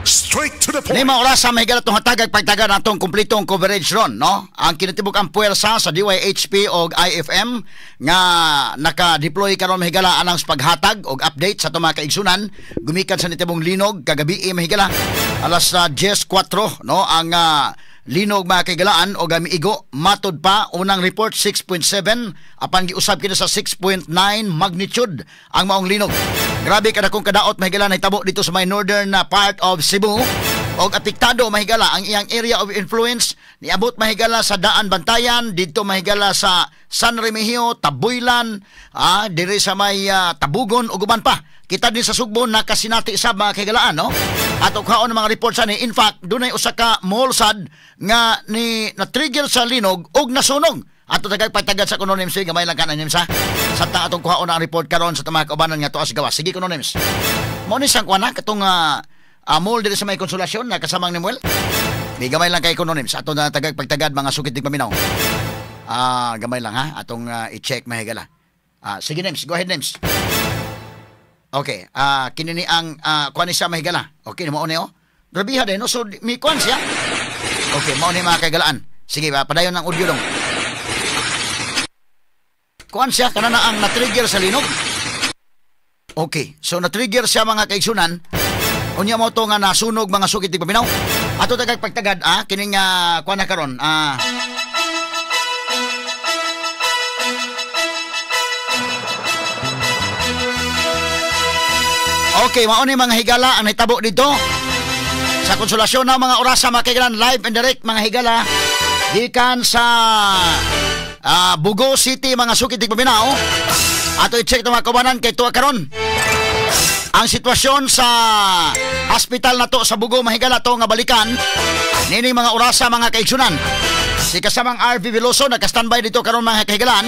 Straight to the point. Lima oras sa mahigala itong hatagag pagtaga na itong kumplitong coverage ron, no? Ang kinatibok ang puwersa sa DYHP o IFM nga naka-deploy karon mahigala anang paghatag o update sa itong mga kaigsunan. Gumikan sa nitibong linog, kagabi mahigala. Alas 10:04, no? Ang linog mga kaigalaan o gamiigo. Matod pa, unang report 6.7. Apan giusab kina sa 6.9 magnitude ang maong linog. Grabe kada kung kadaot mahigala na hitabo dito sa may northern part of Cebu. O apektado mahigala ang iyang area of influence. Niabot mahigala sa Daan Bantayan, dito mahigala sa San Remigio, Tabuylan, diri sa may Tabugon ug uban pa. Kita din sa Sugbo nakasinati sab mga kaigalaan, no? At kaon ng mga report sa ni. In fact, dunay usa ka mall sad nga ni na-trigger sa linog ug nasunog. Ato tagay pagtagad sa kuno names gamay lang kanan names ha. Samtang atong kuhaon ang report karon sa mga kaubanan nga tuas gawas. Sige kuno names. Mo ni sang kuana katong mall diri sa may Konsolasyon na kasamang ni Muel. May gamay lang kay kuno names. Ato na tagay pagtagad mga sukit dig paminaw. Gamay lang ha. Atong i-check mahigala. Sige names, go ahead names. Okay, kinini ang kuan siya mahigala. Okay, mo ni Grabe ha din, no? So may kuan siya. Okay, mo ni mga kaigalaan. Sige, padayon ng audio dong. Kuan siya kanana ang na-trigger sa linog. Okay, so na-trigger siya mga kaigsunan. Unya mo to nga nasunog mga sukit dig paminaw. Ato tagay pagtagad kining kuan na karon. Okay, mauni mga higala ang hitabo dito sa Konsolasyon na mga orasa mga kaigalan live and direct mga higala gikan sa Bugo City mga sukit dig paminaw. Ato i-check ng mga kabanan kay tuwa karon ang sitwasyon sa hospital na to sa Bugo mahigala to nga balikan nini mga orasa mga kaigsunan. Si kasamang RV Veloso naka-standby dito karon mga kahigalan,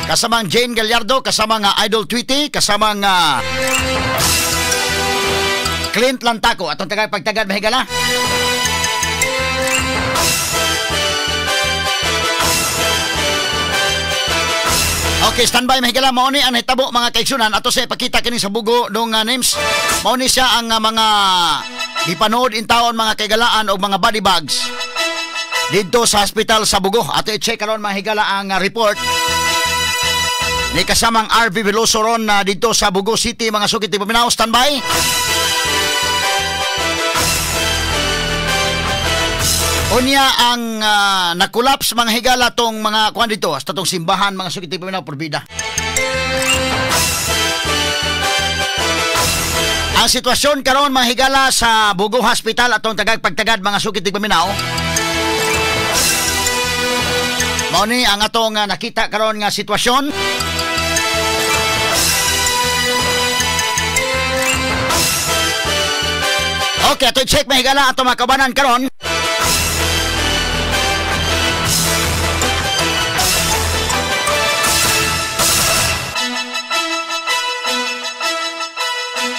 kasamang Jane Gallardo, kasamang Idol Tweety, kasamang Clint Lantaco. Atong tagay pagtagad mahigala. Okay, standby mahigala. Mauni ang hitabo mga kaigsunan. Ato sa ipakita kini sa Bugo dong names. Mauni siya ang mga ipanood in taon mga kaigalaan o mga body bags dito sa hospital sa Bugo. Ato i-check karon mahigala ang report ni kasamang RV Veloso ron dito sa Bugo City mga sukit dig paminaw. Standby. Unya ang nakulaps mga higala tong mga kuan dito hasta tong simbahan mga sukit dig paminaw porbida. Ang sitwasyon karon mga higala sa Bugo Hospital atong pagtagad mga sukit dig paminaw. Mao ni ang atong nakita karon nga sitwasyon. Okay, ato check mga higala atong mga kabanan karon.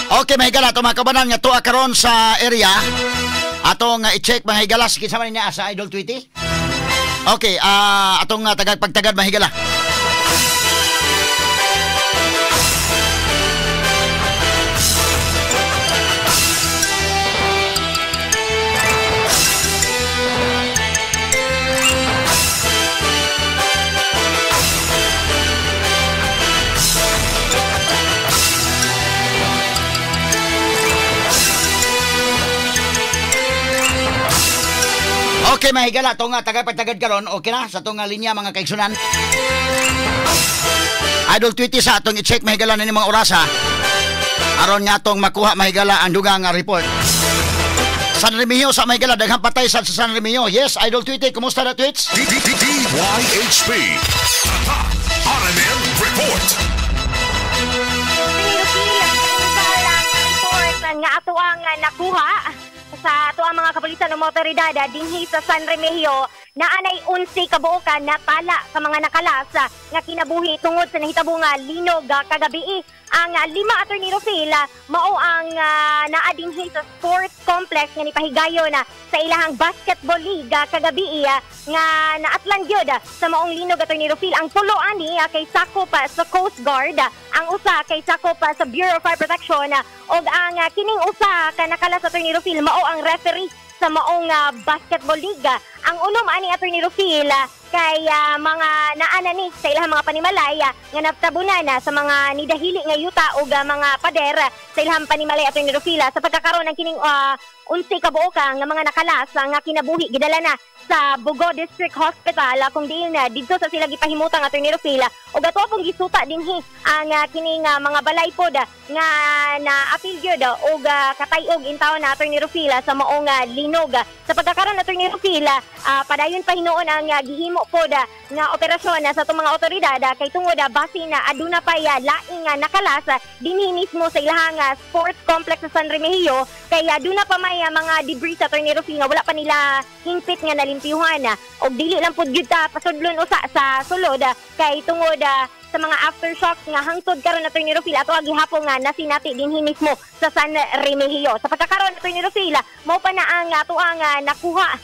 Okay, mahigala ito mga kabanan nga tuwa karon sa area. Atong i-check mga higala. Sige sama niya sa Idol Tweety. Okay, atong pagtagad mahigala. Okay, mahigala itong tagapagtagad karon. Okay na sa itong linya mga kaigsunan. Idol Tweety sa atong i-check mahigala na ni mga orasa aron nga itong makuha mahigala ang dugang report. San Remigio sa mahigala daghang patay sa San Remigio. Yes, Idol Tweety, kumusta na tweets? DYHP RMN Report. Nga ato ang nakuha sa ato ang mga kapulisan ng motoridad dinhi sa San Remigio naanay 11 kabuokan na tala sa mga nakalas nga kinabuhi tungod sa nahitabo nga linog kagabi. Ang 5 Attorney Rufil mao ang naadinhi sa sports complex nga nipahigayon sa ilahang basketball league kagabi nga naatlan gyud sa maong linog Attorney Rufil. Ang tulo ani kay sakop sa Coast Guard, ang usa kay sakop sa Bureau of Fire Protection ug ang kining usa ka nakalas Attorney Rufil mao ang referee sa maong basketball league. Ang unom ani Attorney Rufil kay mga naanani sa ilahang mga panimalay nga natabunan sa mga nidahili nga yuta ug mga pader sa ilahang panimalay Attorney Rufil sa pagkakaroon ng kining 11 kabuokan nga mga nakalas nga kinabuhi gidala na sa Bugo District Hospital kung diin didto sa sila gipahimutang Attorney Rufil ug ato pong gisuta dinhi ang kining mga balay pod nga na-appeal gyud ug katay-og in town na Attorney Rufil sa maong linog. Sa pagkakaroon Attorney Rufil padayon pa hinuon ang gihimo pod nga operasyon sa itong mga otoridad kay tungod base na aduna pa laing nakalas dinhi mismo sa ilahang sports complex sa San Remigio kay aduna pa may mga debris sa Attorney Rufil nga wala pa nila hingpit nga nalimpyuhan og dili lang pud gyud ta pasudlon usa sa sulod kay tungod sa mga aftershocks nga hangtod karon Attorney Rufil ato gihapon nga nasinati dinhi mismo sa San Remigio. Sa pagkakaroon Attorney Rufil mao pa na ang atuang nakuha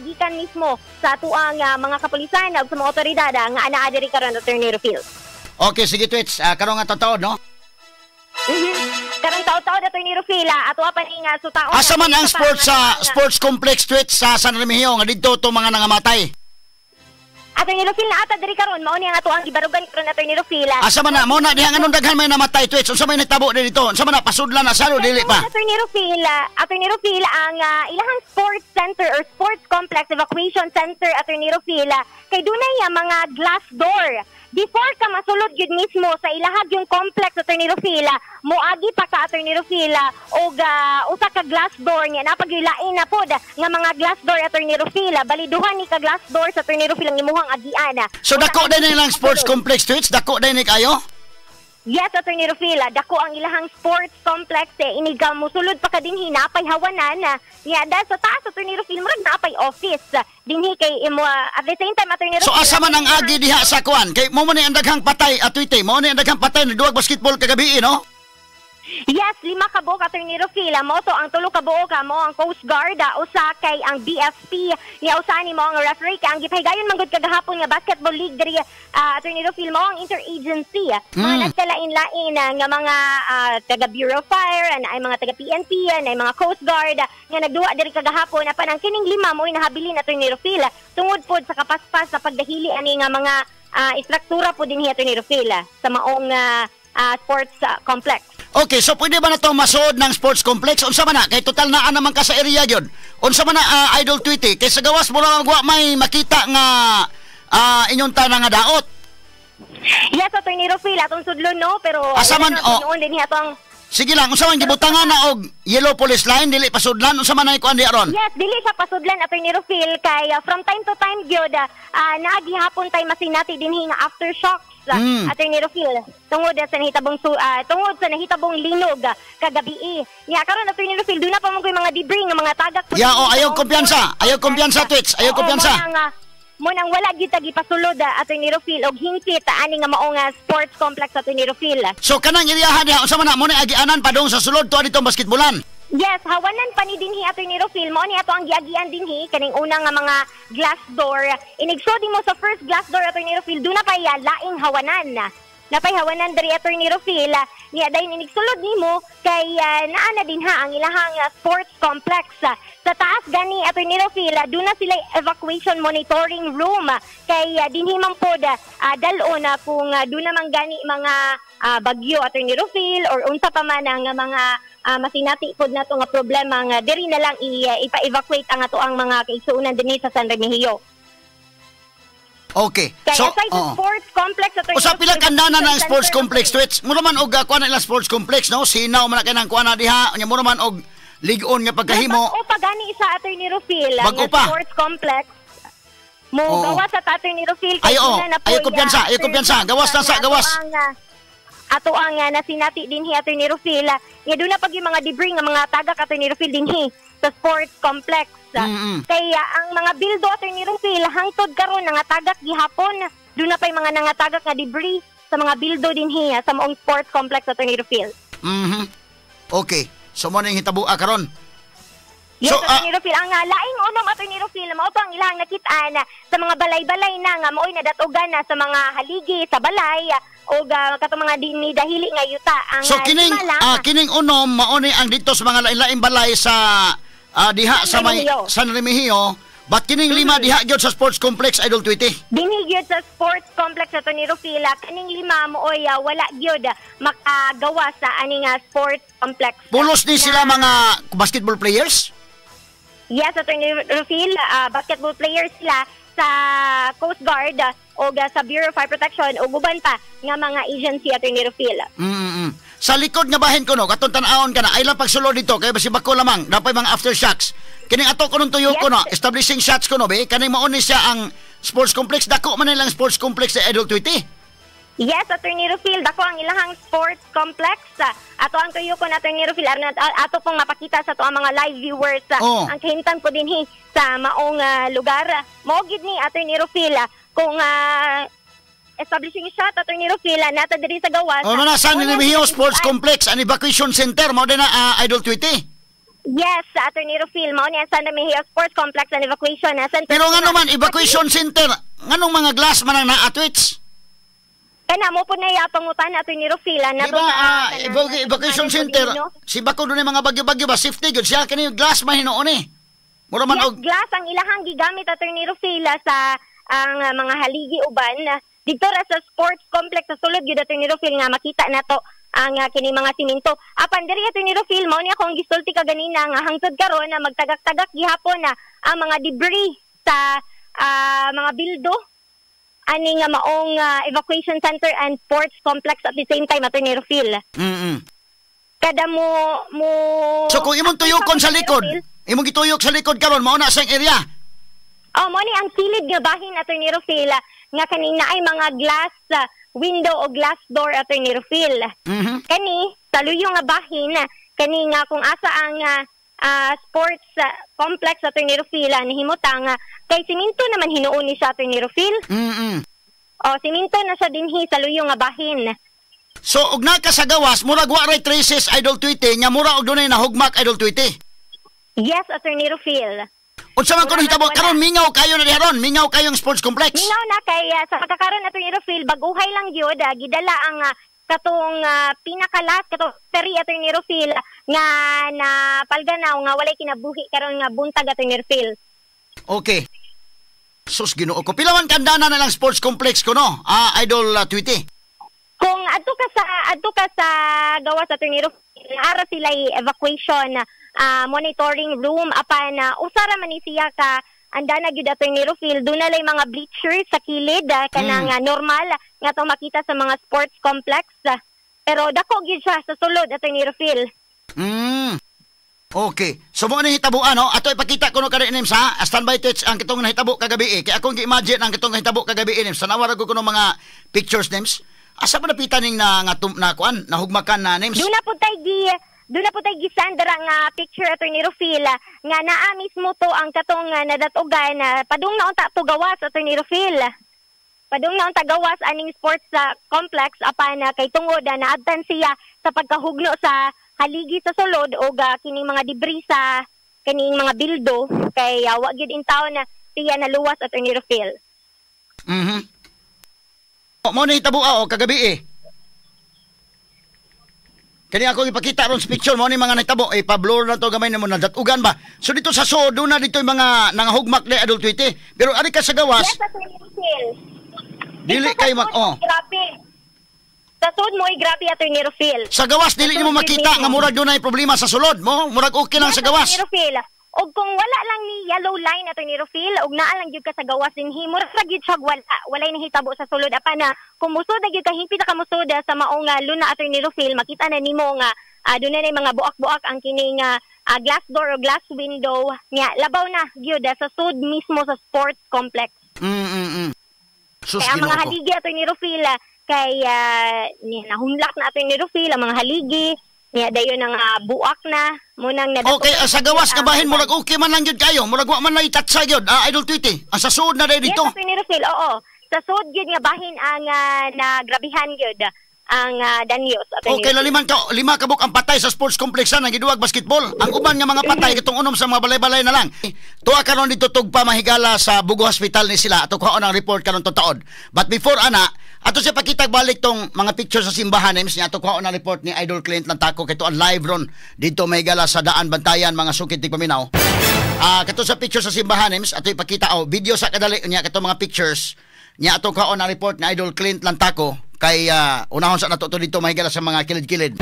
gikan mismo sa atuang mga kapulisan ug sa mga otoridad nga anaa diri karon Attorney Rufil. Okay, sige Twitch, karon nga taon no? Karong taon-taon Attorney Rufil ato pa ni nga sutaon. Asa man ang sports complex Twitch sa San Remigio nga didto to mga nangamatay? Attorney Rufil na ata diri karon mao ni ang atuang gibarugan karon Attorney Rufil. Asa man na mo na diha nganong daghan may namatay Twitch? Unsa may nagtabo dito? Unsa man na pasudlan na salo dili pa? Attorney Rufil ang ilahang sports center or sports complex evacuation center Attorney Rufil kay dunay mga glass door. Before ka masulod yun mismo sa ilahag yung complex Attorney Rufil, moagi pa ka Attorney Rufil og usa ka glass door niya napaglain na pod nga mga glass door Attorney Rufil. Baliduhan ni ka glass door sa Attorney Rufil ang imuhang agian. So dako din nilang sports complex Twitch, dako din ni kayo? Yes, Attorney Rufil, dako ang ilahang sports complex iniga musulod pa ka dinhi napay hawanan niya dahil sa taas Attorney Rufil murag napay office dinhi kay imo at the same time Attorney Rufil. So asa man ang agi diha sa kuan? Kay mo ni ang daghang patay at tuite, mo ni ang daghang patay na duwag basketball kagabi no? Yes, 5 kabuok Attorney Rufil. Mo to ang 3 kabuok mo ang Coast Guard, usa kay ang BFP, niya usa ni mo ang referee kay ang gipahigayon manggod kagahapon nga basketball league diri Attorney Rufil mo ang interagency. Mga nagkalain-lain nga mga taga Bureau of Fire, ay mga taga PNP, ay mga Coast Guard nga nagduwa diri kagahapon na panang kining 5 mo inahabilin Attorney Rufil tungod pod sa kapaspas sa pagdahili ani nga mga istruktura po dinhi Attorney Rufil sa maong sports complex. Okay, so pwede ba na itong masuod ng sports complex? Unsa man na? Kay total na naman ka sa area yun. Unsa man na Idol Tweety? Kay sa gawas mo lang may makita nga inyong tanang nga daot. Yes, Attorney Rufil, atong sudlon no, pero asa man noon din atong. Sige lang, unsa man gibutangan na og yellow police line dili pasudlan unsa man ay kuan di aron? Yes, dili sa pasudlan Attorney Rufil kay from time to time gyud naagihapon tay masinati dinhi nga aftershocks Attorney Rufil tungod sa nahitabong linog kagabi. Nya karon Attorney Rufil do na pa man koy mga debris nga mga tagak. Ayaw kumpiyansa Twitch, ayaw kumpiyansa. Mo nang wala gyud ta gipasulod Attorney Rufil og hingpit ani nga mao nga sports complex Attorney Rufil. So kanang iriyahan diha unsa man na mo ni agianan padung sa sulod to aditong basketbolan? Yes, hawanan pa ni dinhi Attorney Rufil mo ni ato ang giagian dinhi kaning unang nga mga glass door. Inigsodi mo sa first glass door Attorney Rufil do na pay laing hawanan. Napay hawanan diri Attorney Rufil niya dayon inigsulod nimo kay naana din ha ang ilahang sports complex. Sa taas gani Attorney Rufil do na sila evacuation monitoring room kay dinhi man pod dalon kung do na man gani mga bagyo Attorney Rufil or unsa pa man ang mga masinati pod nato nga problema nga diri na lang ipa-evacuate ang ato ang mga kaigsuonan dinhi sa San Remigio. Okay. Kaya so, aside sa sports complex usa pila kandana ng sports complex Twitch. Mura man og kuan na sports complex no. Sinaw man kanang kuan na diha. Nya mura man og ligon nga pagkahimo. Bago pa gani sa Attorney Rufil nga sports complex. Mo gawas sa Attorney Rufil kay ayo kumpiyansa, gawas na sa gawas. ato ang nasinati dinhi Attorney Rufil nga doon na pag yung mga debris nga mga tagak Attorney Rufil dinhi sa sports complex. Kaya ang mga bildo Attorney Rufil hangtod karon nga tagak gihapon doon na pay mga nangatagak nga debris sa mga bildo dinhi sa maong sports complex Attorney Rufil. Okay. So mo ning hitabo karon. Yes, Attorney Rufil, ang laing unom Attorney Rufil, mao pa ang ilang nakitaan sa mga balay-balay na nga mao'y nadatugan na sa mga haligi, sa balay, o katong mga dahili nga yuta. Ang so kining unom mao ni ang dito sa mga lain-laing balay sa diha sa may San Remigio, but kining lima diha gyud sa sports complex Idol Tweety. Dinhi gyud sa sports complex Attorney Rufil, kaning lima mo'y wala gyud makagawa sa aning sports complex. Pulos ni sila mga basketball players? Yes, Attorney Rufil, basketball players sila sa Coast Guard o sa Bureau of Fire Protection o guban pa nga mga agency Attorney Rufil. Sa likod nga bahin ko no, katong tan-awon ka na, ay lang pagsulod dito, kaya basi bako lamang, dapat mga aftershocks. Kining ato ko nung tuyo ko no, establishing shots ko no, be, kaning mauni siya ang sports complex, dako man nilang sports complex sa Idol Tweety. Yes, Attorney Rufil, dako ang ilahang sports complex. Ato ang tuyo ko na Attorney Rufil, ato pong mapakita sa to ang mga live viewers. Ang kahintan po din sa maong lugar. Maugid ni Attorney Rufil kung establishing shot Attorney Rufil nata diri sa gawas. Na San Remigio Sports Complex, an evacuation center, mao din na Idol Tweety. Yes, Attorney Rufil, mao ni ang San Remigio Sports Complex and evacuation center. Pero ngano man evacuation center, nganong mga glass man ang naa-twitch? Kana mo po na pangutan Attorney Rufil na evacuation center, si bako doon mga bagyo-bagyo ba, safety good siya, kani glass man hinuon eh. Mura man yes, glass ang ilahang gigamit Attorney Rufil sa ang mga haligi uban. Dito ra sa sports complex sa sulod gyud Attorney Rufil nga makita nato ang kini mga siminto. Apan diri Attorney Rufil, mao ni akong gisulti ka ganina nga hangtod karon na magtagak-tagak gihapon ang mga debris sa mga bildo ani nga maong evacuation center and sports complex at the same time Attorney Rufil. Kada mo so kung imong tuyokon sa likod, imong gituyok sa likod karon mao na sa area. Mo ni ang silid nga bahin Attorney Rufil nga kanina ay mga glass window o glass door Attorney Rufil. Kani saluyo nga bahin kani nga kung asa ang sports complex Attorney Rufil nihimutang kay siminto naman hinuon ni sa Attorney Rufil. Siminto na siya dinhi sa luyo nga bahin. So og na ka sa gawas murag wa ray traces Idol Tweety nya mura og dunay nahugmak Idol Tweety. Yes, Attorney Rufil. Unsa man kuno hitabo karon mingaw kayo na diharon, mingaw kayong sports complex. Mingaw na kay sa pagkakaroon Attorney Rufil baguhay lang gyud gidala ang katong pinakalas katong peri Attorney Rufil nga na palganaw nga walay kinabuhi karon nga buntag Attorney Rufil. Okay. Sus Ginoo ko. Pilawan kandana na lang sports complex ko no. Idol Tweety. Kung adto ka sa gawas Attorney Rufil, ara sila evacuation monitoring room apan usara man ni siya ka anda na gyud Attorney Rufil dunay mga bleachers sa kilid kanang normal nga to makita sa mga sports complex pero dako gyud siya sa sulod Attorney Rufil. Okay. So mo ni hitabo ano ato ipakita ko no kada inim sa standby text ang kitong nahitabo kagabi kay akong gi-imagine ang kitong nahitabo kagabi inim sa nawara ko kuno mga pictures names asa ba napitan ning na kuan nahugmakan na names. Doon na po tayo gisandra nga picture Attorney Rufil nga naa mismo to ang katong nadatugan padung na unta to gawas Attorney Rufil. Padung na unta gawas aning sports complex apan kay tungod na adtan siya sa pagkahugno sa haligi sa sulod o kining mga debris sa kining mga bildo kay wa gyud in town na siya naluwas Attorney Rufil. Mo ni hitabo kagabi Kani ako ipakita ron sa picture mo ni mga nagtabo pa-blur na to gamay na mo nadatugan ba. So dito sa sodo na dito yung mga nangahugmak na Adult Tweety. Pero ari ka sa gawas. Yes, Attorney Rufil. Dili kayo Grabe. Sa sud mo grabe Attorney Rufil. Sa gawas dili nimo makita nga murag dunay problema sa sulod mo. Murag okay lang sa gawas. Attorney Rufil. Og kung wala lang ni yellow line Attorney Rufil og naa lang gyud ka sa gawas dinhi murag gyud siya walay nahitabo sa sulod apan na kung musod gyud ka hingpit ka musod sa maong luna Attorney Rufil makita na nimo nga dunay mga buak-buak ang kining glass door o glass window nga labaw na gyud sa sud mismo sa sports complex. Sus, Kaya ang mga Ginoo ko. haligi ato ni Rufil, kay nahumlak na ato ni Rufil, ang mga haligi, niya dayon ang buak na, munang nadato. Okay, sa gawas ka bahin, murag okay man lang yun kayo. Murag wa man lang itatsa yun. Idol Tweety, ang sa suod na dahil dito. Yes, ato ni Rufil, oo. Sa sud gyud nga bahin ang nagrabihan gyud ang danyos. Okay, lima kabuk ang patay sa sports complex na giduwag basketball. Ang uban nga mga patay katong unom sa mga balay-balay na lang. Tuwa karon dito tugpa mahigala sa Bugo Hospital ni sila ato kuhaon ang report karon taon. But before ana, ato siya pakitag balik tong mga picture sa simbahan names niya ato kuhaon ang report ni Idol Clint Lantako kay ang live ron dito mahigala sa Daan Bantayan mga sukit tig paminaw. Kato sa picture sa simbahan names ato ipakita video sa kadali niya kato mga pictures niya ato kuhaon ang report ni Idol Clint Lantako. Kay unahon sa nato to dito mahigala sa mga kilid-kilid.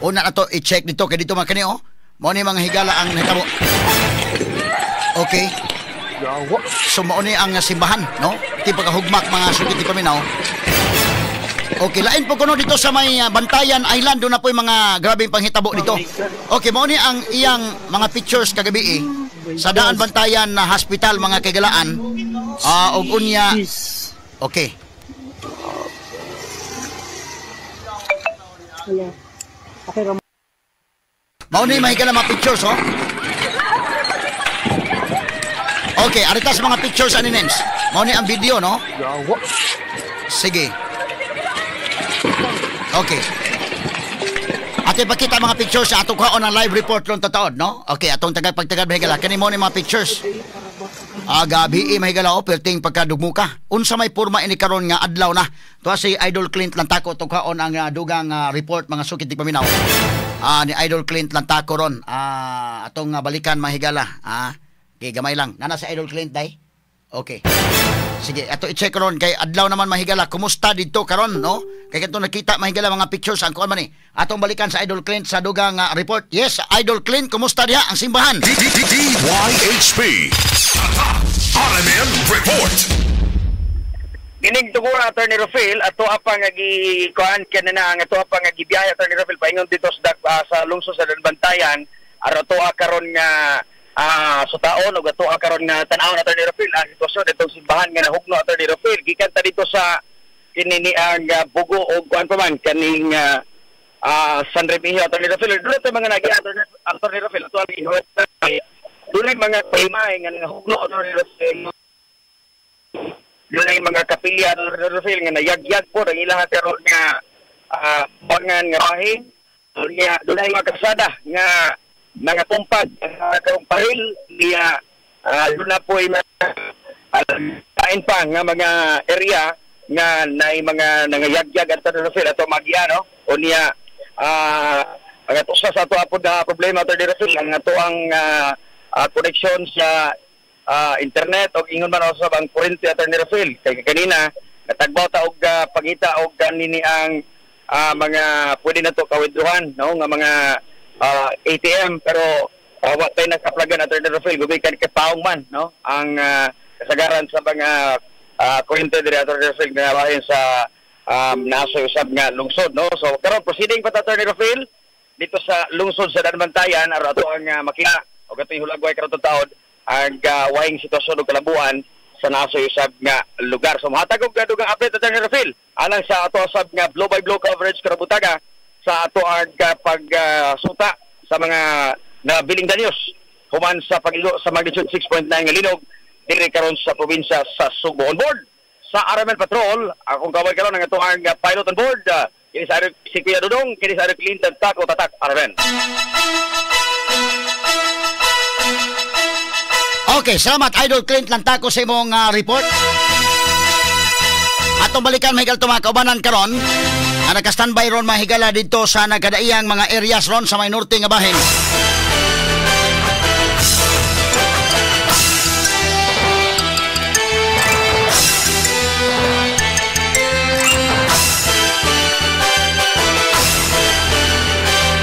Una na to i-check dito kay dito man kani mao ni mga higala ang nahitabo. Okay. So mao ni ang simbahan, no? Ti pagahugmak mga sugit ti paminaw. Okay, lain po kuno dito sa may Bantayan Island do na po yung mga grabeng panghitabo dito. Okay, mao ni ang iyang mga pictures kagabi sa Daan Bantayan na hospital mga kagalaan. Og unya. Okay. Mao ni mahigala mga pictures, Okay, aritas mga pictures ani names. Mao ni ang video, no? Sige. Okay. Ate pakita mga pictures sa ato kuhaon ang live report ron tataod, no? Okay, atong pagtagad mahigala kani mo ni mga pictures. Gabi mahigala perting pagkadugmuka. Unsa may porma ini karon nga adlaw na. Tuwa si Idol Clint Lantako to kaon ang dugang report mga sukit ti paminaw. Ni Idol Clint Lantako ron. Atong balikan mahigala. Okay, gamay lang. Nana si Idol Clint day. Okay. Sige, ato i-check ron kay adlaw naman mahigala. Kumusta dito karon, no? Kay kanto nakita mahigala mga pictures ang kuan man ni. Atong balikan sa Idol Clint sa dugang report. Yes, Idol Clint, kumusta diha ang simbahan? DYHP RMN Report. Ginig tugo na Attorney Rufil ato apa nga gikuan kanina nga ato apa nga gibiyaya Attorney Rufil paingon dito sa lungsod sa Bantayan ato karon nga sutaon ug ato karon nga tan-aw na Attorney Rufil ang sitwasyon ditong simbahan nga nahugno Attorney Rufil gikan ta dito sa kini ang Bugo og kuan pa man kaning San Remigio Attorney Rufil dili ta mga nagi Attorney Rufil ato ang ihot dunay mga pahimay nga nahugno Attorney Rufil. Dunay mga kapilya Attorney Rufil nga nayagyag po ang ilang karon nga bangan nga bahin. Dunay mga kasada nga mga tumpad karong paril niya doon po ay kain pa nga mga area nga naay mga nangayagyag Attorney Rufil ato magyano o niya ang ato sa ato apod na problema Attorney Rufil ang ato ang connection sa internet o ingon man sa bang kurente Attorney Rufil kay kanina natagbaw ta og pangita og kanini ang mga pwede na to kawidruhan no nga mga ATM pero wa tay nakaplagan Attorney Rufil gubikan kay paong man no ang kasagaran sa mga kurente diri Attorney Rufil nga bahin sa nasa usab nga lungsod no so karon proceeding pa Attorney Rufil dito sa lungsod sa Danbantayan aron ato ang makita og atoy hulagway karon taon ang wahing sitwasyon ug kalabuan sa nasoy usab nga lugar. So mahatag og dugang update Attorney Rufil alang sa ato usab nga blow by blow coverage karabutaga sa ato ang pagsuta sa mga nabiling danyos human sa pagilo sa magnitude 6.9 nga linog diri karon sa probinsya sa Subo. On board sa RMN Patrol akong kaway karon ang ato ang pilot on board kini sa si Kuya Dudong kini sa Clint Lantako tatak RMN. Okay, salamat Idol Clint Lantako sa imong report. Atong balikan mahigala to mga kaubanan karon. Naka-standby ron mahigala dito sa nagkadaiyang mga areas ron sa may norte nga bahin.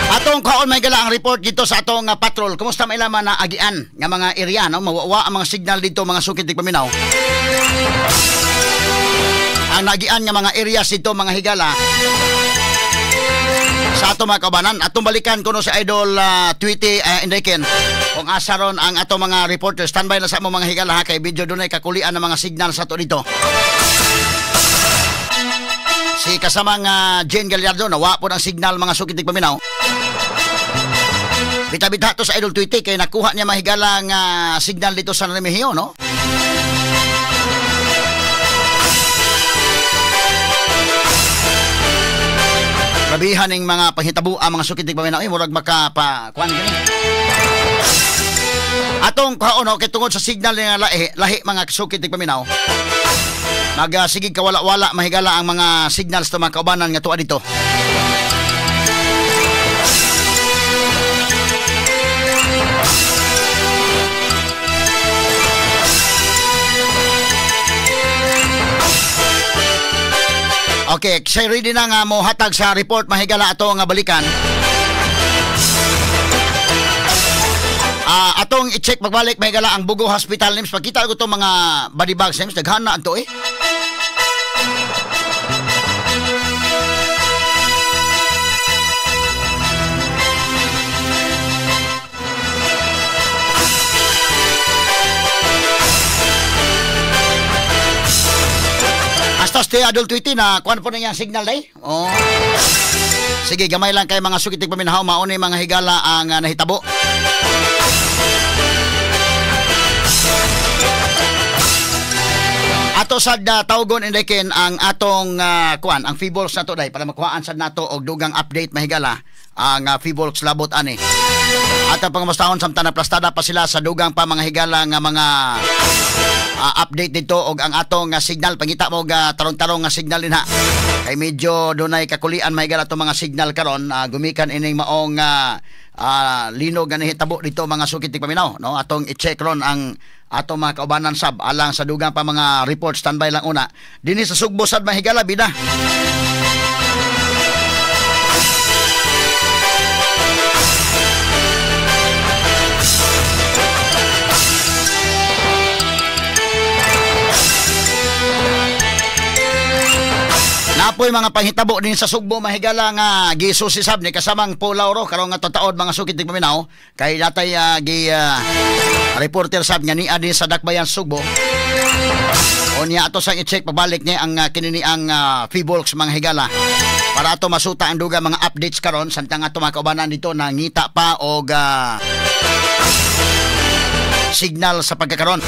Atong kaon may gala ang report dito sa atong patrol. Kumusta may laman na agian nga mga area no mawawa ang mga signal dito mga sukit tig paminaw. Ang nagian nga mga areas dito mga higala sa ato mga kaubanan. Atong balikan kuno sa Idol Tweety Indeken. Kung asa ron ang ato mga reporter, standby na sa mo mga higala ha, kay video dunay kakulian ng mga signal sa ato dito. Si kasamang Jane Gallardo, nawa po ng signal mga sukitig paminaw. Bita-bita to sa Idol Tweety kay nakuha niya mahigalang signal dito sa Remigio, no? Grabihan ng mga panghitabo ang mga sukitig paminaw. Murag makapakuan gani. Atong kaono kay tungod sa signal nga lahi mga sukitig paminaw. Nagsigig kawala-wala mahigala ang mga signals sa mga kaubanan nga tuwa dito. Okay, siya ready na nga mo hatag sa report mahigala ato nga balikan. Atong i-check pagbalik mahigala ang Bugo Hospital names. Pagkita ko itong mga body bags names, daghana ito eh. Hasta stay Adult Tweety na kuan po na yung signal day. Oh. Sige, gamay lang kay mga sukitig paminahaw, mauni mga higala ang nahitabo. Ato sad tawgon indiken ang atong kuan, ang Feebles nato day para makuhaan sad nato og dugang update mahigala ang Feebles labot ani. At ang pangmustahon samtang naplastada pa sila sa dugang pa mga higala nga mga update dito og ang atong signal pangita mo tarong-tarong nga signal din ha. Kay medyo dunay kakulian mahigala to mga signal karon gumikan ining maong linog nga nahitabo dito mga sukitig paminaw, no? Atong i-check ron ang atong mga kaubanan sab alang sa dugang pa mga report. Standby lang una dinhi sa Sugbo sad mahigala bida. Napoy mga panghitabo din sa Sugbo mahigala nga gisusisab ni kasamang Pulaw ro karong nga taod mga sukitig paminaw kay datay reporter sab nga niya din sa Dakbayan Sugbo. Unya ato sang i-check pabalik niya ang kinini ang Feebles mga higala para ato masuta ang duga mga updates karon samtang ato mga kaubanan dito na ngita pa og signal sa pagkakaron.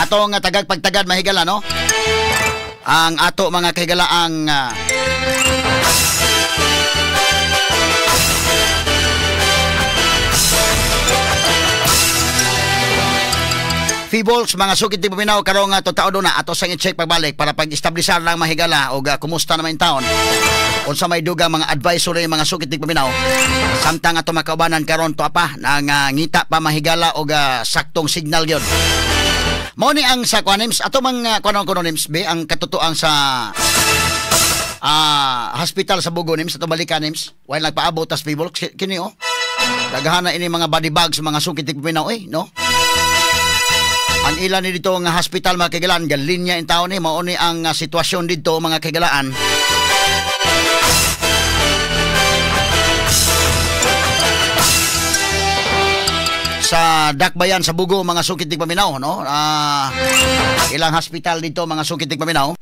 Ato nga tagag-pagtagad mahigala, no? Ang ato mga kahigala ang Feebles mga sukitig paminaw karong taon na ato sang i-check pagbalik para pag-establishar lang mahigala og kumusta naman taon. Unsa may dugang mga advisory mga sukitig paminaw samtang ato makaubanan karon to pa nang ngita pa mahigala og saktong signal yon. Mao ni ang sa Quanims ato mga Quanims be ang katutuang sa hospital sa Bugo nims ato balikan nims while nagpaabot tas people kini daghana ini mga body bags mga sukitig paminaw no. Ang ilan ni dito nga hospital mga kagalaan galinya in taon ni mao ni ang sitwasyon dito mga kagalaan. Sa Dakbayan sa Bugo mga sukitig paminaw no. Ilang hospital dito mga sukitig paminaw.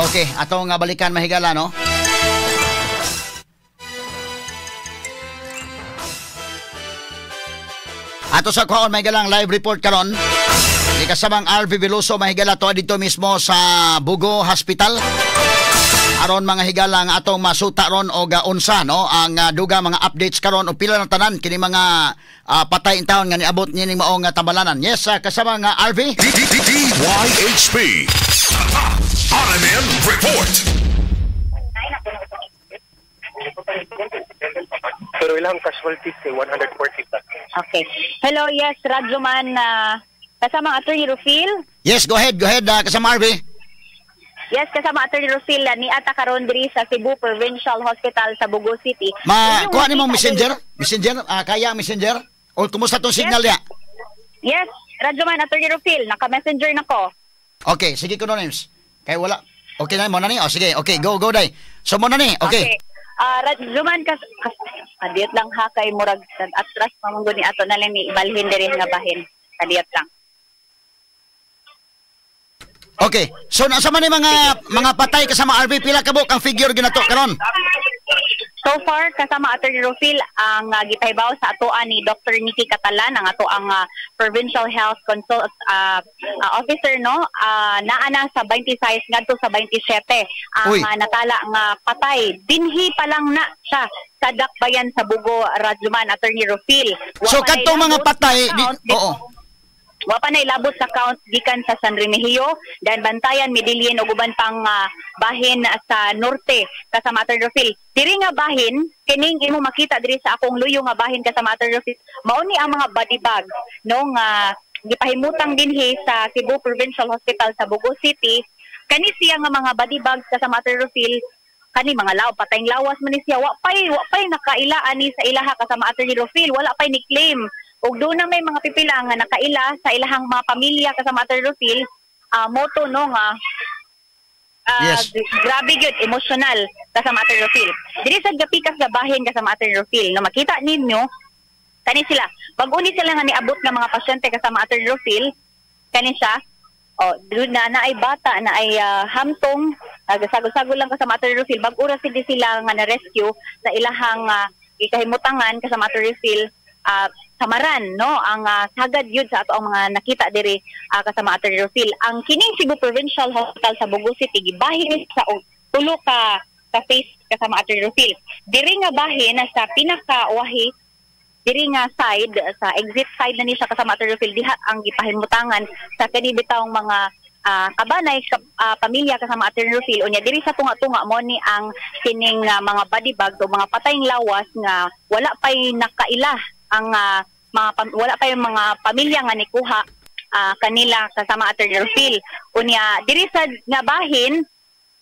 Okay, atong balikan mahigala no. Ato sa kuon mahigalang live report karon. Di kasamang RV Veloso mahigala to dito mismo sa Bugo Hospital. Aron mga higala nga atong masuta ron og unsa no ang duga mga updates karon o pila ng tanan kini mga patay in taon nga niabot nining maong tambalanan. Yes, kasama nga RV DYHP RMN Report. pero ilang casualties kay 140 plus. Okay. Hello, yes, Radyoman, kasama ang Attorney Rufil. Yes, go ahead, kasama RV. Yes, kasama Attorney Rufil, ni Ata karon diri sa Cebu Provincial Hospital sa Bugo City. Kuha ni mo messenger? Messenger? Kaya messenger? O kumusta tong signal niya? Yes, Radyoman, Attorney Rufil, naka-messenger na ko. Okay, sige ko names. Kaya wala. Okay na mo na ni. Sige, okay, go day. So mo na ni. Okay. Radyoman, kadiyot lang ha kay murag atras mamunggo ni ato na lang ni ibalhin diri nga bahin. Kadiyot lang. Okay. So nasa man ni mga patay kasama RV pila ka buk ang figure ginato karon? So far kasama Attorney Rufil ang gipahibaw sa atoan ni Dr. Nikki Catalan ang ato ang Provincial Health Officer no naana sa 26 ngadto sa 27 ang natala nga patay dinhi pa lang na siya sa dakbayan sa Bugo Radyoman Attorney Rufil. So kadtong mga patay wa pa na ilabot sa count gikan sa San Remigio dan Bantayan, Medellin ug uban pang bahin sa norte kasama Attorney Rufil. Diri nga bahin kining imo makita diri sa akong luyo nga bahin kasama Attorney Rufil. Mao ni ang mga body bag no nga gipahimutang dinhi sa Cebu Provincial Hospital sa Bugo City. Kani siya nga mga body bags kasama Attorney Rufil kani mga patayng lawas man ni siya wa pay nakaila ani sa ilaha kasama Attorney Rufil wala pay ni claim. Ug doon na may mga pipila nga nakaila sa ilahang mga pamilya kasama Attorney Rufil, moto no nga yes. Grabe gyud emotional kasama Attorney Rufil. Diri sa gapikas nga bahin kasama Attorney Rufil, no makita ninyo kani sila. Bag-o ni sila nga niabot nga mga pasyente kasama Attorney Rufil, kani siya. Doon na ay bata na ay hamtong sagol-sagol lang kasama Attorney Rufil. Bag-o ra sila nga na-rescue sa ilahang ikahimutangan kasama Attorney Rufil. Samaran no ang sagad yun sa ato ang mga nakita diri kasama Attorney Rufil. Ang kining Cebu Provincial Hospital sa Bugo City gibahin sa tulo ka face kasama Attorney Rufil. Diri nga bahin sa pinakawahi diri nga side sa exit side na ni sa kasama Attorney Rufil diha ang gipahimutangan sa kani bitawng mga kabanay pamilya kasama Attorney Rufil unya diri sa tunga-tunga mo ni ang kining mga body bag o mga patayng lawas nga wala pay nakaila ang wala pa yung mga pamilya nga nikuha kanila kasama Attorney Rufil. Unya diri sa nga bahin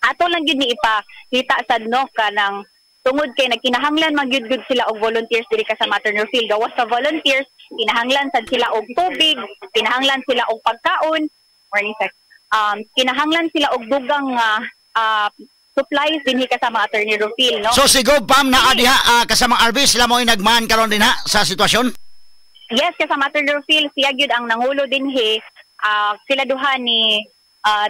ato lang gyud ni ipakita sad no kanang tungod kay nagkinahanglan magyud-gyud sila og volunteers diri kasama Attorney Rufil. Gawas sa volunteers kinahanglan sad sila og tubig, kinahanglan sila og pagkaon, kinahanglan sila og dugang supplies dinhi kasama Attorney Rufil, no? So siguro pam na diha kasama RV sila mo nagman karon din ha sa sitwasyon? Yes, kasama Attorney Rufil siya gyud ang nangulo dinhi sila duha ni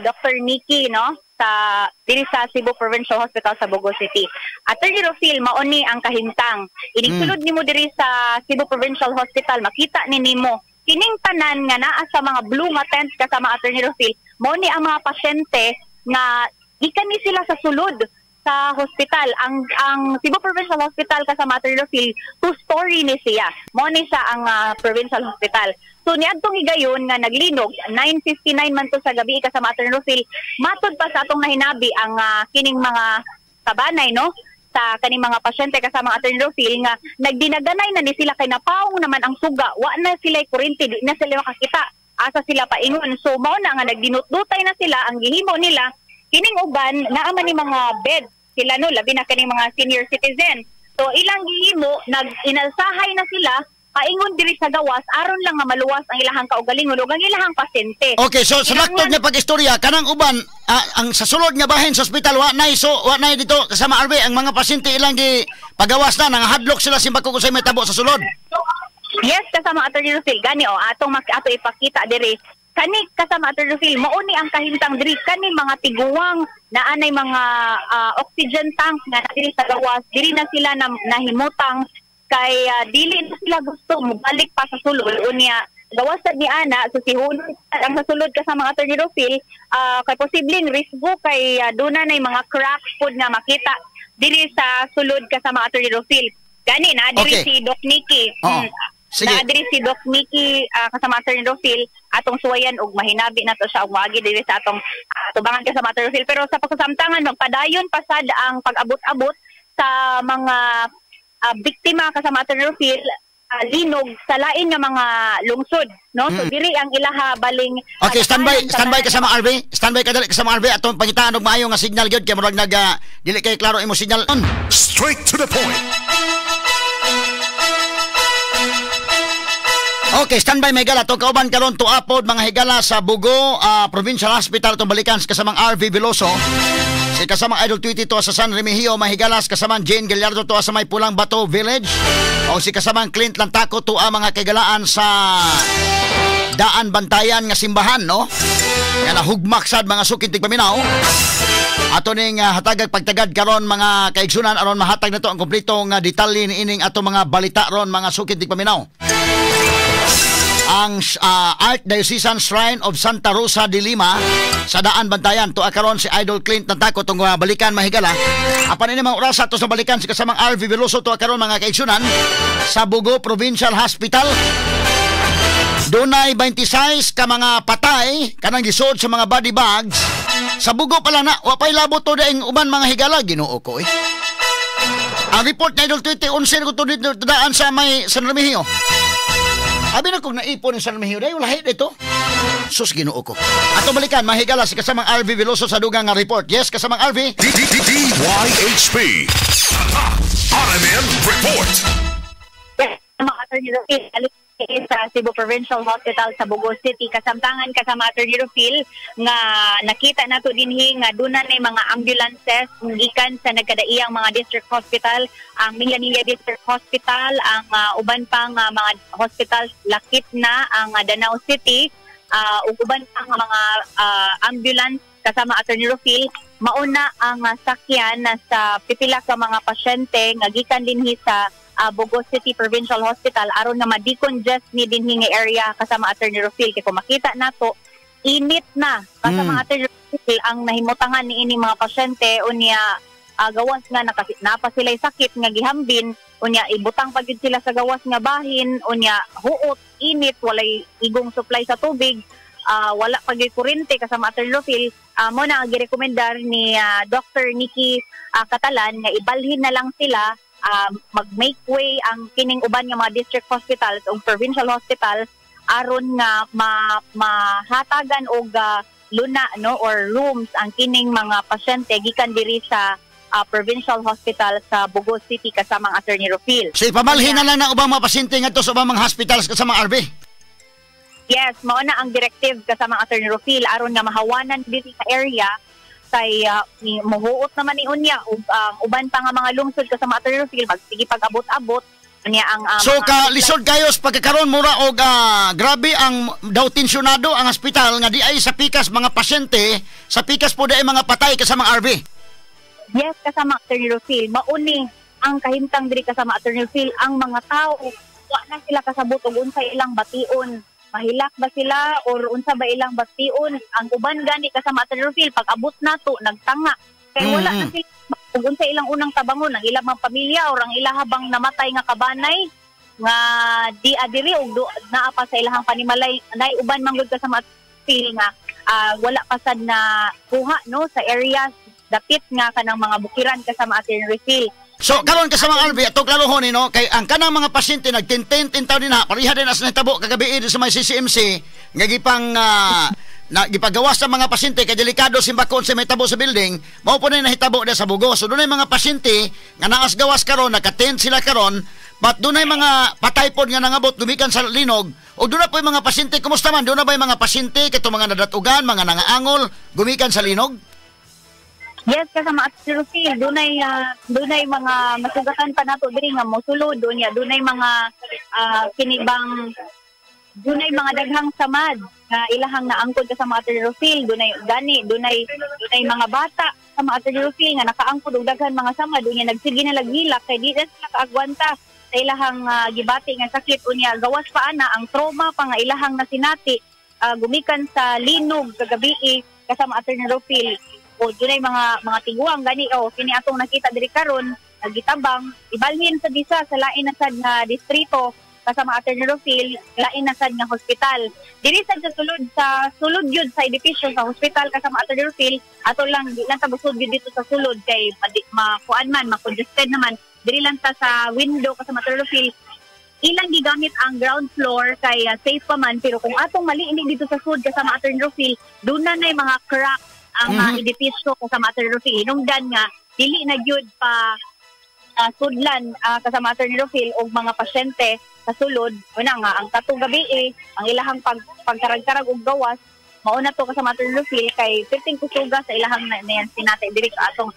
Dr. Nikki no sa diri sa Cebu Provincial Hospital sa Bugo City. Attorney Rufil mao ni ang kahimtang. Inig-sulod nimo diri sa Cebu Provincial Hospital makita nimo kining tanan nga naa sa mga blue nga tent kasama Attorney Rufil mao ni ang mga pasyente nga gikan ni sila sa sulod sa hospital. Ang Cebu Provincial Hospital kasama Attorney Rufil, 2-story ni siya. Mo ni sa ang Provincial Hospital. So niadtong higayon nga naglinog 9:59 man to sa gabi kasama Attorney Rufil. Matod pa sa atong nahinabi ang kining mga kabanay no sa kaning mga pasyente kasama Attorney Rufil nga nagdinaganay na ni sila kay napaong naman ang suga. Wa na sila kuryente, di na sila makakita. Asa sila paingon. So mao na nga nagdinutdutay na sila ang gihimo nila kining uban naaman ni mga bed sila no labi na kaning mga senior citizen. So ilang gihimo nag-inalsahay na sila paingon diri sa gawas aron lang nga maluwas ang ilahang kaugalingon ug ang ilahang pasyente. Okay, so sa laktod nga pag-istorya kanang uban ang sa sulod nga bahin sa ospital wa nay dito kasama RV ang mga pasyente ilang gi pagawas na nang hadlok sila simbako kung sa may tabo sa sulod. Yes, kasama Attorney Rufil gani ato ipakita diri kani kasama Attorney Rufil mao ni ang kahimtang diri kani mga tiguwang na anay mga oxygen tank nga diri sa gawas diri na sila nahimutang kay dili na sila gusto mobalik pa sa sulod unya gawas sad ni ana so sihunod ang sa sulod kasama Attorney Rufil kay posibleng risgo kay duna nay mga crack pod nga makita diri sa sulod kasama Attorney Rufil gani na diri si Doc Nikki. Naadiri si Doc Nikki kasama Attorney Rufil atong suwayan og mahinabi na to siya og moagi diri sa atong tubangan kasama Attorney Rufil pero sa pagkasamtangan magpadayon pasad ang pag-abot-abot sa mga biktima kasama Attorney Rufil linog sa lain nga mga lungsod, no? So diri ang ilaha baling Okay, standby kasama RV. Standby ka dali kasama RV atong pangitaan og maayo nga signal gyud kay murag dili kay klaro imo signal. Straight to the point. Okay, standby may higala. Itong kauban karon tuapod mga higala sa Bugo Provincial Hospital itong balikan sa kasamang RV Veloso. Si kasamang Idol Tweety to sa San Remigio mahigalas kasamang Jane Gallardo to sa May Pulang Bato Village. O si kasamang Clint Lantaco to mga kagalaan sa Daan Bantayan nga simbahan, no? Nga nahugmak sad mga sukin tigpaminaw. Ato ning hatagag pagtagad karon mga kaigsunan aron mahatag nato ang kompletong detalye ni ining ato mga balita ron mga sukin tigpaminaw. Ang Archdiocesan Shrine of Santa Rosa de Lima sa Daan Bantayan to akaron si Idol Clint Nantaco tong balikan mahigala. Apan ini mga oras ato sa balikan si kasamang RV Veloso to akaron mga kaigsunan sa Bugo Provincial Hospital. Dunay 26 ka mga patay kanang gisod sa mga body bags. Sa Bugo pala na wapay labot to daing uban mga higala Ginoo ko eh. Ang report ni Idol Tweety 11 ko to dito daan sa May San Remigio. Abi na kung naipon ng San Remigio dayo lahi dito. Sus Ginoo ko. Ato balikan mahigala si kasamang RV Veloso sa dugang nga report. Yes, kasamang RV. DYHP. RMN Report. Yes, mga Attorney Rufil, sa Cebu Provincial Hospital sa Bugo City kasamtangan kasama Attorney Rufil nga nakita nato dinhi nga duna nay mga ambulances gikan sa nagkadaiyang mga district hospital, ang Milanilla District Hospital, ang uban pang mga hospital lakip na ang Danao City, ug uban pang mga ambulance kasama Attorney Rufil. Mauna ang sakyan sa pipila ka mga pasyente nga gikan dinhi sa Bugo City Provincial Hospital aron nga ma-decongest ni dinhi nga area kasama Attorney Rufil. Kaya kung makita nato init na kasama Attorney Rufil ang nahimutangan ni ini mga pasyente unya gawas nga napa sila'y sakit nga gihambin unya ibutang pa gyud sila sa gawas nga bahin unya huot init walay igong supply sa tubig, wala pa gyud kuryente kasama Attorney Rufil. Mo na ang girekomendar ni Dr. Nikki Catalan nga ibalhin na lang sila mag-make way ang kining uban nga mga district hospitals o provincial hospitals aron nga mahatagan og luna no or rooms ang kining mga pasyente gikan diri sa provincial hospital sa Bugo City kasamang Attorney Rufil. So ipamalhin na lang ng ubang mga pasyente ngadto sa ubang mga hospitals kasamang RV. Yes, mao na ang directive kasamang Attorney Rufil aron nga mahawanan diri sa area kay muhuot naman ni unya ug uban pa nga mga lungsod kasama Attorney Rufil magsige pag-abot-abot unya ang so ka lisod kayo sa pagkakaroon mura og grabe ang daw tensyonado ang ospital nga di ay sa pikas mga pasyente, sa pikas po di ay mga patay kasama RV. Yes, kasama Attorney Rufil mauni ang kahimtang diri kasama Attorney Rufil ang mga tao wa na sila kasabot og unsa ilang bation. Mahilak ba sila or unsa ba ilang bation? Ang uban gani kasama Attorney Rufil pag abot nato nagtanga kay wala na sila ug unsa ilang unang tabangon ang ilang mga pamilya or ang ilang habang namatay nga kabanay nga di adiri og naa pa sa ilahang panimalay nay uban man gud kasama Rufil nga wala pa sad na kuha no sa areas dapit nga kanang mga bukiran kasama Attorney Rufil. So karon kasama RV ato klarohon ni no kay ang kanang mga pasyente nagtintin-tintaw din ha pareha din as nahitabo kagabi sa may CCMC nga gipang gipagawas sa mga pasyente kay delikado simbakon sa may tabo sa building mao po na nahitabo da sa Bugo. So dunay mga pasyente nga naas gawas karon nakatent sila karon but dunay mga patay pod nga nangabot gumikan sa linog o dunay po mga pasyente kumusta man dunay ba mga pasyente kato mga nadatugan mga nangaangol gumikan sa linog? Yes, kasama Attorney Rufil, dunay mga masugatan pa nato diri nga mosulod unya dunay mga kinibang dunay mga daghang samad nga ilahang naangkod kasama Attorney Rufil, dunay mga bata kasama Attorney Rufil nga nakaangkod og daghang mga samad unya nagsige na laghilak kay di na sila kaagwanta sa ilahang gibati nga sakit unya gawas pa ana ang trauma pa nga ilahang nasinati gumikan sa linog kagabi kasama Attorney Rufil. O dunay mga tiguang gani kini atong nakita diri karon nagitabang ibalhin sa disa sa lain na sad nga distrito kasama Attorney Rufil lain na sad nga hospital diri sad sa sulod gyud sa edipisyo sa hospital kasama Attorney Rufil ato lang di lang tabusod gyud dito sa sulod kay makuan man makongested naman diri lang ta sa window kasama Turfil. Ilang gigamit ang ground floor kay safe pa man, pero kung atong mali ini dito sa sud kasama Turfil, doon na mga crack ang edipisyo kasama Turfil. Hinungdan nga dili na gyud pa sudlan kasama Turfil og mga pasyente sa sulod. Una nga ang katong gabi ang ilahang pagkarag-karag og gawas mauna to kasama Turfil kay perting kusuga sa ilahang nayan sinatay diri sa atong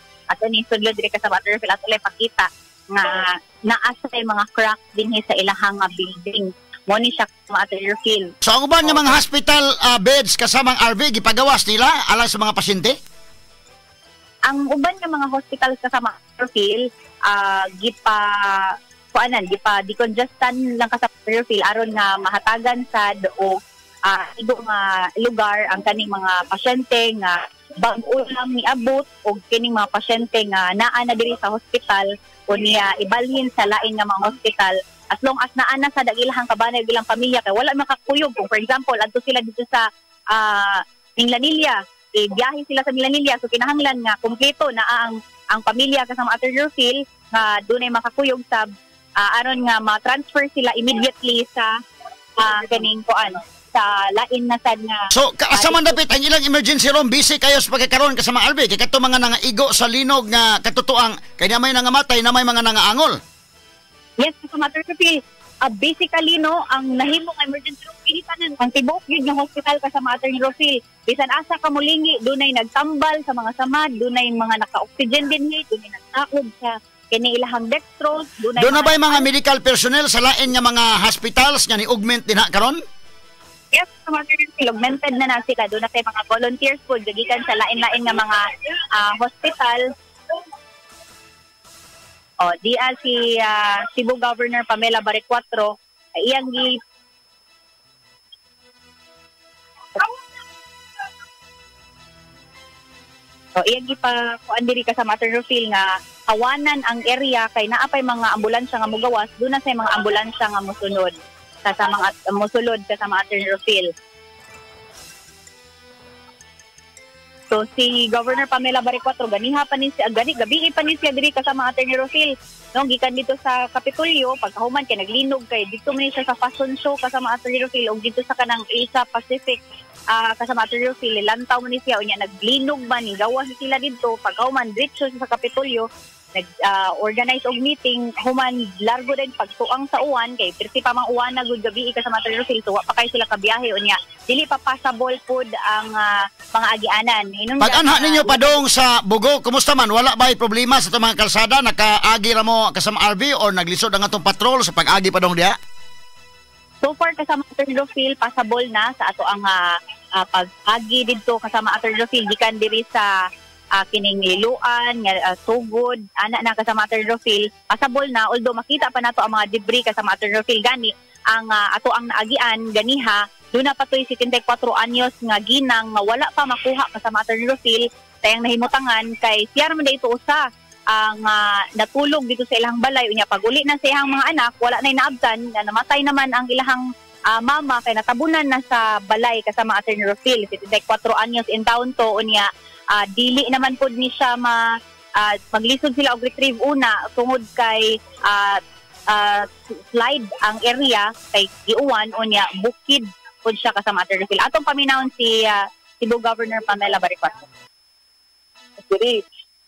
ni sudlod diri kasama Turfil at ulay pakita nga naasa mga crack dinhi sa ilahang building. Mo ni siya kasama Turfil. So ang uban nga mga hospital beds kasamang RV gipagawas nila alang sa mga pasyente? Ang uban nga mga hospital kasama Turfil gipa decongestan lang kasama Turfil aron nga mahatagan sad o ido nga lugar ang kaning mga pasyente nga bag-o lang niabot o kining mga pasyente nga naa na diri sa hospital o niya ibalhin sa lain nga mga hospital as long as naa na sa dagilahang kabanay bilang pamilya kay wala makakuyog kung for example adto sila dito sa Minglanilla biyahe sila sa Minglanilla so kinahanglan nga kumpleto na ang pamilya kasama Turfil nga dunay makakuyog sa aron nga ma-transfer sila immediately sa kaning kuan sa lain na sad nga. So kasaman dapat ang ilang emergency room busy kayo sa pagkakaroon kasama RV kay kadto mga nangaigo sa linog nga katutuang kay na may nangamatay na may mga nangaangol. Yes, kasama Turfil. Basically no, ang nahimong emergency room pilitan ang tibok yun yung hospital kasama Turfil. Bisan asa ka mulingi dunay nagtambal sa mga samad, dunay mga naka-oxygen dinhi, dunay nagtaob sa kini ilahang dextrose, dunay doon na ba yung mga medical personnel sa lain nga mga hospitals nga ni-augment din karon? Yes, kasama Turfil. Augmented na sila. Doon na tayo mga volunteers po gagikan sa lain-lain nga mga hospital. Diya si Cebu Governor Pamela Baricuatro iyang pa kuan diri kasama Turfil nga hawanan ang area kay naapay mga ambulansya nga mogawas doon na say mga ambulansya nga mosunod kasama mosulod kasama Turfil. So si Governor Pamela Baricuatro gabi pa ni siya diri kasama Turfil. No, gikan dito sa Kapitolyo pagkahuman kay naglinog kay dito man siya sa fashion show kasama Turfil og dito sa kanang Asia Pacific kasama Turfil lantaw man siya unya naglinog man ni gawas sila dito pagkahuman diretso sa Kapitolyo nag-organize og meeting human largo din pagtuang sa uwan kay perti pa mang uwan na gud gabi kasama Turfil so wa pa kay sila kabiyahe unya dili pa passable pod ang mga agianan. Pag-anha ninyo padong sa Bugo kumusta man wala ba problema sa itong mga kalsada nakaagi ra mo kasama RV or naglisod ang atong patrol sa pag-agi padong diha? So far kasama Turfil passable na sa ato ang pag-agi didto kasama Turfil gikan diri sa kining liluan nga sugod ana na kasama Turfil passable na although makita pa nato ang mga debris kasama Turfil gani ang ato ang naagian ganiha doon na patoy 74 anyos nga ginang nga wala pa makuha kasama Turfil tayang nahimutangan kay siya man dito usa ang natulog dito sa ilang balay unya paguli na sa iyang mga anak wala na inaabtan na namatay naman ang ilahang mama kay natabunan na sa balay kasama Turfil 74 anyos in town to unya dili naman pod ni siya maglisod sila og retrieve una tungod kay slide ang area kay giuwan unya bukid pod siya kasama Turfil. Atong paminawon si Cebu Governor Pamela Baricuatro.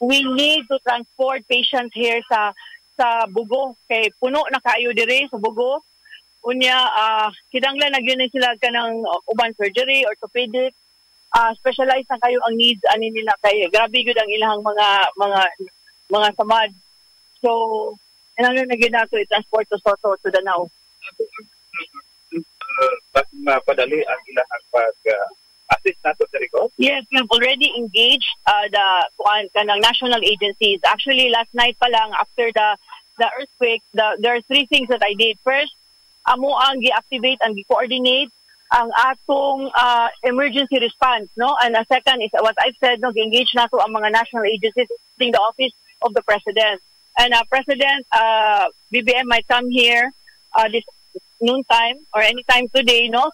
We need to transport patients here sa Bugo kay puno na kaayo diri sa Bugo. Unya kinahanglan na gyud sila kanang uban surgery, orthopedic, specialized na kayo ang needs ani nila kay grabe gud ang ilang mga samad. So kinahanglan na gyud nato i-transport to Soto to Danao. Mapadali ang ilang pag-assist nato sa record? Yes, we've already engaged the national agencies. Actually, last night pa lang after the earthquake, there are three things that I did. First, amo ang gi-activate and gi-coordinate ang atong emergency response, no? And the second is what I've said, no, gi-engage nato ang mga national agencies, including the Office of the President. And President BBM might come here this noontime or anytime today, no?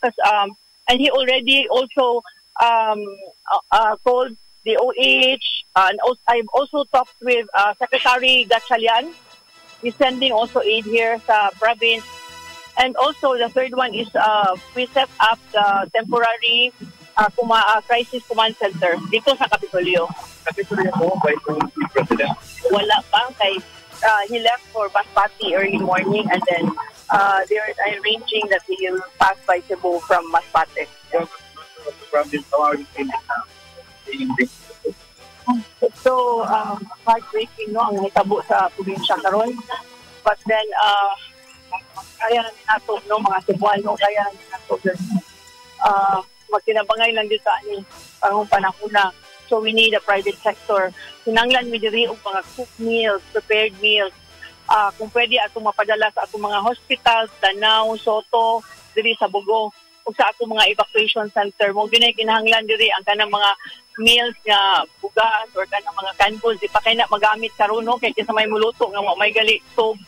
And he already also called the OH, and I've also talked with Secretary Gatchalian we're sending also aid here sa province. And also, the third one is we set up the temporary crisis command center dito sa Kapitolyo. Kapitolyo mo by the President? Wala pa. He left for Masbate early morning and then they're arranging that he will pass by Cebu from Masbate. So, heartbreaking, no, ang hitabo sa probinsya karon. But then, kaya namin nato, no, mga Cebuano, kaya namin nato, magtinabangay lang dito sa aning parang panahuna. So, we need a private sector. Sinanglan mi diri og mga cooked meals, prepared meals. Kung pwede atong mapadala sa atong mga hospitals, Danao, Soto, diri sa Bugo, o sa atong mga evacuation center. Mo dinay kinahanglan diri ang kanang mga meals nga bugas or kanang mga canned di pa kay na magamit karon no kay sa may muluto nga may gali stove.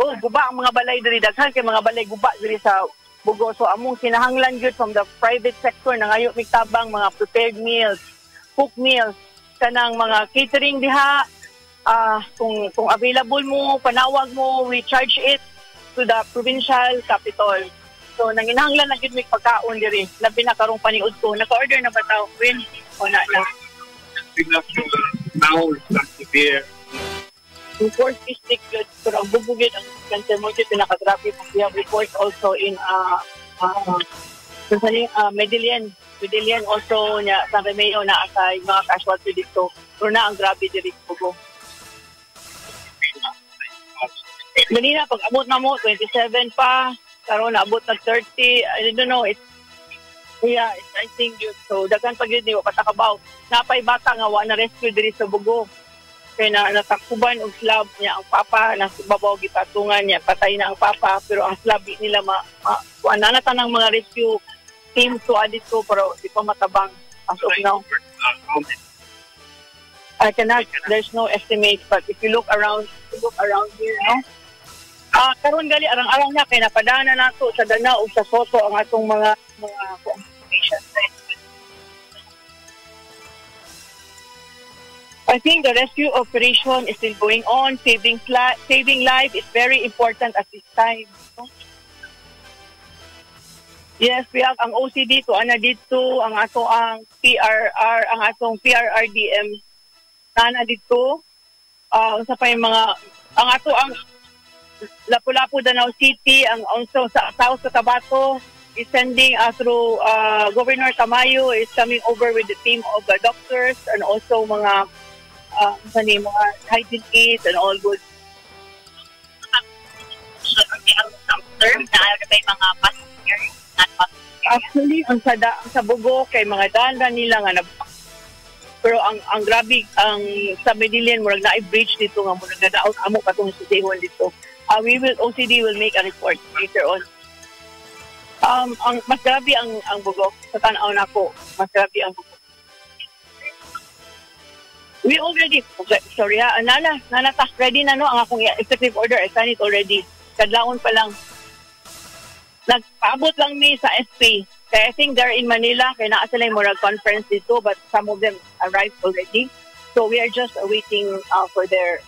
Oh, guba ang mga balay diri, daghan kay mga balay guba diri sa Bugo. So among kinahanglan gyud from the private sector na ngayo mitabang mga prepared meals, cooked meals, kanang mga catering diha. Kung available mo, panawag mo, we charge it to the provincial capital. So, nanginahanglan na yun may pagkaon diri. Labi na karong paniud ko. Naka-order na ba tao? Win? O na. Now, it's not severe. In 4th district, pero ang bubugit ang cancer mo dito pinaka-traffic. We have reports also in Medellin. Medellin also, San Remeo na asay mga casualty dito. Pero na ang grabe diri Bugo. Ganina, pag abot na mo, 27 pa. Karon naabot na 30. I don't know. I think yun. So, daghan pag yun, di ko patakabaw. Napay bata nga, na rescue diri sa Bugo. Kaya natakuban og slab niya ang papa, nasa babaw gipatungan niya, patay na ang papa, pero ang slab nila nanata ng mga rescue team to dito, pero di pa matabang as of now. There's no estimate, but if you look around here, no? Karon gali arang-arang na kay napadana nato sa Danao ug sa Soto ang atong mga information. I think the rescue operation is still going on. Saving life is very important at this time. Yes, we have ang OCD to ana dito, ang ato ang PRR, ang atong PRRDM nana dito. Sa pa yung mga ang ato ang Lapu-Lapu, Danao City, ang also sa South Cotabato is sending through Governor Tamayo is coming over with the team of doctors and also mga hygiene aids and all good. Actually, ang sa Bugo kay mga danda nila nga pero ang grabe ang sa Medellin murag na i-breach dito nga murag nadaot amo katong sitihon dito. OCD will make a report later on. Ang mas grabe ang Bugo sa tan-aw nako, mas grabe ang Bugo. We already nana ready na no ang akong executive order. I signed it already. Kadlaon pa lang. Nagpaabot lang ni sa SP. Kaya I think they're in Manila. Kaya naa sila yung murag conference dito, but some of them arrived already. So we are just waiting for their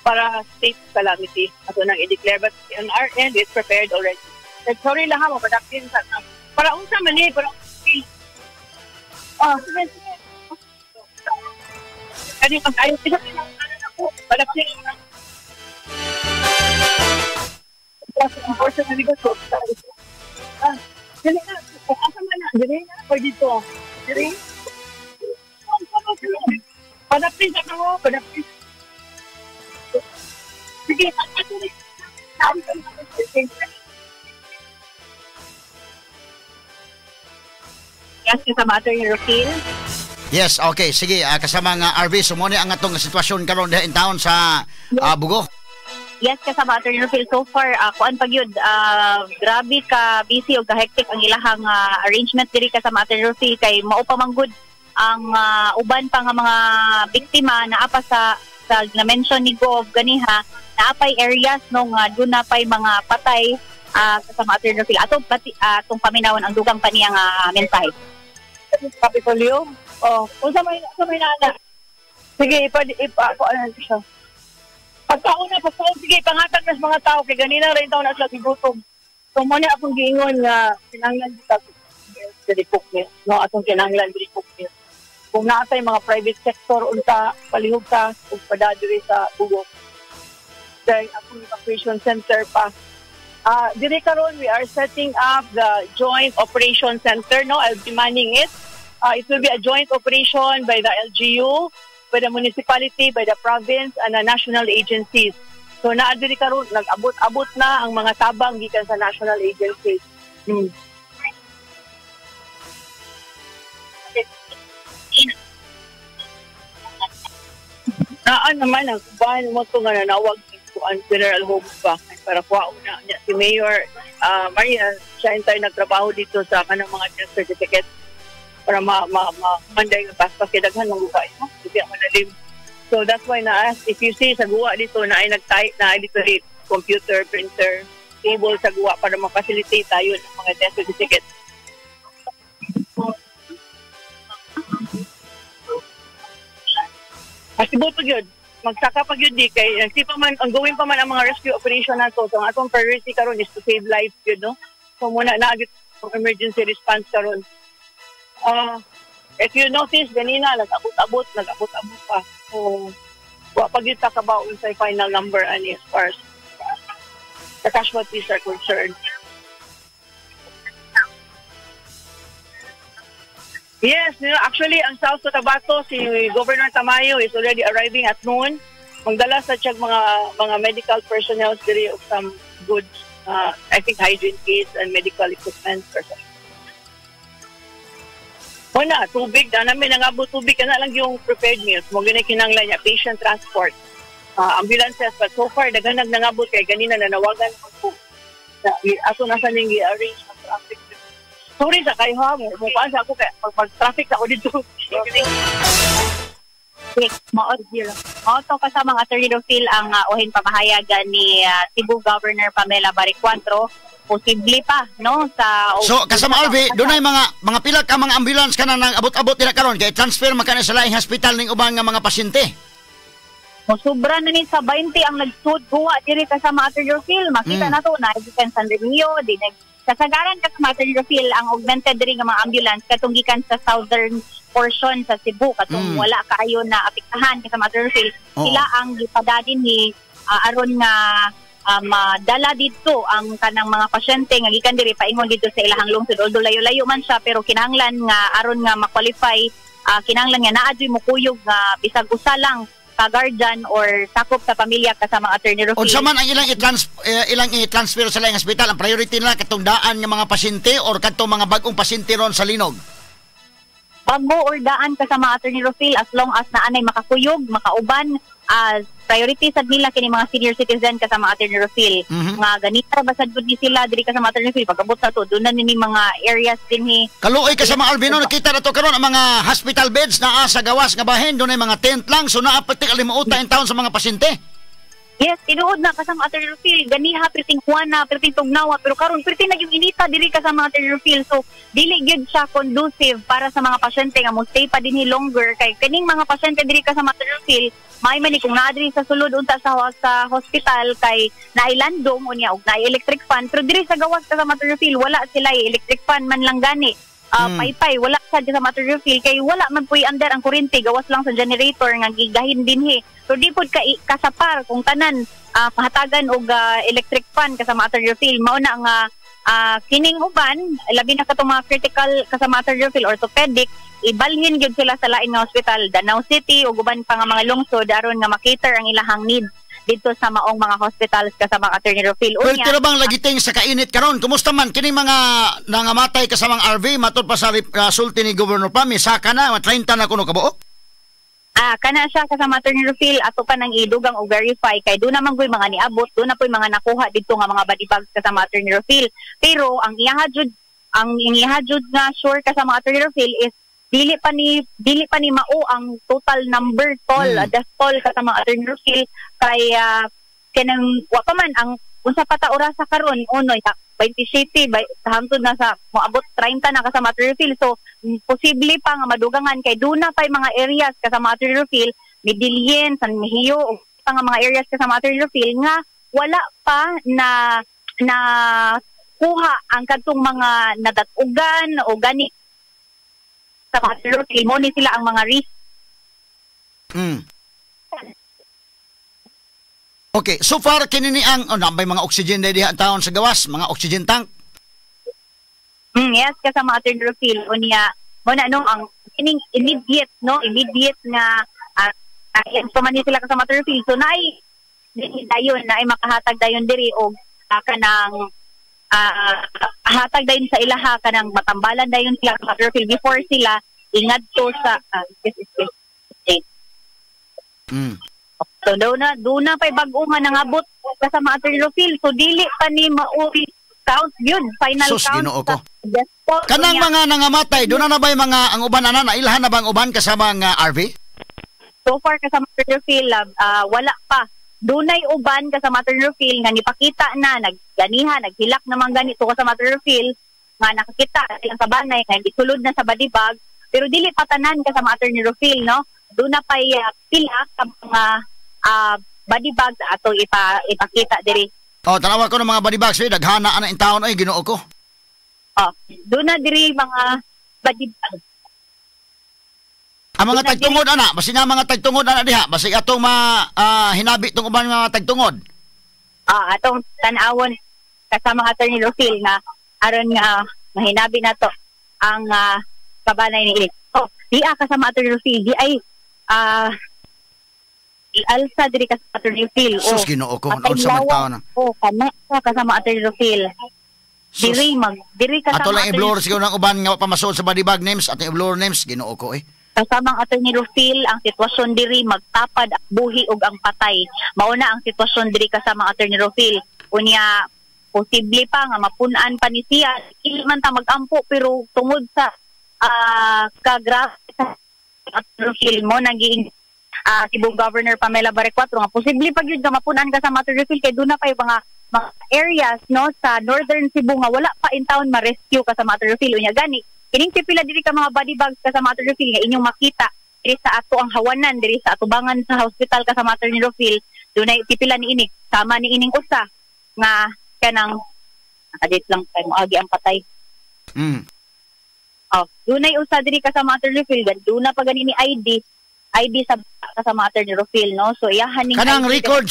para state calamity ato nang i-declare. But on our end, it's prepared already. Sorry lang ha, mapadaktin sa para unsa man ni, para sige. Kani pag ayo isa na ako, padaktin na. Ang portion na dito. Dili na, asa man na, dili na, or dito. Dili. Padaktin sa ako, padaktin. Sige, yes, kasama ato yung Rufil. Yes, okay. Sige, kasama nga RV, sumuni ang atong sitwasyon karon in town sa Bugo. Yes, kasama ato yung Rufil. So far, kuan pag yun, grabe ka busy o ka-hectic ang ilahang arrangement diri kasama ato yung Rufil kay maupamanggod ang uban pa nga mga biktima na apa sa na-mention ni Gov ganiha naapay areas nung doon na pay mga patay kasama ato yung Rufil. Atong paminawan ang dugang pa niyang mensahe. Kapitolyo? Kung sa may nana. Sige, ano siya. Pagkauna, sige, pangatag na sa mga tao, kay ganina rin tao na sila gigutom. So, muna akong giingon nga, kinanglan dito diri Pukmil, no, atong kinanglan diri Pukmil. Kung naatay mga private sector, unta, palihog ka, kung padadiri sa Bugok. Dahil akong evacuation center pa. Diri karon we are setting up the Joint Operation Center, no, I'll be manning it. It will be a joint operation by the LGU, by the municipality, by the province, and the national agencies. So naadiri karon nag-abot-abot na ang mga tabang gikan sa national agencies. Naan naman ang kubahan mo ito nga nanawag dito ang General Homes ba para kuha una niya si Mayor Maria, siya tayo nagtrabaho dito sa kanang mga death certificate para manday ng paspas kay daghan ng lupa ito. Hindi ang manalim. So that's why if you see sa guwa dito na ay nag-type na ay dito computer, printer, table sa guwa para ma-facilitate tayo ng mga death certificate. Pasibo pa yun. Magsaka pa yun di kay ang gawin pa man ang mga rescue operation na to. So ang atong priority karon is to save lives yun, no? So muna naagit ang emergency response karon. If you notice, ganina, nag-abot-abot pa. So, pag yun takabaw sa final number ani as far as the casualties are concerned. Yes, actually, ang South Cotabato, si Governor Tamayo is already arriving at noon. Magdala sa tiyag mga medical personnel diri of some goods, I think hygiene kits and medical equipment. Una, tubig na namin nangabot tubig na lang yung prepared meals. Mo gina kinanglan niya patient transport. Ambulances, but so far daghan nangabot kay ganina nanawagan ko. Ato na sa ning i-arrange ng traffic. Sorry sa kayo ha, mukhaan sa ako kaya pag-traffic ako dito. Mauto kasama ang Attorney Rufil ang uhin pamahayagan ni Cebu Governor Pamela Baricuatro. Posible pa, no? So, kasama Alvi, doon ay mga pila ka mga ambulance ka na abot-abot nila karon kay transfer makana sa laing hospital ning ubang nga mga pasyente. Sobra na ni sa 20 ang nagsud guwa diri kasama Attorney Rufil. Makita na to na gikan San Remio, kasagaran kasama Attorney Rufil ang augmented diri nga mga ambulance katong gikan sa southern portion sa Cebu katong wala kaayo na apektahan kasama Attorney Rufil. Sila ang gipadadin ni aron nga madala dito ang kanang mga pasyente nga gikan diri paingon dito sa ilahang lungsod, although layo-layo man siya pero kinahanglan nga aron nga ma-qualify, kinahanglan nga naa mo kuyog nga bisag usa lang ka guardian or sakop sa pamilya kasama Attorney Rufil. Unsa man ang ilang i-transfer sa laing hospital, ang priority nila katong daan nga mga pasyente or katong mga bag-ong pasyente ron sa linog? Bago or daan kasama Attorney Rufil as long as naanay makakuyog, makauban, priority sad nila kini mga senior citizen kasama Attorney Rufil. Nga ganita basad gud ni sila diri kasama Attorney Rufil pagabot sa to doon na nini mga areas dinhi. Kaluoy kasama Albino, nakita na to karon ang mga hospital beds naa sa gawas nga bahin, doon ay mga tent lang, so naa pati kalimuota in town sa mga pasyente. Yes, tinuod na kasama Attorney Rufil, ganiha perting kuana, perting tugnawa, pero karon perting na yung inita diri kasama Attorney Rufil, so dili gyud siya conducive para sa mga pasyente nga mo stay pa dinhi longer kay kining mga pasyente diri kasama Attorney Rufil may man kung naa diri sa sulod unta sa hospital kay nailandong unya og naay electric fan, pero diri sa gawas kasama Attorney Rufil wala sila electric fan man lang gani. Paypay wala sa Matthew Rufil kay wala man puy under ang kuryente, gawas lang sa generator nga gigahin dinhi, so di pud kasapar kung tanan pahatagan og electric fan kasama Matthew Rufil. Mao na nga kining uban labi na katong mga critical kasama Matthew Rufil orthopedic, ibalhin gyud sila sa lain nga hospital Danau City ug uban pa nga mga lungsod aron nga makater ang ilahang needs dito sa maong mga hospitals kasama Attorney Rufil. Well, tira bang lagiting sa kainit karon? Kumusta man kining mga nangamatay kasamang RV matod pa sa sulti ni Governor Pami, saka na 30 na kuno kabuok? Kana siya kasama Attorney Rufil ato pa nang idugang o verify kay do naman goy mga niabot, do na poy mga nakuha dito nga mga body bags kasama Attorney Rufil. Pero ang iyahajud nga sure kasama Attorney Rufil is dili pa ni mao ang total number death toll kasama Attorney Rufil kay kanang wa pa man ang unsa pa ta orasa karon unoy 27 sa hangtod na sa moabot 30 na kasama Attorney Rufil, so posible pa nga madugangan kay duna pay mga areas kasama Attorney Rufil, Midilien, San Mejio, pa nga mga areas kasama Attorney Rufil nga wala pa na kuha ang kadtong mga nadatugan o gani sa Attorney Rufil mo ni sila ang mga risk. Okay, so far kinini ang nambay mga oxygen na diha taon sa gawas, mga oxygen tank. Yes, kasama Attorney Rufil unya mo na nung ang kining immediate nga so man sila kasama Attorney Rufil so naay dayon na ay makahatag dayon diri og kanang hatag dayon sa ilaha kanang matambalan dayon sila sa Attorney Rufil before sila ingadto sa So doon na pa'y bagungan ng abot kasama Attorney Rufil. So dili pa ni mauri count yun. Final Sus, count. Ginoo ko. Kanang mga nangamatay, doon na ba yung mga ang uban na ilhan na ba ang uban kasama ang RV? So far kasama Attorney Rufil, wala pa. Dunay uban kasama Attorney Rufil nga nipakita na nagganihan, naghilak naman ganito kasama Attorney Rufil nga nakakita silang kabanay nga gisulod na sa badibag pero dili pa tanan kasama Attorney Rufil, no? Doon na pa'y pila sa mga body bags ato ipakita diri. Tanawa ko ng mga body bags, daghana ana in taon ay Ginoo ko. Doon na diri mga body bags. Ang mga tagtungod ana, basi nga mga tagtungod ana diha, basi atong hinabi tong uban mga tagtungod. Atong tan-awon kasama Attorney Rufil na aron nga mahinabi nato ang kabanay ni Ilik. Kasama Attorney Rufil di ay alsa diri kasama Attorney Rufil. Sus Ginoo ko, unsa man taon na. Kana kasama Attorney Rufil. Diri kasama ato lang i-blur siguro ng uban nga pamasod sa body bag names at i-blur names Ginoo ko Kasama ang Attorney Rufil ang sitwasyon diri magtapad ang buhi ug ang patay. Mauna ang sitwasyon diri kasama ang Attorney Rufil. Unya posible pa nga mapun-an pa ni siya. Dili man ta magampo pero tungod sa kagrave sa Attorney Rufil mo naging Cebu Governor Pamela Barecuatro nga posible pa gyud nga mapun-an ka sa Attorney Rufil kay duna pa yung mga areas no sa Northern Cebu nga wala pa in town ma-rescue ka sa Attorney Rufil. Unya gani kining pipila diri ka mga body bags ka sa Attorney Rufil nga inyong makita diri sa ato ang hawanan diri sa atubangan sa hospital ka sa Attorney Rufil dunay pipila ni inig sama ni ining usa nga kanang nakadit lang kay moagi ang patay. Dunay usa diri ka sa Attorney Rufil duna pa gani ni ID sa kasama Attorney Rufil, no? So iyahan ning kanang nag-record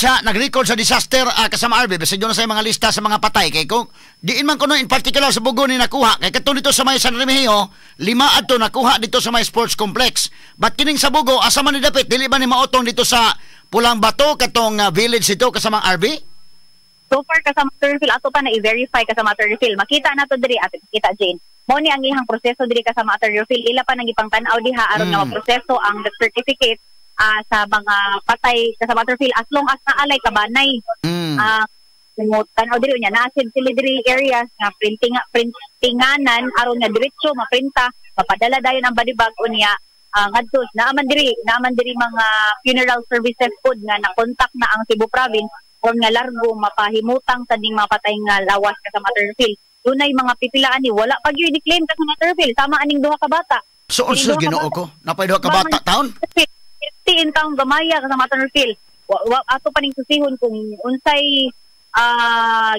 sa disaster kasama RB basta yun na sa mga lista sa mga patay kay kung diin man kuno in particular sa Bugo ni nakuha kay kadto dito sa may San Remigio 5 adto nakuha dito sa may sports complex but kining sa Bugo asa man ni dapit dili ba ni maotong dito sa Pulang Bato katong village dito kasama RB? So far kasama Attorney Rufil ato pa na i-verify kasama Attorney Rufil makita nato diri at kita Jane mo ni ang ihang proseso diri kasama Attorney Rufil ila pa nang ipangtan-aw diha aron nga maproseso ang death certificate sa mga patay kasama Attorney Rufil as long as naalay kabanay. Tanaw diri unya nasid sila diri areas nga printinganan aron nga diretso maprinta mapadala dayon ang body bag unya ngadto naaman diri mga funeral services pod nga na-contact na ang Cebu province kung nga largo mapahimutang sa ding mga patay nga lawas kasama Attorney Rufil. Dunay mga pipilaan ni wala pa gyud i-claim kasama Attorney Rufil sama aning duha ka bata. So also Ginoo ko napay duha ka bata taon? 15 taong gamaya kasama Attorney Rufil. Ato pa ning susihon kung unsay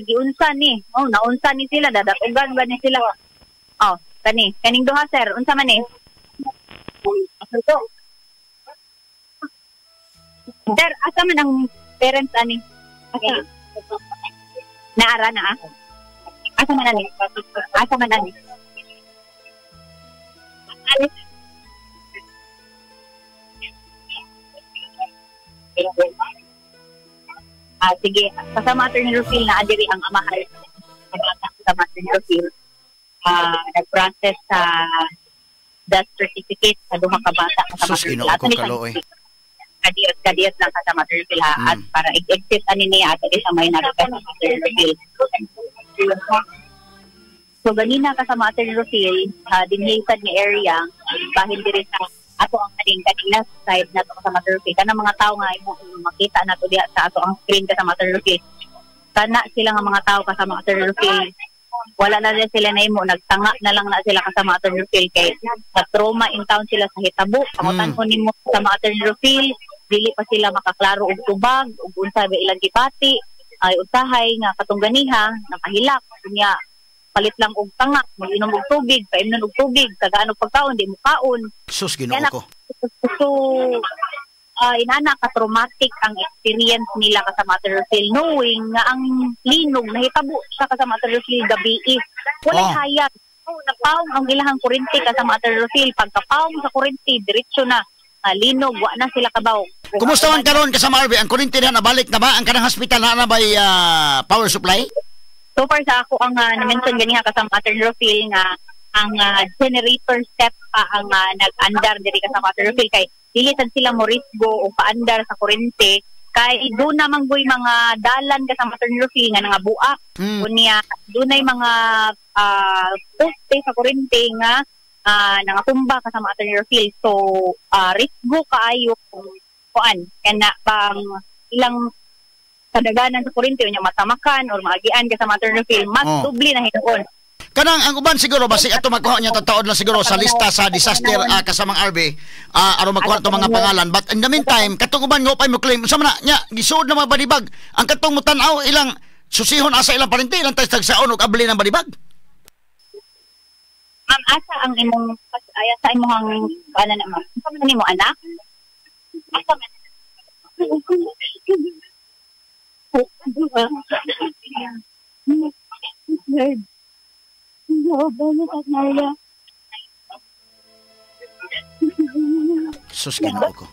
giunsa ni. Naunsa ni sila dadatugan ba ni sila? Kaning duha sir, unsa man ni? Sir, asa man ang parents ani? Okay. Naara na Asa man ani? Sige, kasama Attorney Rufil na adiri ang amahan kasama Attorney Rufil nag-process sa death certificate sa duha ka bata kasama Attorney Rufil. Kadiyot lang kasama Attorney Rufil at para i-exit ani niya at sa may kasama Attorney Rufil. So ganina kasama Attorney Rufil dinhiltad ni area bahin diri sa ato ang kanina side nato kasama Attorney Rufil kana mga tao nga imo makita nato diha sa ato ang screen kasama Attorney Rufil kana sila nga mga tao kasama Attorney Rufil wala na sila na imo nagtanga na lang na sila kasama Attorney Rufil kay sa trauma in town sila sa hitabo pangutan ko nimo kasama Attorney Rufil dili pa sila makaklaro og tubag ug unsa ba ilang gipati ay usahay nga katong ganiha nakahilak niya palit lang og tanga mag-inom og tubig paimnon og tubig tagano pagkaon di mo kaon Sus, Ginoo ko. so inana ka traumatic ang experience nila kasama Mater Rufil knowing nga ang linog nahitabo siya kasama Mater Rufil gabi walay hayag napawong ang ilahang kuryente kasama Mater Rufil pagkapawong sa kuryente diretso na linog wa na sila kabaw. Kumusta man karon kasama RV ang kuryente na nabalik na ba ang kanang hospital na bay power supply? So far sa ako ang na-mention ganiha kasama Mater Rufil nga ang generator set pa ang nag-andar diri kasama Mater Rufil kay dili sad sila mo risgo o paandar sa kuryente kay do namang boy mga dalan kasama Mater Rufil nga nangabua unya dunay mga poste sa kuryente nga nangatumba kasama Mater Rufil so risgo kaayo kuan kana bang ilang kadaganan sa kuryente unya matamakan or maagian kasama Mater Rufil mas dubli na hinuon. Kanang ang uban siguro basi ato magkuha niya tataod lang siguro sa lista sa disaster kasamang RB aron magkuha to mga pangalan but in the meantime katong uban nga upay mo claim sa man nya gisuod na mga balibag ang katong mutan-aw ilang susihon asa ilang parente ilang tag saon og abli ng balibag. Ma'am, asa ang imong aya sa imong ana na ma'am? Asa man nimo anak? Asa man? Sus, Ginoo ko.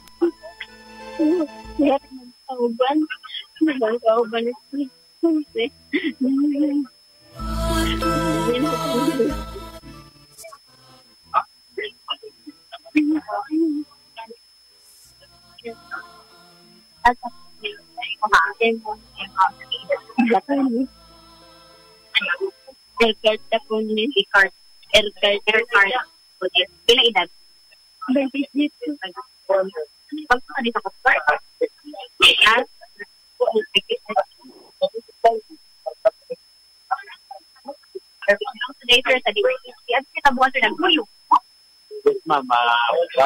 Pila edad? Yes, ma'am.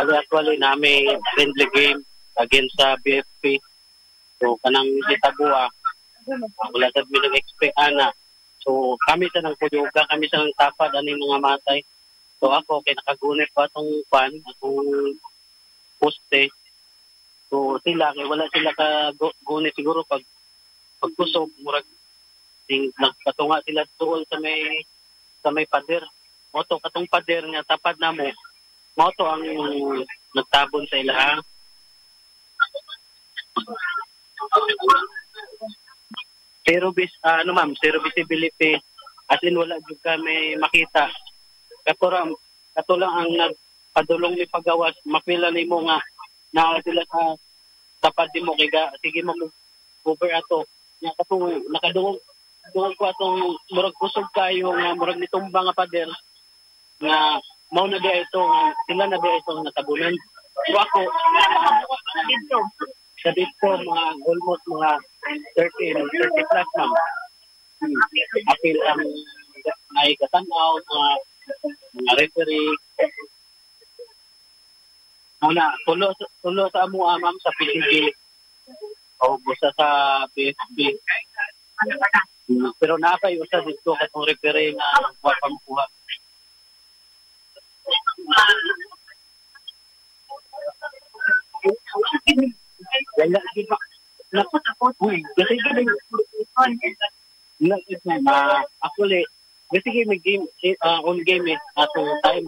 Actually, namin friendly game against sa BFP. So, kanang itabua, wala sa mi nag-expect ana. So, kami sa nang puyoga, kami sa nang tapad, aning mga matay. So, ako, kay nakagunit pa itong pan, itong poste. So, sila, kay wala sila kagunit siguro pagkusog, murag, nagpatunga sila doon sa may pader. Moto, katong pader nga, tapad na mo, moto ang nagtabon sa ilaha. Zero visibility as in wala jud kami makita kato lang ang nagpadulong ni pagawas mapila nimo nga naa sila sa tapad mo kay sige mo cover ato nya katong nakadungog ko atong murag kusog kayo nga murag nitumba nga pader nga mao na di ito nga sila na di ito natabunan so ako sa dito mga almost mga 30 plus ma'am. Apil ang naikatanaw, mga referee. Muna, tulo sa amo ma'am sa PCG o busa sa BFB. Pero napay usa dito katong referee nga pamukuha. Wala kita nakot kasi actually kasi game on game ato time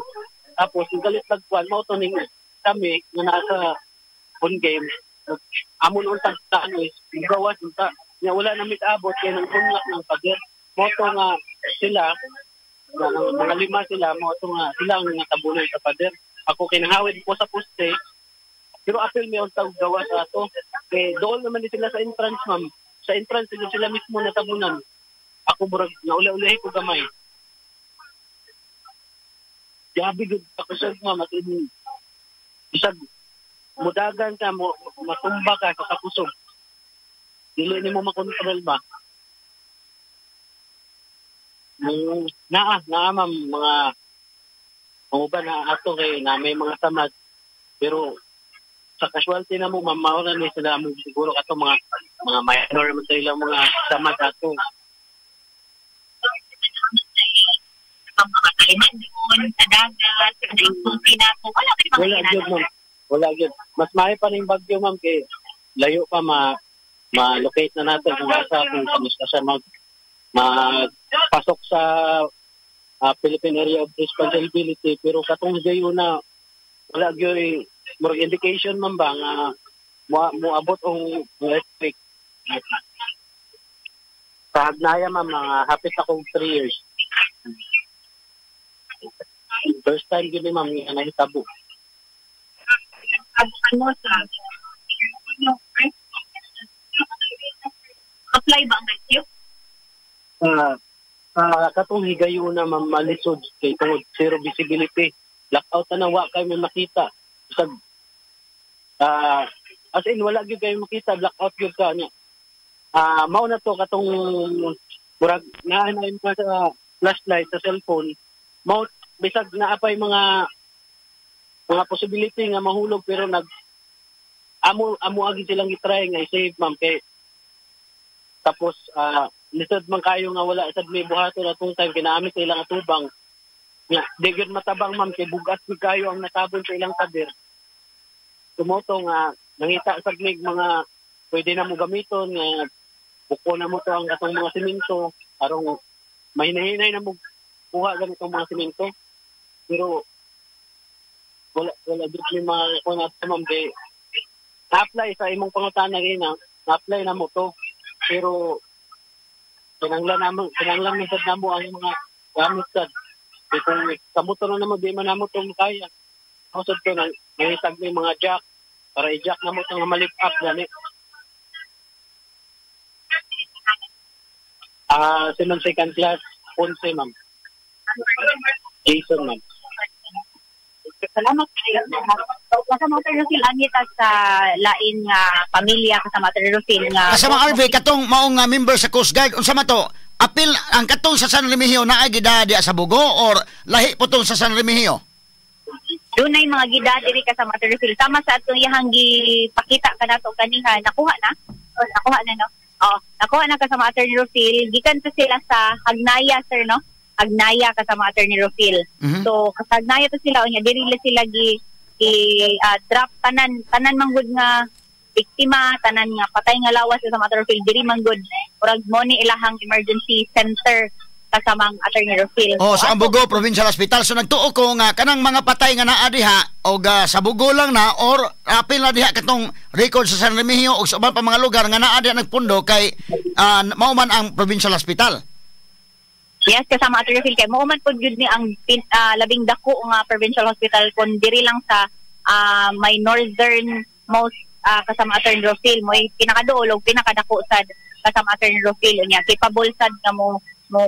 tapos yung galit lagwan mo to ning kami nga nasa on game amon untang taano is gawas unta nya wala na mitabot kay nang unlak ng pader mo to nga sila mga lima sila mo to nga sila ang natabunan sa pader ako kinahawid ko sa poste. Pero apil may untang gawa sa ato. Eh, doon naman din sila sa entrance, ma'am. Sa entrance, sila mismo natabunan. Ako murag, naula-ulahi ko gamay. Yabi good ako sa ma'am. Isag, mudagan ka, matumba ka sa kapusog. Dili ni mo makontrol ba? Naa, ma'am, mga ba na ato kay na may mga tamad. Pero, sa casualty na mo mamauna ni sila mo siguro kato mga minor man sa ilang mga sama dato. Mga kaliman doon, sa dagat, sa daigsusi na po. Wala ka Wala gyud ma'am. Wala gyud. Mas maayo pa ning bagyo ma'am kay layo pa ma-locate na natin kung asa kung kamusta siya magpasok sa Philippine Area of Responsibility, pero katong gayo na wala gyud more indication man ba nga moabot ang earthquake. Sa Hagnaya ma'am, mga hapit akong 3 years. First time yun ma'am nga nahitabo. Apply ba ang rescue? Katong higayo na ma'am malisod kay tungod zero visibility. Blackout na wa kay may makita. As in wala gyud kay makita, blackout gyud ka niya. Mao na to katong murag naanay mo sa flashlight sa cellphone. Mao bisag naapay mga possibility nga mahulog pero amo agi silang gitry nga i-save ma'am kay tapos lisod man kayo nga wala sad may buhaton atong time kinaamit sa ilang atubang nga di gyud matabang ma'am kay bugat gyud kayo ang natabon sa ilang kader. Tumoto nga nangita sa mga pwede na mo gamiton nga buko na mo to ang atong mga semento arong mahinahinay na mo kuha ganitong mga semento pero wala dito may mga kunat ma'am kay na-apply sa imong pangutana rin na-apply na mo to pero kinanglan minsan na mo ang mga gamit sa itong kamuto na mo di man na mo itong kaya kausap to nangitag may mga jack para i-jack na mo itong malip up gani. Sinon second class, Ponce, ma'am. Jason, ma'am. Salamat kayo. Kasama Mater Rufil, anita sa lain nga pamilya, kasama Mater Rufil nga... Kasama RV, katong maong member sa Coast Guard, unsa man to? Apil, ang katong sa San Remigio na ay gida diya sa Bugo or lahi po tong sa San Remigio? Doon ay mga gida diri kasama Mater Rufil. Tama sa atong iyang gipakita ka na to kaniha. Nakuha na? O, nakuha na, no? Oo, nakuha na kasama Mater Rufil. Gikan to sila sa Hagnaya, sir, no? Hagnaya kasama Attorney Rufil. Mm-hmm. So sa Hagnaya to sila unya diri sila drop tanan manggod nga biktima, tanan nga patay nga lawas sa Attorney Rufil diri manggod urag mo ni ilahang emergency center kasamang Attorney Rufil. Oh, sa Bugo Provincial Hospital. So nagtuo ko nga kanang mga patay nga naa diha og sa Bugo lang na or apil na diha katong record sa San Remigio og sa ubang pa mga lugar nga naa diha nagpundo kay mao man ang Provincial Hospital. Yes, kasama Attorney Rufil kay mauman po yun ni ang labing dako nga provincial hospital kung diri lang sa may northern most kasama Attorney Rufil mo pinakaduol o pinakadako sad kasama Attorney Rufil unya capable sad nga mo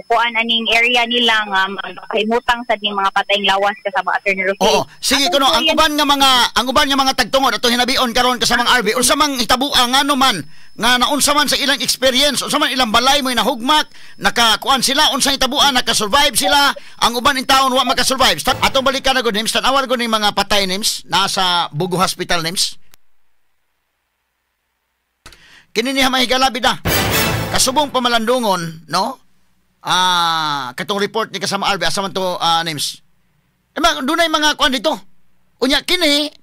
kuan aning area nila nga makahimutang sad ning mga patayng lawas kasama Attorney Rufil. Oo, sige kuno ang uban nga mga tagtungod ato hinabion karon kasamang RV unsa mang hitabuang ngano man nga naunsa man sa ilang experience unsa man ilang balay mo nahugmak nakakuan sila unsa hitabuan naka-survive sila ang uban in taon wa maka-survive ato balikan na gud names tan-awar gud ning mga patay names nasa Bugo Hospital names kini ni mahigalabi da kasubong pamalandungon no katong report ni kasama RV asa man to names dunay mga kuan dito unya kini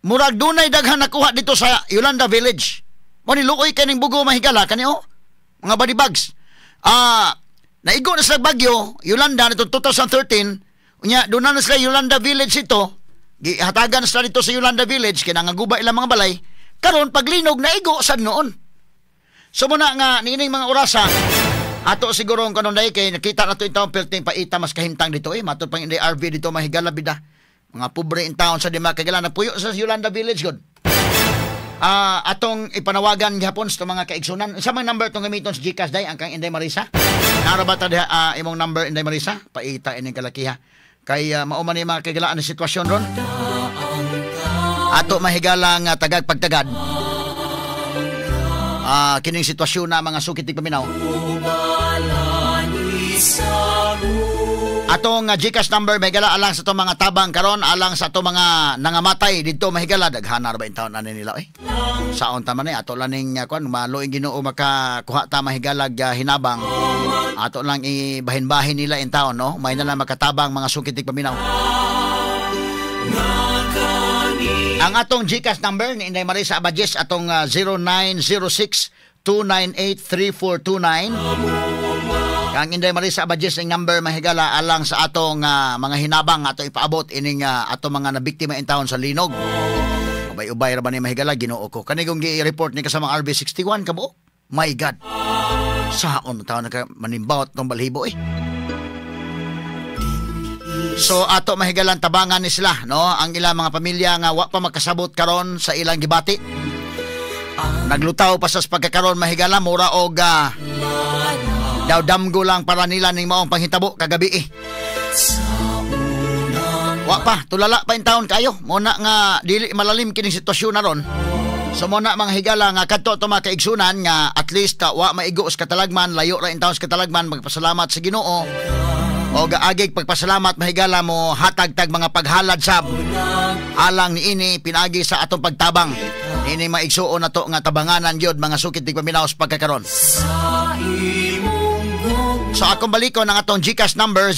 murag dunay daghan nakuha dito sa Yolanda Village. Mo ni luoy kaning Bugo mahigala kani mga body bags. Naigo na sa bagyo Yolanda nito 2013. Unya doon na sila Yolanda Village ito. Gihatagan sila dito sa Yolanda Village kinangaguba ilang mga balay. Karon paglinog naigo sad noon. So muna nga nining mga orasa ato siguro ang kanon dai kay nakita nato in taon perting paita mas kahintang dito matud pang inday RV dito mahigala bida. Mga pobre in town sa di makagala na puyo sa Yolanda Village god. Atong ipanawagan gihapon sa mga kaigsunan. Sa mga number tong gamiton sa GCash day ang kang Inday Marisa. Narabata diha imong number Inday Marisa paita ining kalakiha. Kay mao man ni mga kagalaan na sitwasyon ron. Ato mahigala nga tagag pagtagad. Kining sitwasyon na mga sukit ti paminaw. Atong GCash number mahigala alang sa itong mga tabang karon, alang sa itong mga nangamatay dito mahigala daghanar ba in taon ani nila saon ta man ato lang ning kuan maluing Ginoo makakuha ta mahigalag hinabang ato lang ibahin-bahin nila in taon no may na lang makatabang mga sukitig paminaw. Ang atong GCash number ni Inday Marisa Abajes atong 0906-298-3429. Ang Inday Marisa Abajes ang number mahigala alang sa atong mga hinabang ato ipaabot ining atong mga nabiktima in taon sa linog. Ubay-ubay ra ba ni mahigala Ginoo ko. Kanigong gi-report ni kasamang RB61 kabo. My God. Saon taon na ka manimbawat tong balhibo So ato mahigalan tabangan ni sila no ang ilang mga pamilya nga wa pa makasabot karon sa ilang gibati. Naglutaw pa sa pagkakaron mahigala mura og daw damgo lang para nila ning maong panghitabo kagabi Wa pa tulala pa in taon kayo mo na nga dili malalim kining sitwasyon na ron. So mo na mga higala nga kadto to mga kaigsunan nga at least wa maigo sa katalagman layo ra in taon sa katalagman magpasalamat sa Ginoo. O gaagig pagpasalamat mahigala mo hatag-tag mga paghalad sab alang niini pinagi sa atong pagtabang ini maigsuon nato nga tabanganan gyud mga sukit tig paminaw sa pagkakaron. So akong balikon ang atong GCash number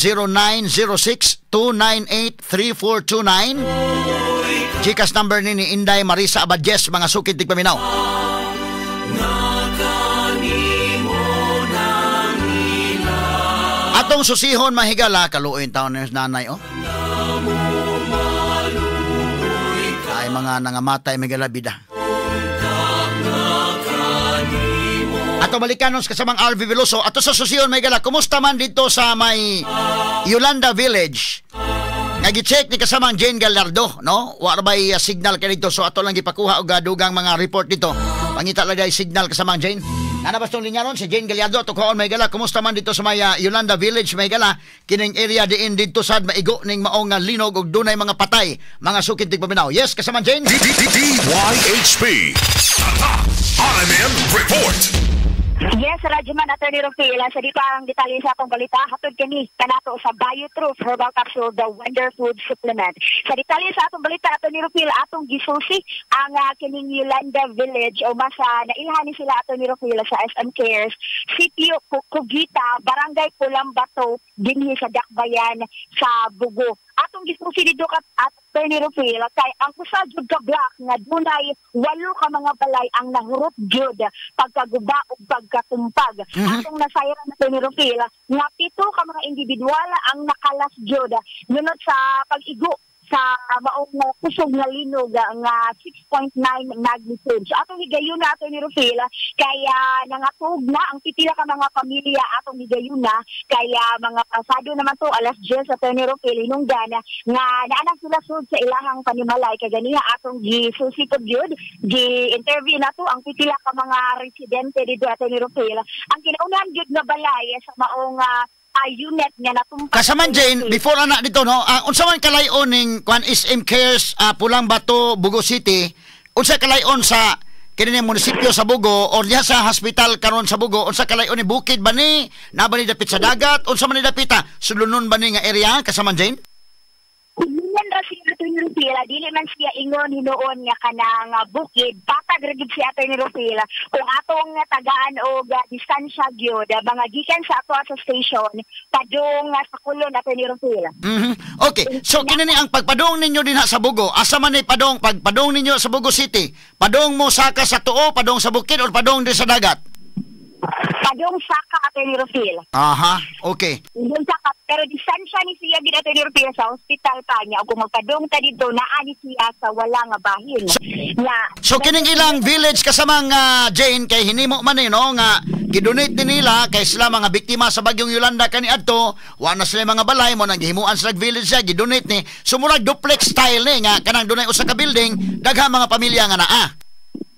0906-298-3429. GCash number ni Inday Marisa Abajes mga sukit tig paminaw. Atong susihon mahigala kaluoy taon ni nanay ay mga nangamatay mahigala bida. Ato balikanos kasamang RV Veloso ato sa susihon mahigala kumusta man dito sa may Yolanda Village. Nagi-check ni kasamang Jane Gallardo no wa bay signal kay dito so ato lang gipakuha og dugang mga report dito. Pangita lagay signal kasamang Jane. Nanabas tong linya ron si Jane Gallardo ato kaon mahigala kumusta man dito sa may Yolanda Village mahigala kining area diin dito sad maigo ning maong linog og dunay mga patay mga sukid tig paminaw. Yes kasamang Jane. DYHP RMN Report. Yes, Radyoman Attorney Rufil, sa dito ang detalye sa atong balita, hatod kani kanato sa BioTruth Herbal Capsule, the Wonder Food Supplement. Sa detalye sa atong balita, Attorney Rufil, atong gisusi ang kining Yolanda Village o mas nailhan ni sila Attorney Rufil sa SM Cares, Sitio Cugita, Barangay Pulambato, dinhi sa Dakbayan sa Bugo. Atong gisusi dito kat Attorney Rufil kay ang usa jud ka block nga dunay 8 ka mga balay ang nahurot jud pagkaguba ug pagkatumpag. Atong nasayran na Attorney Rufil nga 7 ka mga individual ang nakalas jud nunod sa pag-igo sa maong kusog nga linog nga 6.9 magnitude. So atong higayon na Attorney Rufil kaya nangatog na ang pipila ka mga pamilya atong higayon na kaya mga pasado naman to alas 10 Attorney Rufil hinungdan nga naanang sila sud sa ilahang panimalay kay ganiya atong gisusikod gyud gi-interview na to ang pipila ka mga residente dito Attorney Rufil. Ang kinaunahan gyud nga balay sa maong unit nga natumpa. Kasaman Jane, before anak dito no, unsa man kalayon ning kwan SM Cares Pulang Bato, Bugo City, unsa kalayon sa kini munisipyo sa Bugo o diha sa hospital karon sa Bugo, unsa kalayon ni bukid ba ni na ba ni dapit sa dagat, unsa man ni dapita sulunon ba ni nga area kasaman Jane? Ingon ra siya Attorney Rufil, dili man siya ingon hinuon nga kanang bukid, patag ra gid siya Attorney Rufil. Kung atong tagaan og distansya gyud mga gikan sa ato sa station padung sa kulon Attorney Rufil. Okay, so kinini ang pagpadong ninyo dinha sa Bugo, asa man ni padong pagpadong ninyo sa Bugo City? Padong mo saka sa tuo, padong sa bukid o padong din sa dagat? Padong saka Attorney Rufil. Aha, okay. Padong saka pero distansya ni siya gid Attorney Rufil sa hospital pa niya kung magpadong ta dito naa ni siya sa wala nga bahin. So kining ilang village kasamang Jane kay hinimo man no nga gidonate ni nila kay sila mga biktima sa bagyong Yolanda kaniadto, wa na sila mga balay mo nang gihimuan sila village siya gidonate ni sumurag duplex style ni nga kanang dunay usa ka building daghang mga pamilya nga naa.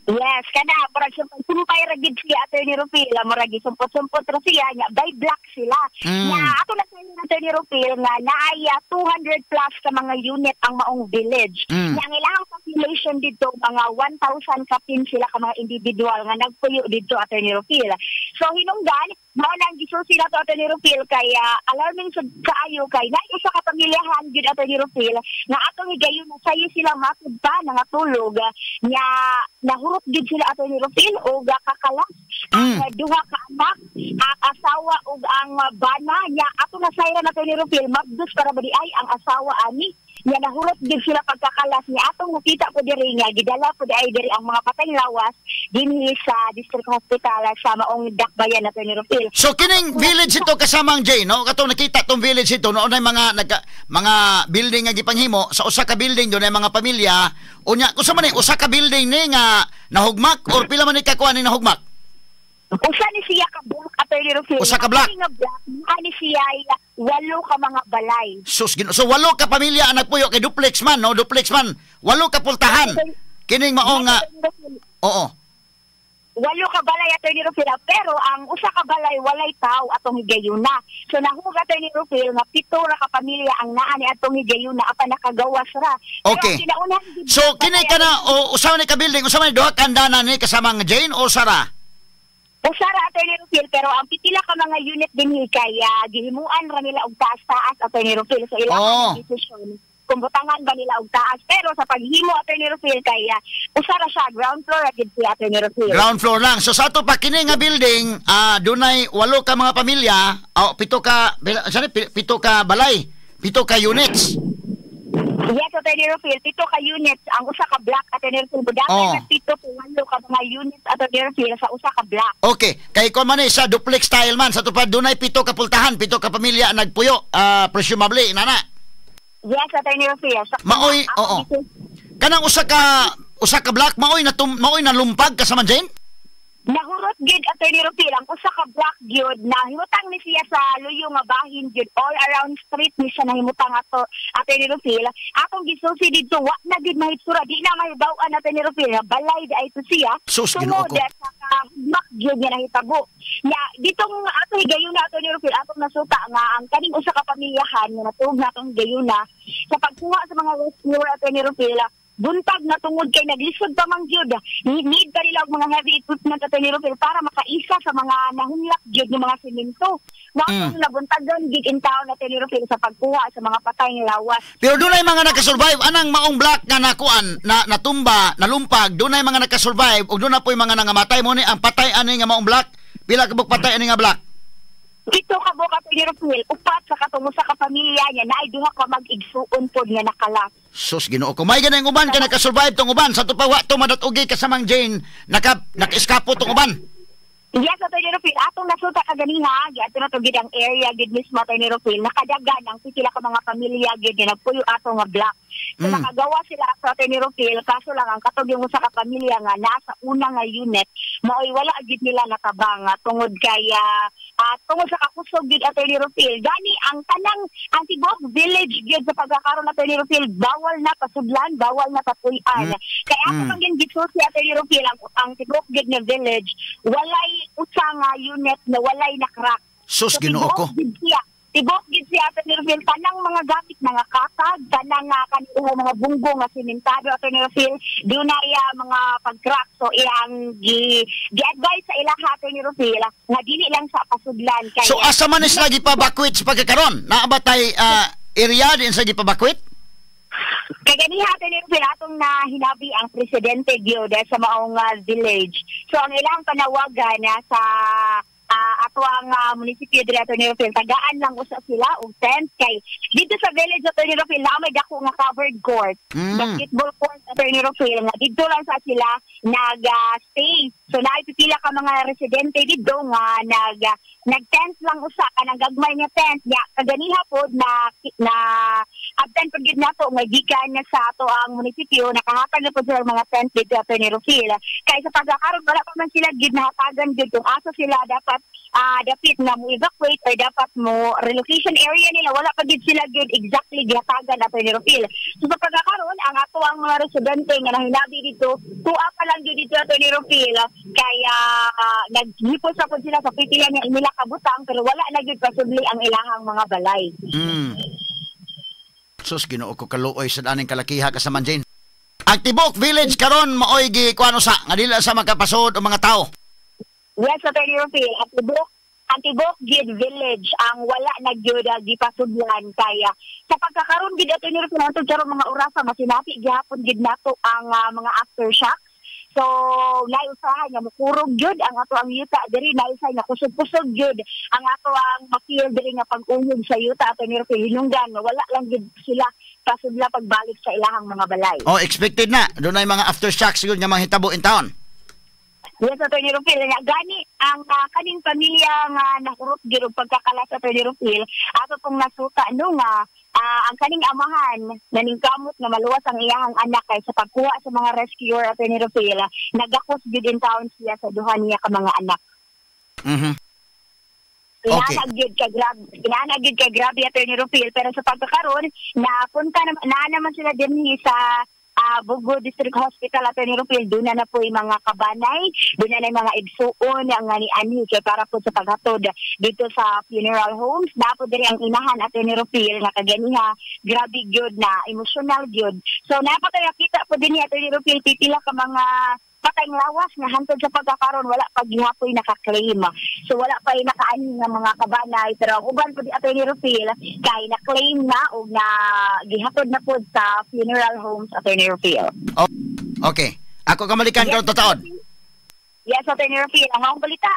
Yes, kana murag sumpay ra gid siya Attorney Rufil, murag sumpot-sumpot ra siya nya by block sila. Nya ato lang sa Attorney Rufil nga naaya 200 plus ka mga unit ang maong village. Nya ang ilang population dito mga 1,000 kapin sila ka mga individual nga nagpuyo dito Attorney Rufil. So hinungdan mao nang gisusi na to Attorney Rufil kaya alarming sud kaayo kay na isa ka pamilyahan gid Attorney Rufil nga atong higayon sayo sila matud pa nga tulog nya nahurot gid sila Attorney Rufil o kakalas ang duha ka anak asawa ug ang bana nya ato na sayra na Attorney Rufil magdus para ba di ay ang asawa ani nya nahurot gid sila pagkakalas nya atong nakita ko diri nga gidala po ay diri ang mga patay lawas dinhi sa district hospital sa maong Dakbayan Attorney Rufil. So kining village ito kasamang Jay, no? Katong nakita tong village ito, noon ay mga building nga gipanghimo sa usa ka building doon ay mga pamilya. Unya, kusa man ni usa ka building ni nga nahugmak or pila man ni kakuan ni nahugmak? Usa ni siya ka block Attorney Rufil. Usa ka block. Ani siya ay 8 ka mga balay. So 8 ka pamilya ang nagpuyo kay duplex man, no? Duplex man. 8 ka pultahan. Kining mao nga oo. 8 ka balay Attorney Rufil pero ang usa ka balay walay tao atong higayuna. So nahug Attorney Rufil nga 7 ra ka pamilya ang naa ni atong higayuna apan nakagawas ra. Okay. So kini kana o usa ni ka building, usa man duha ka andanan ni kasama nga Jane o Sara? Usa ra Attorney Rufil pero ang pitila ka mga unit dinhi kaya gihimuan ra nila og taas-taas Attorney Rufil sa ilang decision. Kung butangan ba nila og taas pero sa paghimo Attorney Rufil kaya usa ra siya ground floor ra gid siya Attorney Rufil. Ground floor lang. So sa ato pa kini nga building, dunay 8 ka mga pamilya, 7 ka balay, 7 ka units. Yes, Attorney Rufil, 7 ka units ang usa ka block Attorney Rufil. Budakan 7 to 8 ka mga units Attorney Rufil sa usa ka block. Okay, kay kon man sa duplex style man sa tupad dunay 7 ka pultahan, 7 ka pamilya nagpuyo, presumably inana. Yes, Attorney Rufil. Maoy, oo. Kanang usa ka block maoy nalumpag kasama Jane? Nahurot gid Attorney Rufil ang usa ka block gyud na himutang ni siya sa luyo nga bahin gyud all around street ni siya nahimutang ato Attorney Rufil. Akong gisusi dito wa na gid mahitsura di na mahibaw-an Attorney Rufil balay di ay to siya. Tungod sa block gyud nga nahitabo. Nya ditong ato higayuna Attorney Rufil atong nasuta nga ang kaning usa ka pamilyahan nga natuog na atong higayuna sa pagkuha sa mga rescuer Attorney Rufil buntag na tungod kay naglisod pa mang gyud need pa nila og mga heavy equipment Attorney Rufil para makaisa sa mga nahunlak gyud ng mga semento wa na buntagan gid in town Attorney Rufil sa pagkuha sa mga patay nga lawas. Pero dunay mga nakasurvive anang maong block nga nakuan na natumba nalumpag dunay mga nakasurvive ug dunay poy mga nangamatay mo ni ang patay ani nga maong block pila ka patay ani nga block? Dito ka buka Attorney Rufil upat sa katong usa ka pamilya niya naay duha ka mag-igsuon pod nga nakalas. Sus Ginoo ko may ganang uban ka nakasurvive tong uban sa tupawa to madatugi kasamang Jane naka-eskapo tong uban. Yes, Attorney Rufil, atong nasuta kaganiha, ato na to gid ang area gid mismo Attorney Rufil, nakadagan ang pila ka mga pamilya gid nga nagpuyo ato nga block. So nakagawa sila sa Attorney Rufil, kaso lang ang katog yung usa ka pamilya nga nasa una nga unit, maoy wala gid nila natabang tungod kaya tungod sa kakusog gid Attorney Rufil. Gani ang tanang ang tibok village gid sa pagkakaroon Attorney Rufil, bawal na pasudlan, bawal na patuy-an. Kaya ako man gid gisusi Attorney Rufil ang tibok gid nga village, walay usa nga unit na walay nakrak. Sus Ginoo ko. Tibok gid siya Attorney Rufil tanang mga gamit mga katag, tanang kanila mga bunggo nga simentado Attorney Rufil, dunay mga pag-crack. So iyang gi-advise sa ilaha Attorney Rufil nga dili lang sa pasudlan kay. So asa man is lagi pabakwit sa pagkakaron? Naabatay area din sa gipabakwit? Kaya ganiha Attorney Rufil atong na hinabi ang presidente gyud sa maong village. So ang ilang panawagan sa ato ang munisipyo diri Attorney Rufil, tagaan lang usa sila og tent kay dito sa village Attorney Rufil na may dako nga covered court, basketball court Attorney Rufil nga dito lang sa sila nag-stay. So naipipila ka mga residente dito nga nag-tent lang usa kanang gagmay nga tent nya kaganiha pod na abtan pud gid nato nga gikan na sa ato ang munisipyo nakahatag na pod sila mga tent dito Attorney Rufil. Kay sa pagkakaroon wala pa man sila gid nahatagan gid kung asa sila dapat dapit na mo evacuate or dapat mo relocation area nila, wala pa gid sila gyud exactly gihatagan Attorney Rufil. So sa pagkakaroon ang ato ang mga residente nga nahinabi dito, tuwa pa lang gyud dito Attorney Rufil, kaya naghipos sa pud sila sa pipilian nga nila kabutang pero wala na gyud pasubli ang ilahang mga balay. Sus, Ginoo ko kaluoy sa daning kalakiha kasama Jane. Ang Tibok Village karon maoy gi kuano sa nga dili sa makapasod o mga tao. Yes, Attorney Rufil, ang Tibok Gid Village ang wala na gyud gipasudlan kaya sa pagkakaroon gid Attorney Rufil antod karon mga orasa masinati gihapon gid nato ang mga aftershock. So, naiusahan nga mukurog gyud ang ato ang yuta diri, naiusahan nga kusog-kusog gyud ang ato ang makil diri nga pag-uyog sa yuta Attorney Rufil hinungdan wala lang gid sila pasudla pagbalik sa ilahang mga balay. Oh, expected na. Doon ay mga aftershocks siguro nga mga hitabo in town. Yes, Attorney Rufil. Gani ang kaning pamilya nga nakurot gyud og pagkakalas Attorney Rufil, ato pong nasuta no nga ang kaning amahan naningkamot nga maluwas ang iyahang anak kay sa pagkuha sa mga rescuer Attorney Rufil, nagakos gyud in town siya sa duha niya ka mga anak. Okay. Inaanagid kay grabe Attorney Rufil, pero sa pagkakaroon napunta naman sila dinhi sa Bugo District Hospital Attorney Rufil. Doon na po yung mga kabanay, doon na yung mga igsuon ang ani kay para po sa paghatod dito sa funeral homes. Dapat diri ang inahan Attorney Rufil nga kaganiha grabe gyud na emotional gyud. So napatay kita po dinhi Attorney Rufil pipila ka mga patayng lawas nga hantod sa pagkakaroon wala pa gihapoy naka-claim. So wala pa nakaani nga mga kabanay pero uban po di Attorney Rufil kay na-claim na o na gihatod na po sa funeral homes Attorney Rufil. Oh, okay. Ako kamalikan karon totaon. Yes, Attorney Rufil. Ang balita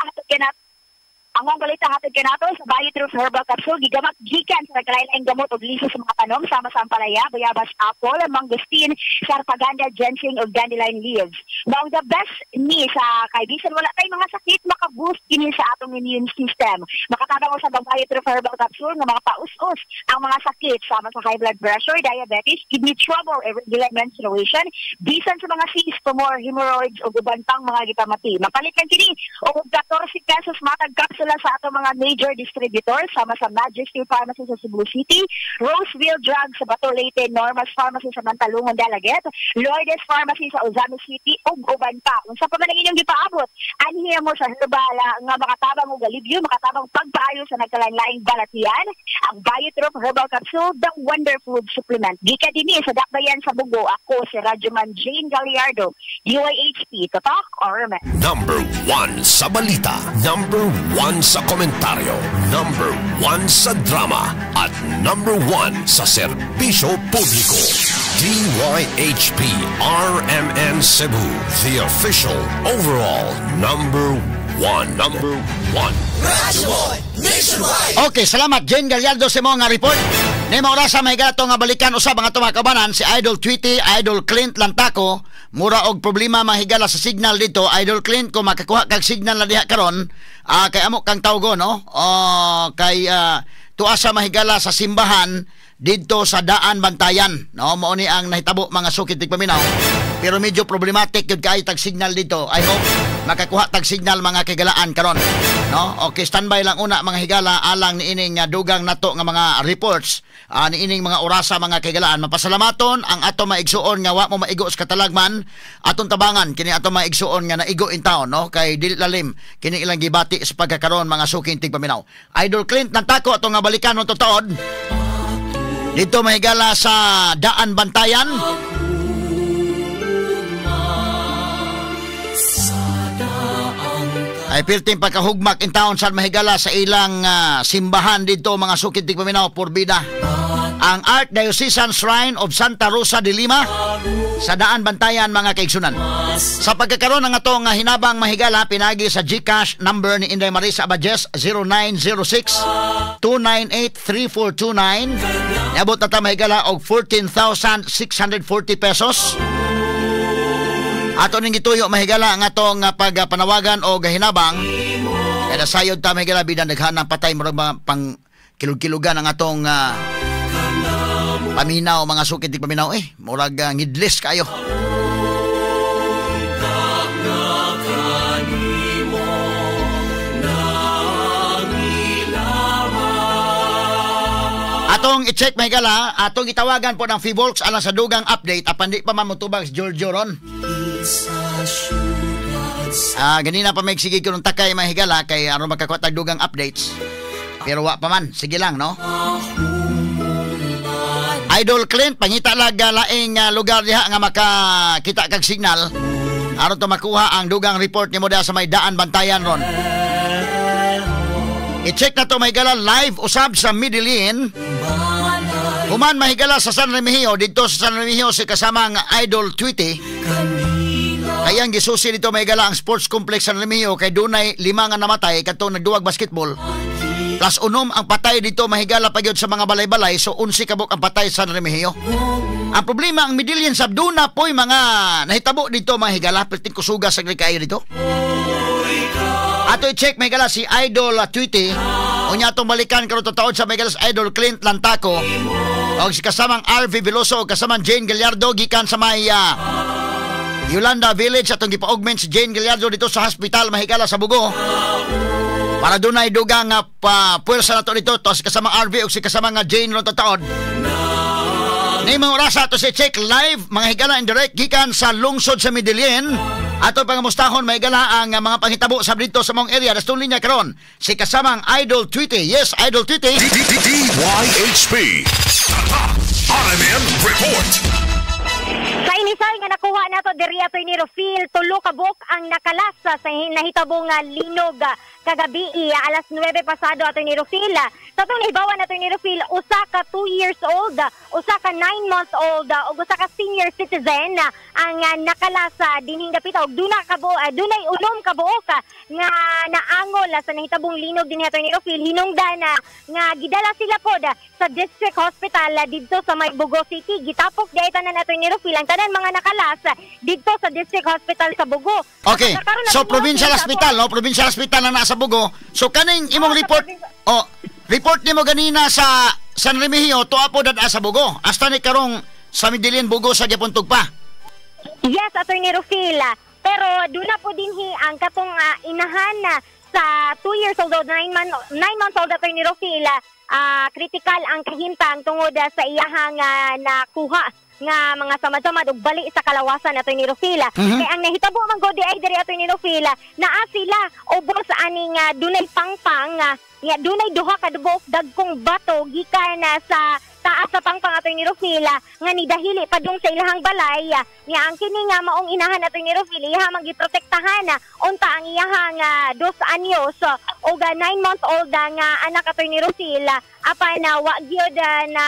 hatod kanato sa Biotroof Herbal Capsule gigamit gikan sa kalain-laing gamot ug liso sa mga panom sama sa ampalaya, bayabas, apple, mangosteen, sarpaganda, ginseng ug dandelion leaves. Now the best ni sa kay bisan wala tay mga sakit maka-boost kini sa atong immune system. Makatabang sa Biotroof Herbal Capsule nga mga paus-us ang mga sakit sama sa high blood pressure, diabetes, kidney trouble, irregular menstruation, bisan sa mga cysts, tumor, hemorrhoids ug uban pang mga gitamati. Mapalit kan kini og 14 pesos matag capsule sa ato mga major distributors sama sa Majesty Pharmacy sa Cebu City, Roseville Drugs sa Bato Leyte, Normas Pharmacy sa Mantalungan, Dalaget, Lourdes Pharmacy sa Ozami City ug uban pa. Unsa pa man ang inyong gipaabot, anhiya mo sa herbal nga makatabang og alibyo, makatabang pagpaayo sa nagkalain-laing balatian, ang Biotroof Herbal Capsule, the Wonder Food Supplement. Gika dinhi sa Dakbayan sa Bugo, ako si Radyoman Jane Galliardo, DYHP, Tatak Orman. Number 1 sa balita, number 1 sa komentaryo, number 1 sa drama, at number 1 sa serbisyo publiko. DYHP RMN Cebu, the official overall number 1. Number 1. Okay, salamat Jane Gallardo sa mga report. Ni mga orasa may gato nga balikan usab ang ato mga kabanan si Idol Tweety, Idol Clint Lantako, mura og problema mahigala sa signal dito. Idol Clint ko makakuha kag signal na diha karon, kay amo kang tawgo no. Kay tuasa mahigala sa simbahan dito sa Daan Bantayan, no, mao ni ang nahitabo mga sukit tig paminaw. Pero medyo problematic gyud kay tag signal dito. I hope makakuha tag signal mga kigalaan karon, no. Okay, standby lang una mga higala alang niining dugang nato nga mga reports niining mga orasa mga kigalaan. Mapasalamaton ang ato maigsuon nga wa mo maigo sa katalagman aton tabangan kini ato maigsuon nga naigo in town, no, kay dili lalim kini ilang gibati sa pagkakaron mga suking tig paminaw. Idol Clint Nantako ato nga balikan no tuod dito mahigala sa Daan Bantayan. Ay pilting pagkahugmak in town sa mahigala sa ilang simbahan dito mga sukid tig paminaw porbida. Ang Archdiocesan Shrine of Santa Rosa de Lima sa Daan Bantayan mga kaigsunan. Sa pagkakaroon ng atong hinabang mahigala pinagi sa GCash number ni Inday Marisa Abajes 0906-298-3429. Niabot na ta mahigala og 14,640 pesos. Ato ning gituyo mahigala ang atong pagpanawagan o gahinabang. Kaya sayod ta mahigala bidan daghanang patay murag pang kilog-kilogan ang atong paminaw mga sukit tig paminaw murag ngidlis kayo. atong i-check may gala, atong itawagan po ng Fivolks alang sa dugang update apan di pa mamutubag si Giorgio ron. Ganina pa may sige ko ng takay mahigala kay aron makakuha dugang updates. Pero wa pa man, sige lang no. Idol Clint, pangita laing lugar diha nga makakita kag signal aron to makuha ang dugang report nimo diha sa may daan bantayan ron. I-check na to mahigala live usab sa Medellin. Human mahigala sa San Remigio, dito sa San Remigio si kasama ang Idol Tweety. Kayang gisusi dito mahigala ang sports complex San Remigio kay dunay 5 nga namatay kadtong nagduwag basketball. Plus unom ang patay dito mahigala pagyud sa mga balay-balay, so 11 kabuk ang patay sa San Remigio. Ang problema ang Medellin sabduna po'y mga nahitabo dito mahigala perting kusuga sa kayo dito. Ato i-check may gala si Idol Tweety. Unya itong balikan karon taon sa may gala si Idol Clint Lantaco. O si kasamang RV Veloso o kasamang Jane Gallardo gikan sa may Yolanda Village. Atong gipa-augment si Jane Gallardo dito sa hospital mahigala sa Bugo. Para dunay dugang puwersa na to dito. To si kasamang RV o si kasamang Jane ron taon. Ni mga orasa to si check live mga higala indirect gikan sa lungsod sa Medellin. Ato pangamustahon may gala ang mga panghitabo sa dito sa mong area. Nastong linya karon si kasamang Idol Tweety. Yes, Idol Tweety. DYHP RMN Report. Sa inisal nga nakuha nato diri Attorney Rufil, tulo ka buok ang nakalasa sa nahitabong linog kagabi alas 9 pasado Attorney Rufil. Sa itong nahibawan Attorney Rufil, usa ka 2 years old, usa ka 9 months old, ug usa ka senior citizen ang nakalasa dinhing dapita og dunay unom ka buok nga naangol sa nahitabong linog dinhi Attorney Rufil. Hinungdan nga gidala sila pod sa district hospital didto sa may Bugo City. Gitapok di tanan Attorney Rufil ang tanan mga nakalas didto sa district hospital sa Bugo. Okay, so provincial hospital, no? Provincial hospital na nasa Bugo. So kaning imong report, report nimo ganina sa San Remigio to apo dad sa Bugo. Hasta ni karong sa Medellin Bugo sa gyapon tugpa. Yes, Attorney Rufil. Pero doon na po dinhi ang katong inahan sa 2 years old, 9 months old Attorney Rufil. Critical ang kahintang tungod sa iyahang nakuha nga mga samad-samad ug bali sa kalawasan Attorney Rufil. Kay ang nahitabo man godi ay diri Attorney Rufil naa sila ubos aning dunay pangpang nga dunay duha ka dubok dagkong bato gikan sa taas sa pangpang Attorney Rufil nga nidahili padung sa ilahang balay nga ang kini nga maong inahan Attorney Rufil iha magiprotektahan unta ang iyahang 2 anyos o 9 months old nga anak Attorney Rufil apan wa gyud na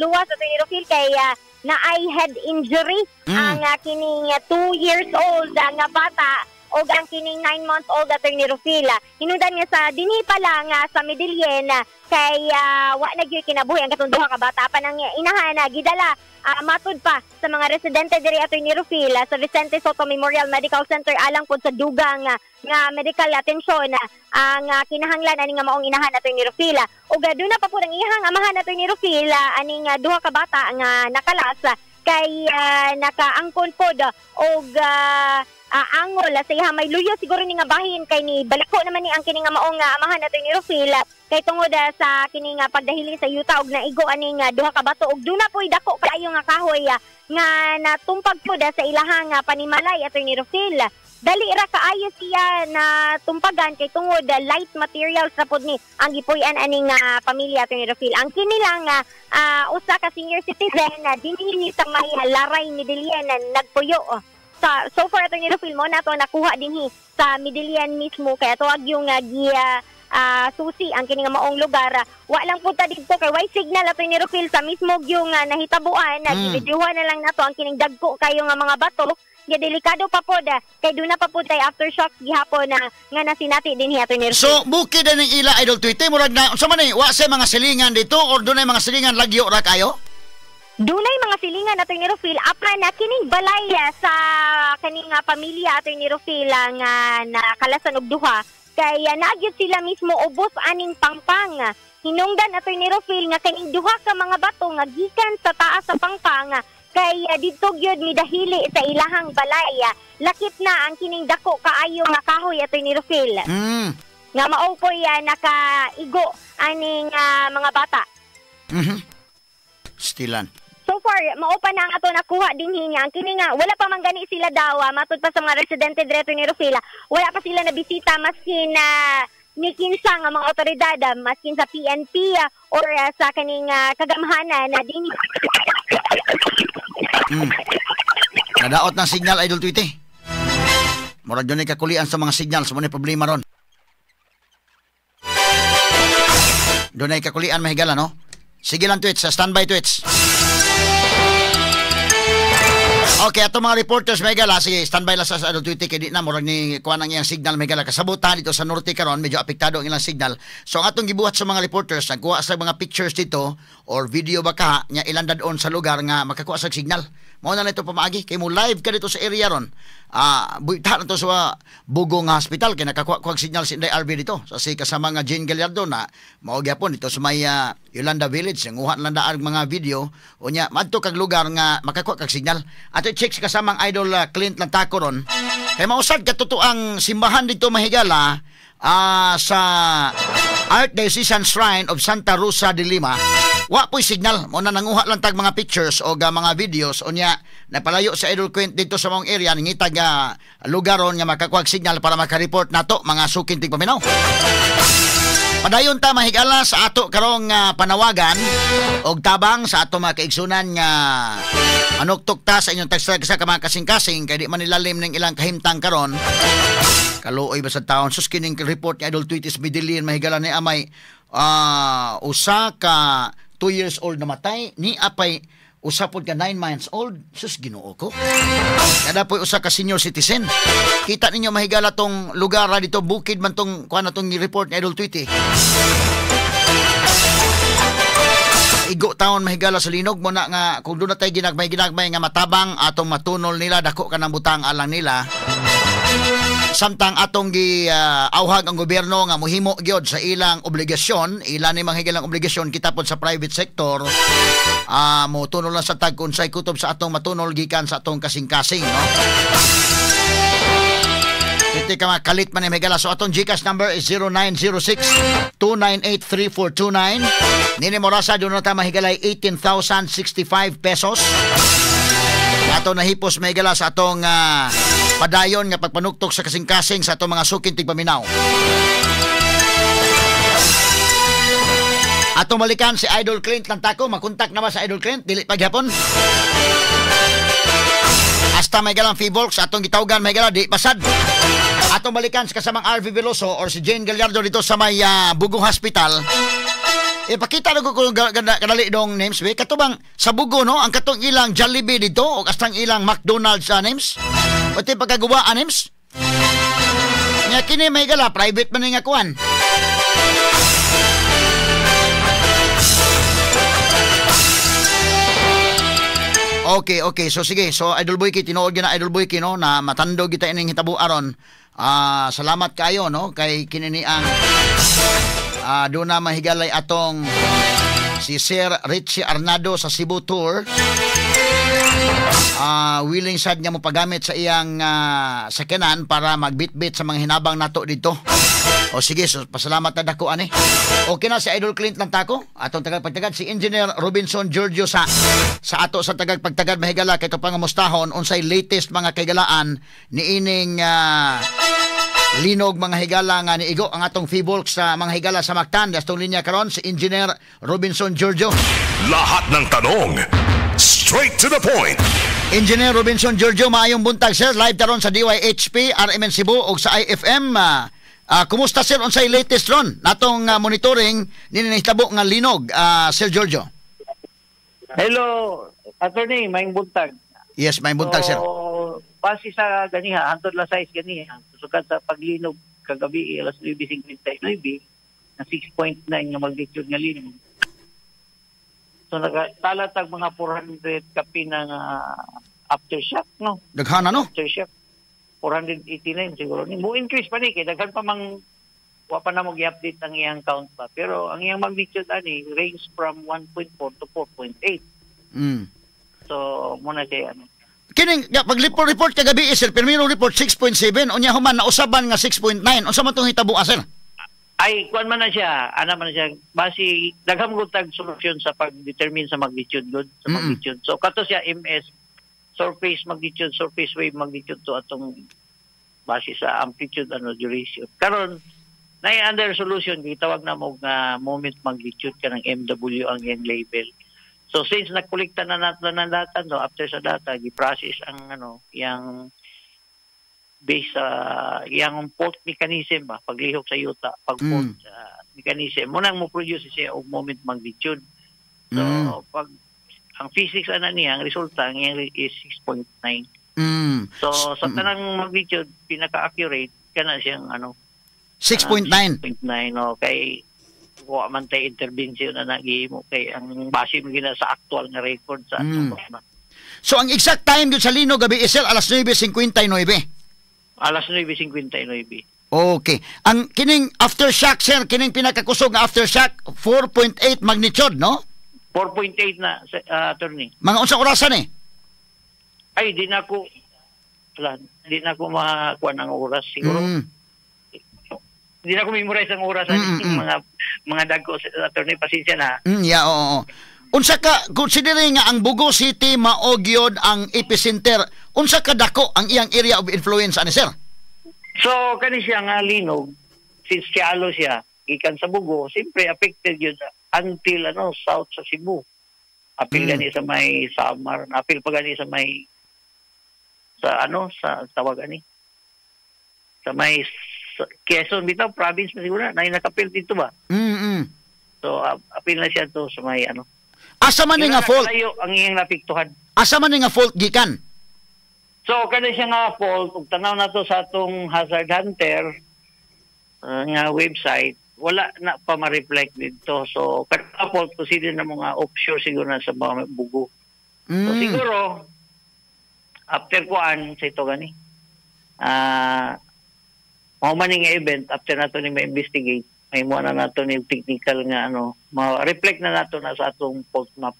luwas Attorney Rufil kay na ay head injury ang kining 2 years old nga bata o ang kining 9 months old Attorney Rufil. Hinungdan nga sa dinhi pa lang sa Medellin kay wa na gyud kinabuhi ang katong duha ka bata apan ang inahan gidala matud pa sa mga residente diri Attorney Rufil sa Vicente Soto Memorial Medical Center alang pod sa dugang nga medical atensyon ang kinahanglan ani nga maong inahan Attorney Rufil. Ug aduna pa pud ang iyang amahan Attorney Rufil aning duha ka bata nga nakalas kay nakaangkon pod og angol sa iha may luyo siguro ni nga bahin kay ni baliko naman ni ang kini nga maong amahan Attorney Rufil kay tungod sa kini nga pagdahili sa yuta og naigo aning duha ka bato og duna poy dako kaayo nga kahoy nga natumpag pod sa ilahang panimalay Attorney Rufil. Dali ra kaayo siya na tumpagan kay tungod light materials ra pod ni ang gipuy-an aning pamilya Attorney Rufil. Ang kini lang usa ka senior citizen dinhi sa may Laray Medellin nagpuyo. So far Attorney Rufil mo nato nakuha dinhi sa Medellin mismo kay tuwag yung susi ang kini nga maong lugar. Wa lang punta dito kay way signal Attorney Rufil sa mismo yung nahitabuan gibidyuhan na lang nato ang kining dagko kayo nga mga bato. Nga delikado pa pod kay duna pa pod tay aftershock gihapon nga nasinati dinhi Attorney Rufil. So bukid na ning ila Idol Tweety murag na unsa man ni wa say mga silingan dito or dunay mga silingan lagyo ra kayo? Dunay mga silingan Attorney Rufil apan kining balay sa kaning pamilya Attorney Rufil nga nakalasan og duha kay nagyud sila mismo ubos aning pangpang. Hinungdan Attorney Rufil nga kaning duha ka mga bato nga gikan sa taas sa pangpang kay didto gyud midahili sa ilahang balay. Lakip na ang kining dako kaayo nga kahoy Attorney Rufil. Nga mao poy nakaigo aning mga bata. Stilan. So far, mao pa na ang ato nakuha din niya. Ang kini nga, wala pa man gani sila dawa, matud pa sa mga residente direto ni Rufila, wala pa sila nabisita maskin na ni kinsa nga mga otoridad, maskin sa PNP or sa kaning kagamhanan na din. Nadaot ng signal, Idol Tweety. Murag doon ay kakulian sa mga signal, sa mga problema ron. Doon ay kakulian mahigala, no? Sige lang, Tweets. Standby, Tweets. Okay, ato mga reporters may gala, sige, standby lang sa Idol Tweety kay di na murag ni kuha nang iyang signal may gala kasabutan dito sa norte karon, medyo apektado ang ilang signal. So ang atong gibuhat sa mga reporters, nagkuha sa mga pictures dito or video baka nya ilang dadon sa lugar nga makakuha sa signal. Mao na nito pamaagi kay mo live ka dito sa area ron. Buita na to sa Bugong Hospital kay nakakuha kuha signal si Inday RV dito. So si kasama nga Jane Gallardo na mao gyapon dito sa may Yolanda Village, nguha lang daan mga video unya madto kag lugar nga makakuha kag signal. Ato check sa kasamang Idol Clint Lantaco ron. Kay mausad katutuang simbahan dito mahigala sa Archdiocesan Shrine of Santa Rosa de Lima. Wa po'y signal. Muna nanguha lang tag mga pictures o mga videos o niya napalayo sa Idol Quint dito sa mong area ngitag lugaron nga makakuha signal para makareport nato mga sukin tig paminaw. Padayon ta mahigala sa ato karong panawagan og tabang sa ato mga kaigsunan nga manuktok ta sa inyong text sa mga kasing-kasing kay di man nilalim ning ilang kahimtang karon. Kaluoy ba sa taon sus kining report ni Idol Tweetis Midilin mahigala ni amay usa ka 2 years old namatay ni apay usa pod ka 9 months old. Sus Ginoo ko. Kada po usa ka senior citizen. Kita ninyo mahigala tong lugar dito bukid man tong kuan na tong report ni Idol Tweety. Igo taon mahigala sa linog mo na nga kung doon na tayo ginagmay nga matabang atong matunol nila dako ka ng butang alang nila. Samtang atong auhag ang gobyerno nga mohimo gyud sa ilang obligasyon, ilan ni manghigalang obligasyon kita pod sa private sector, mo tunol lang sa tag unsay kutob sa atong matunol gikan sa atong kasing-kasing, no? Iti ka makalit man ni Megala. So atong GCash number is 0906-298-3429. Nini Morasa doon na ta mahigalay 18,065 pesos. Ato nahipos Megala sa atong padayon nga pagpanuktok sa kasing-kasing sa atong mga sukin tigpaminaw. Atong balikan si Idol Clint Lantaco. Makontak na ba sa Idol Clint? Dili paghapon. Hasta may galang Fivolks, atong gitawgan may gala di pasad. Atong balikan sa kasamang RV Veloso or si Jane Gallardo dito sa may Bugong Hospital. Ipakita na ko kung kadali dong names. Katubang sa Bugo, no? Ang katong ilang Jollibee dito o kastang ilang McDonald's names. Pati pagkagawa names. Nga kini may gala, private man nga kuwan. Okay. So sige. So Idol Boyki, tinuod na Idol Boyki, no? Na matandog kita ining hitabo aron. Salamat kayo, no? Kay kinini ang doon na mahigalay atong si Sir Richie Arnado sa Cebu Tour. Willing sad nga mo pagamit sa iyang sakyanan para magbitbit sa mga hinabang nato dito. O sige, so pasalamat na dako ani. Okay na si Idol Clint Lantaco. Atong tagapagtagad si Engineer Robinson Giorgio sa ato sa tagapagtagad mahigala kay to pangamustahon unsay latest mga kaygalaan ni ining linog mga higala nga niigo ang atong Fivolks sa mga higala sa Mactan. Dastong linya karon si Engineer Robinson Giorgio. Lahat ng tanong straight to the point. Engineer Robinson Giorgio, maayong buntag sir. Live taron sa DYHP, RMN Cebu ug sa IFM. Kumusta sir unsay latest ron natong monitoring ninihitabo nga linog, Sir Giorgio? Hello, attorney, maayong buntag. Yes, maayong buntag sir. Base sa ganiha, hantod la size ganiha, susukat sa paglinog kagabi alas 9:59 na 6.9 nga magnitude nga linog. So nagtalatag mga 400 kapi ng aftershock, no? Daghana, no? Aftershock. 489 siguro. Mo increase pa ni kay daghan pa mang wa pa na mo gi-update ang iyang count pa. Pero ang iyang magnitude ani range from 1.4 to 4.8. So muna siya ano. Kining pag-report kagabi sir, pero report 6.7 unya human na usaban nga 6.9. Unsa man tong hitabo sir? Ay, kuan man na siya, man na siya, basi, daghang tag solusyon sa pag-determine sa magnitude good, sa magnitude. So, kato siya, MS, surface magnitude, surface wave magnitude to atong base sa amplitude, duration. Karon na-under solution, gitawag na mo nga moment magnitude ka ng MW ang yung label. So, since nakolekta na natin ng data, after sa data, gi-process ang, yung based sa yung fault mechanism paglihok sa yuta pag-fault mechanism mo nang mo produce siya og moment magnitude. So pag ang physics niya ang resulta ng is 6.9. So sa tanang magnitude pinaka-accurate kana siyang 6.9 kay wa man tay intervention na nagihimo kay ang base mo gina sa actual nga record sa So ang exact time yun sa Linog gabi isel alas 9:59. Alas 9:59. Okay. Ang kining aftershock, sir, kining pinakakusog nga aftershock, 4.8 magnitude, no? 4.8 na, attorney. Mga unsang orasan eh? Ay, di na ako makakuha ng oras. Siguro, di na ako memorize ang oras. Mga dagko, attorney, pasensya na. Yeah, oo. Unsa ka, considering nga ang Bugo City maogyod ang epicenter, unsa ka dako ang iyang area of influence, ani sir? So, kani siya nga Linog, since Cialo siya, gikan sa Bugo, siyempre affected yun until south sa Cebu. Apil gani sa may Samar, apil pa gani sa may sa tawag ani. Sa may Quezon bitaw province na siguro na nakapil dito ba? So, apil na siya to sa may Asa man nga fault? Ang iyang napiktuhan. Asa man nga fault gikan? So, kada siya nga fault, ug tanaw na to sa atong Hazard Hunter nga website, wala na pa ma-reflect dito. So, kada fault, consider na mga offshore siguro na sa mga Bugo. So, siguro, after kuan sa ito gani, mahumaning event, after nato ni ma-investigate, may mo na nato ni technical nga ma-reflect na nato na sa atong fault map.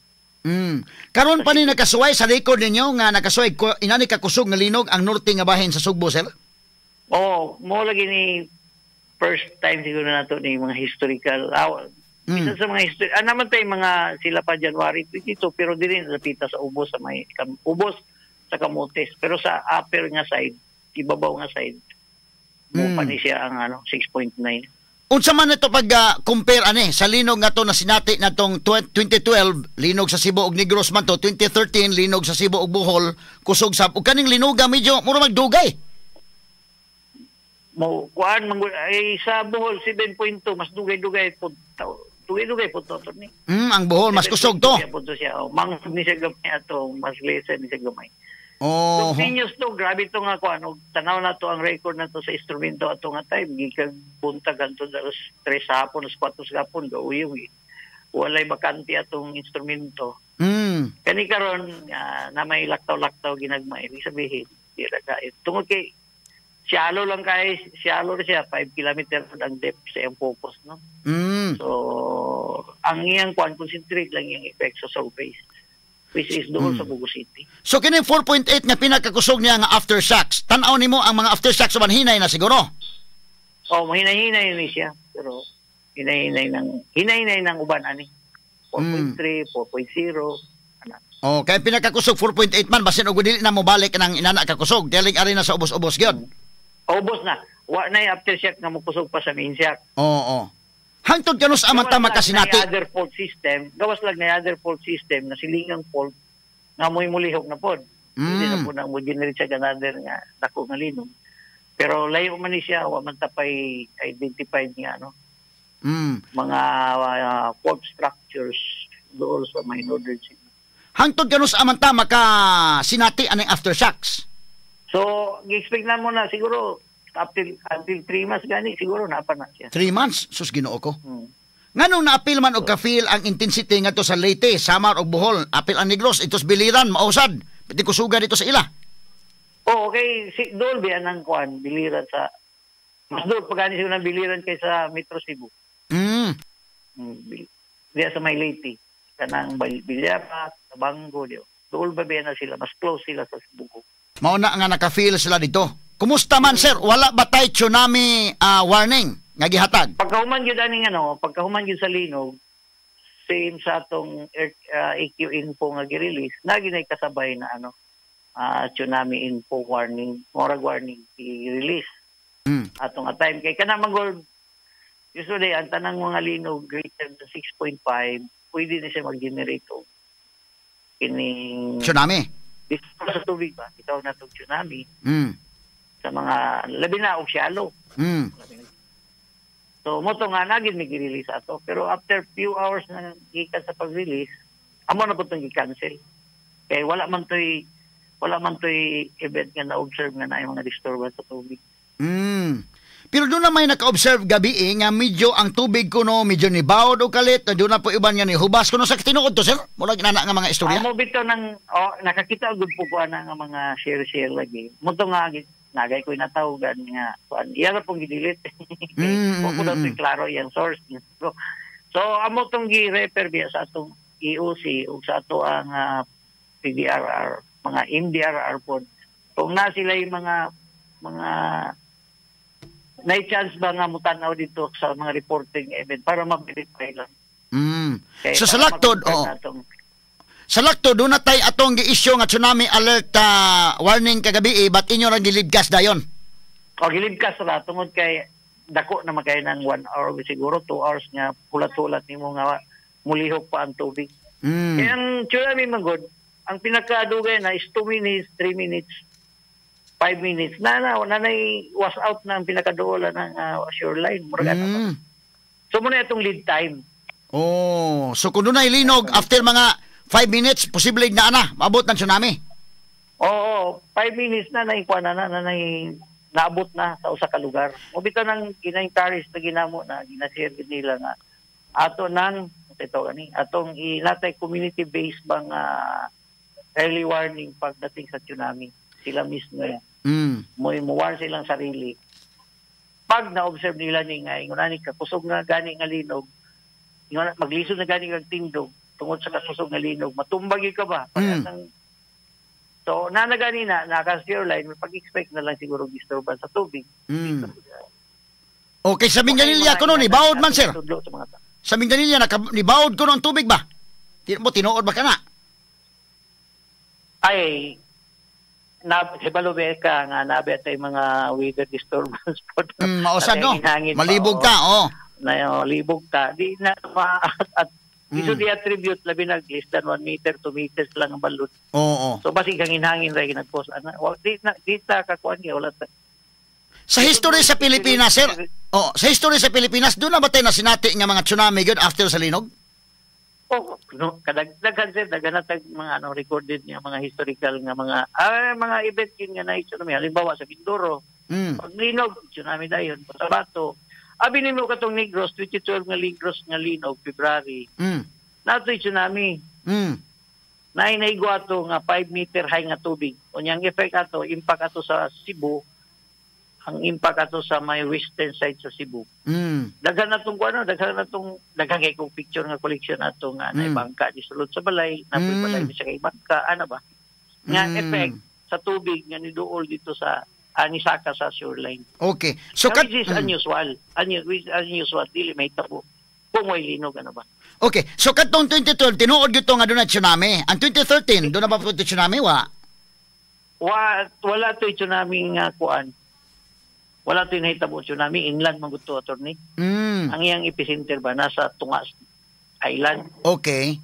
Karon pa ni nakasuway sa record ninyo nga nakasuway inani ka kusog nga Linog ang norte nga bahin sa Sugbo, sir? Oo, mo lagi ni first time siguro nato ni mga historical. Isa sa mga history, naman tayo mga sila pa January 22 pero dili napita sa ubos sa may ubos sa Camotes. Pero sa upper nga side, ibabaw nga side, mo pa ni siya ang 6.9. Unsa man ito pag compare sa Linog nga to na sinati natong 2012 Linog sa Cebu ug Negros man to, 2013 Linog sa Cebu ug Bohol kusog sa ug kaning Linoga medyo mura magdugay. Mo kuan ay sa Bohol 7.2 mas dugay-dugay pud dugay-dugay pud to ni. Ang Bohol mas kusog to. Mangod ni siya gamay ato, mas lesen ni siya gamay. Oh. Continuous to, grabe to nga ko tanaw na to ang record na to sa instrumento ato nga time gikan buntagan to alas 3 sa hapon, alas 4 sa hapon do uwi. Walay bakante atong instrumento. Kani karon na may laktaw-laktaw ginagmay, ibig sabihin dira ka tungod kay shallow lang shallow siya 5 kilometer ang depth sa iyang focus no. So ang iyang concentrate lang yung effect sa surface, which is doon sa Bugo City. So kini 4.8 nga pinakakusog niya nga aftershocks. Tan-aw nimo ang mga aftershocks man hinay na siguro. Oh, hinay-hinay ni siya. Pero hinay-hinay ng uban ani. 4.3, 4.0. Oh, kay pinakakusog 4.8 man basin og dili na mo balik nang inana ka kusog. Dili ari na sa ubos-ubos gyud. Ubos na. Wa na aftershock nga mo kusog pa sa main shock. Oo. Hangtod kanus amanta makasinati. Gawas lang na other fault system na silingang fault nga mo'y mulihok na pod. Hindi na po na mo generate siya another nga dako nga Linog. Pero layo man ni siya, wa man tapay identified nga mga fault structures doon sa may northern city. Hangtod kanus amanta makasinati aning aftershocks. So, gi-expect na mo na siguro until 3 months gani siguro napa na siya. 3 months? Sus, Ginoo ko. Nganong naapil man og ka-feel ang intensity nga to sa Leyte, Samar ug Bohol, apil ang Negros, itos Biliran, mausad. Pati kusuga dito sa ila. Okay, si Dolby anang kuan Biliran sa mas dol pagani sila ng Biliran kaysa Metro Cebu. Diya sa may Leyte, kanang Bilyapa, Tabango, dool ba na sila, mas close sila sa Cebu. Mao na nga naka-feel sila dito. Kumusta man sir? Wala ba tay tsunami warning nga gihatag. Pagkahuman gyud aning pagkahuman gyud sa linog, same sa atong EQ info nga gi-release, naginay kasabay na tsunami info warning, morag warning i-release. Atong time kay kana magol usually ang tanang mga linog greater than 6.5 pwede na siya mag-generate og kining Tsunami. Dito sa tubig ba? Ito na itong tsunami. Sa mga labi na og shallow. So mo to nga nagid mig-release ato pero after few hours na gikan sa pag-release amo na pud gi-cancel. Kay wala man toy event nga na-observe nga na mga disturbance sa tubig. Pero doon na may naka-observe gabi nga medyo ang tubig kuno medyo ni bawod o kalit na doon na po iban nga ni hubas kuno sa tinuod to sir. Mula ginana nga mga istorya. Amo bitaw nang nakakita gud po ko nga mga share lagi. Mo to nga nagay ko natawgan nga kuan iya ra pong gidilit. Ko daw klaro yang source. So amo tong gi-refer biya sa atong EOC ug sa ato ang PDRR, mga MDRR pod. Kung na sila yung mga na-chance ba nga mutanaw dito sa mga reporting event para ma-verify lang. So sa laktod, sa laktod, doon na tayo atong gi-issue nga tsunami alert warning kagabi but inyo lang gilibkas dayon. O gilibkas ra tungod kay dako na magkay ng 1 hour siguro 2 hours nga hulat-hulat nimo nga mulihok pa ang tubig. Kaya ang tsunami magod, ang pinakadugay na is 2 minutes, 3 minutes, 5 minutes. Nanay was out na ang pinakaduola ng shoreline. So muna itong lead time. So kung doon na ilinog, after mga 5 minutes, posible na maabot ng tsunami. Oo, 5 minutes na naabot na sa usa ka lugar. Mobito nang ginay-encourage na ginamo na ginashare nila nga ato nang atong inatay community-based bang early warning pagdating sa tsunami. Sila mismo yan. Mo-warn silang sarili. Pag na-observe nila ni nga, ingunani ka, kusog nga gani nga linog, maglisod na gani nga tindog, tungod sa kakusog nga linog, matumbagi ka ba? So, nanagani naka-zero line, pag-expect na lang siguro disturbance sa tubig. Okay, sa Mindanilya ko nun, ibawod man, sir. Sa Mindanilya, ibawod ko nun tubig ba? Tinuod ba ka na? Ay, Hibalube ka nga nabi at mga weather disturbance po. Mausad no? Malibog ka, libog ka. Di na at iso di attribute labi nag less than 1 meter, 2 meters lang ang balot. So basig hangin-hangin ra ginagpos ana. Di ta kakuan wala ta. Sa history sa Pilipinas, sir. Sa history sa Pilipinas, doon na ba tayo na sinati nga mga tsunami good after sa linog? Kadagdagan sir, daganatag mga recorded niya, mga historical nga mga event yun nga na tsunami. Halimbawa sa Mindoro, pag linog, tsunami dayon. Sa Bato, abinin mo katong Negros, 2012 nga Negros nga linog, February. Nato yung tsunami. Nainaigo ato nga 5 meter high nga tubig. O niyang effect ato, impact ato sa Cebu, ang impact ato sa may western side sa Cebu. Daghan na itong daghang kay kong picture nga collection ato nga na bangka di sulod sa balay, napoy balay di sa kay bangka, ba? Nga effect sa tubig nga niduol dito sa Anisaka sa shoreline. Okay. So which is unusual. Unusual, dili may tabo. Kung may linog, ba? Okay. So katong 2012, tinuod dito nga doon na tsunami. Ang 2013, doon na ba po ito tsunami, wala to tsunami nga kuan. Wala ito yung nahitabo tsunami, inland maguto, attorney. Ang iyang epicenter ba, nasa Tungas Island. Okay.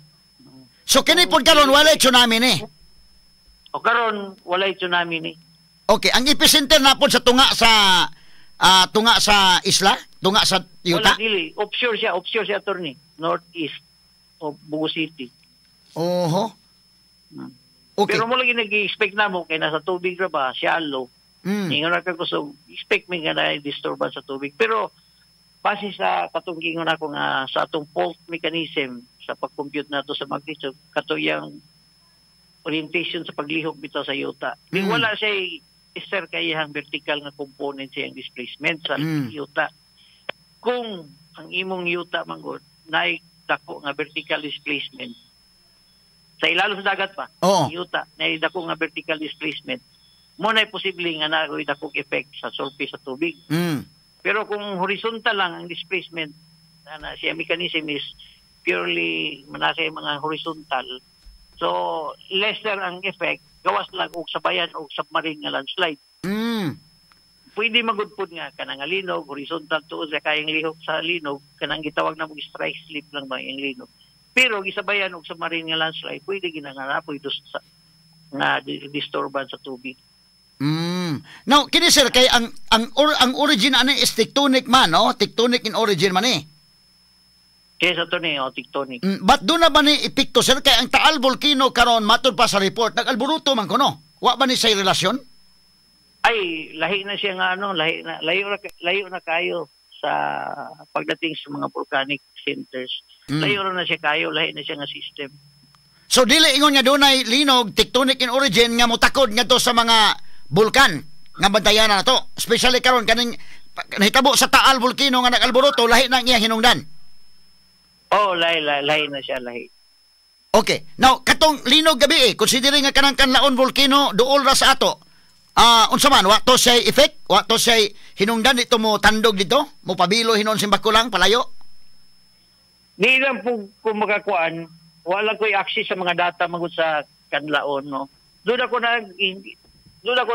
So, kinipod karon wala tsunami ni? O karon wala tsunami ni. Okay, ang epicenter na po sa Tunga sa isla? Tunga sa Yuta? Wala, dili. Offshore siya, attorney. Northeast of Bugo City. Okay. Pero mo lagi nag-expect na mo, kaya nasa tubig na ba, shallow. Ingon na kusog, expect me nga na disturbance sa tubig. Pero, base sa katunggingon ako nga sa atong fault mechanism sa pag-compute nato sa magnitude, katuyang orientation sa paglihok bitaw sa yuta. Wala siya ister kayang vertical nga component sa iyang displacement sa yuta. Kung ang imong yuta manggod, naay dako nga vertical displacement, sa ilalim sa dagat pa, yuta, naay dako nga vertical displacement, mo na posible nga naroy dakong effect sa surface sa tubig. Pero kung horizontal lang ang displacement, siya mechanism is purely manasa mga horizontal. So, lesser ang effect, gawas lang og sabayan og submarine nga landslide. Pwede magudpod nga kanang linog, horizontal tuod sa kayang lihok sa linog, kanang gitawag na mong strike slip lang ba yung linog. Pero gisabayan og submarine nga landslide, pwede ginangarapoy sa nga disturbance sa tubig. Now, kini sir kay ang origin ani is tectonic man, no? Tectonic in origin man eh. Kaya sa to ni tectonic. But doon na ba ni epekto sir kay ang Taal Volcano karon matod pa sa report nag-alboruto man kuno. Wa ba ni say relasyon? Ay, lahi na siya nga layo na kayo sa pagdating sa mga volcanic centers. Layo na siya kayo, lahi na siya nga system. So dili ingon nga dunay linog tectonic in origin nga motakod ngadto sa mga bulkan nga bantayan na to. Especially karon kaning nahitabo sa Taal Volcano nga nag-alboruto, lahi na iya hinungdan. Oh, lahi na siya, lahi. Okay. Now, katong linog gabi considering nga kanang Canlaon Volcano duol ra sa ato. Unsa man wa to say effect, wa to say hinungdan dito mo tandog dito, mo pabilo hinon simbako lang palayo. Di lang po kung makakuan, wala ko'y access sa mga data magud sa Canlaon, no. Doon ako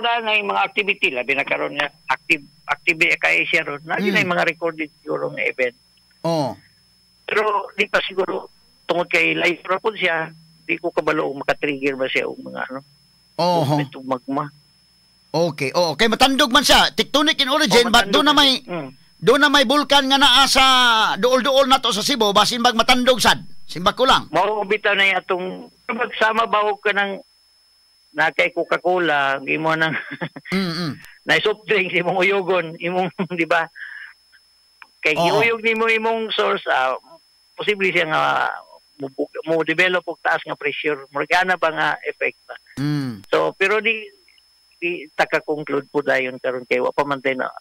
na ng mga activity labi na karon nga active kay siya ron. Na yung mga recorded siguro nga event. Oh. Pero di pa siguro tungod kay live ra po siya, di ko kabalo maka-trigger ba siya og mga magma. Okay. Oh, okay, matandog man siya. Tectonic in origin, but doon na may bulkan nga naa sa duol-duol na to sa Cebu, basin bag matandog sad. Simbak ko lang. Mao bitaw na atong magsama ba og kanang na kay Coca-Cola, gimo nang na soft drinks imong uyogon, imong di ba? Kay giuyog nimo imong source, posible siya nga mo develop og taas nga pressure, morgana ba nga effect ba. So pero di taka-conclude po dayon karon kay wa pa man tayo na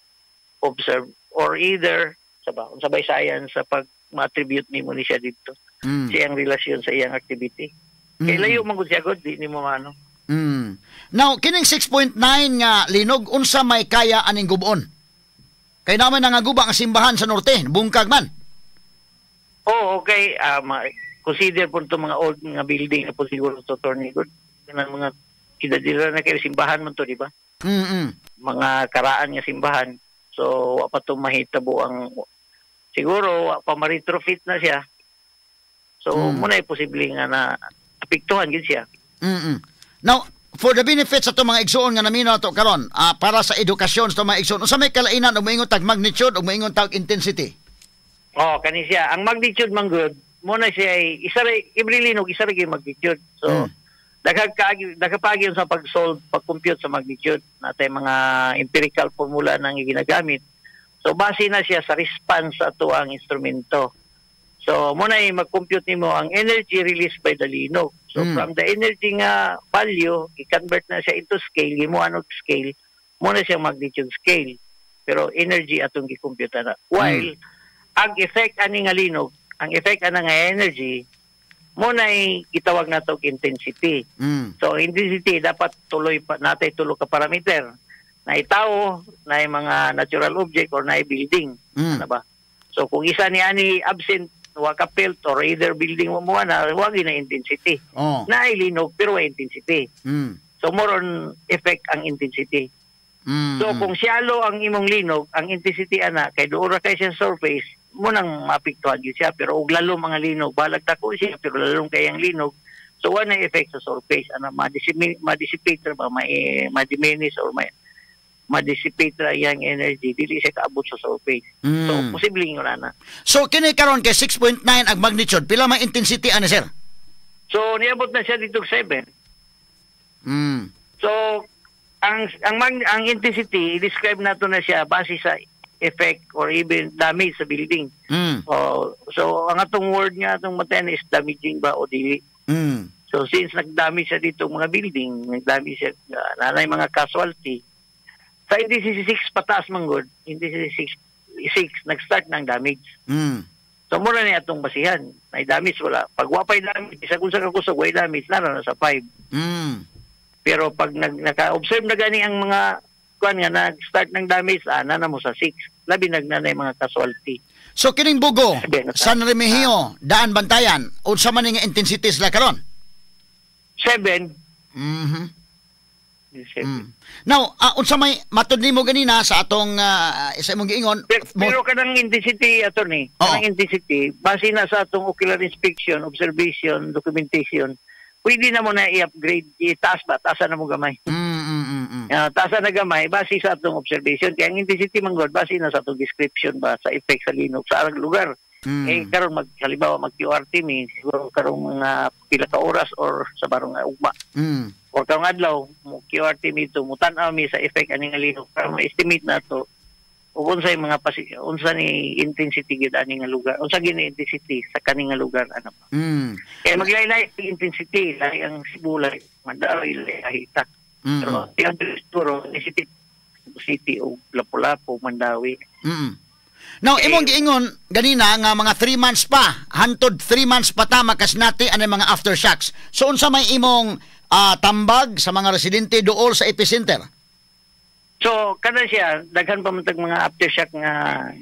observe or either sabay science sa pag-attribute nimo ni siya dito. Siyang relasyon sa iyang activity. Kay layo man gud siya god di nimo mano. Now, kining 6.9 nga linog, unsa may kaya aning gubon? Kay naman nangaguba ang simbahan sa norte, bungkag man. Oh, okay. Consider po itong mga old nga building na po siguro ito, Tony. Good. Mga kinadira na kayo simbahan mo to, di ba? Mga karaan nga simbahan. So, wa pa ito mahitabo ang... Siguro, wa pa ma-retrofit na siya. So, muna ay posible nga na apektuhan yun siya. Now, for the benefits sa itong mga igsoon nga naminaw ito karon, para sa edukasyon sa mga igsoon, unsa may kalainan o maingon tag magnitude o maingon tag intensity? Oh, kani siya. Ang magnitude man good, muna siya ay every linog, isa rin magnitude. So, dagapagi sa pag-solve, pag-compute sa magnitude. Natay mga empirical formula nang ginagamit. So, base na siya sa response sa ito ang instrumento. So, muna ay mag-compute nimo ang energy released by the linog. So, from the energy nga value, i-convert na siya into scale, mo anong scale, muna siya magnitude scale. Pero energy atong gi-compute na. While, ang effect ani nga linog, ang effect ana nga energy, muna ay gitawag na ito intensity. So, intensity, dapat tuloy natin ka parameter. Na tao, na mga natural object, or na building. Ano ba? So, kung isa ni ani absent, waka pelt or either building mo na wagi na intensity. Na linog pero intensity. So more on effect ang intensity. So kung shallow ang imong linog, ang intensity ana kay duura kay siya surface, mo nang maapektuhan gyud siya, pero og lalo mga linog balag dako siya pero lalong kay ang linog. So wala na effect sa surface ana ma-dissipate ba ma-diminish or ma-dissipate ra yang energy, dili siya kaabot sa surface. So, posibleng yun na. So, kini karon kay 6.9 ang magnitude, pila may intensity, ano, sir? So, niabot na siya dito 7. So, ang intensity, i-describe nato na siya base sa effect or even damage sa building. So, ang atong word nga, atong matayan is damaging ba o dili. So, since nag-damage siya dito mga building, nag-damage siya, nanay mga casualty, sa intensity 6 pataas man good, intensity 6 nag-start ng damage. So muna na itong basihan. May damage wala. Pag wapay damage, isa kung sa kakusog, way damage, na sa 5. Pero pag naka-observe na gani ang mga kuan nga nag-start ng damage, na mo sa 6. labi nagnanay mga casualty. So kining Bugo, Sabi, San Remigio, Daan Bantayan, unsa man nga intensity sila karon? 7. Mhm. Now, unsa may matud nimo ganina sa atong isa imong giingon? Pero kanang intensity attorney, kanang intensity base na sa atong ocular inspection, observation, documentation, pwede na mo na i-upgrade, itaas ba, taasan na mo gamay. Taasan na gamay base sa atong observation. Kaya ang intensity manggod base na sa atong description ba sa effect sa linog sa arang lugar. Karon halimbawa mag QRT mi siguro karong mga pila ka oras or sa barong ugma. Or karong adlaw mo QRT mi to mutan-aw mi sa effect ani nga linog para ma-estimate nato ug unsay mga unsa ni intensity gid ani nga lugar. Unsa gini intensity sa kani nga lugar ano pa. Kaya maglaylay ang intensity lay ang sibulay Mandawi lay ahita. Pero ang siguro city o Lapu-Lapu Mandawi. Now, imong giingon ganina nga mga 3 months pa, hantod 3 months pa ta makasnati ani mga aftershocks. So unsa may imong tambag sa mga residente duol sa epicenter? So kada siya daghan pa man tag mga aftershock nga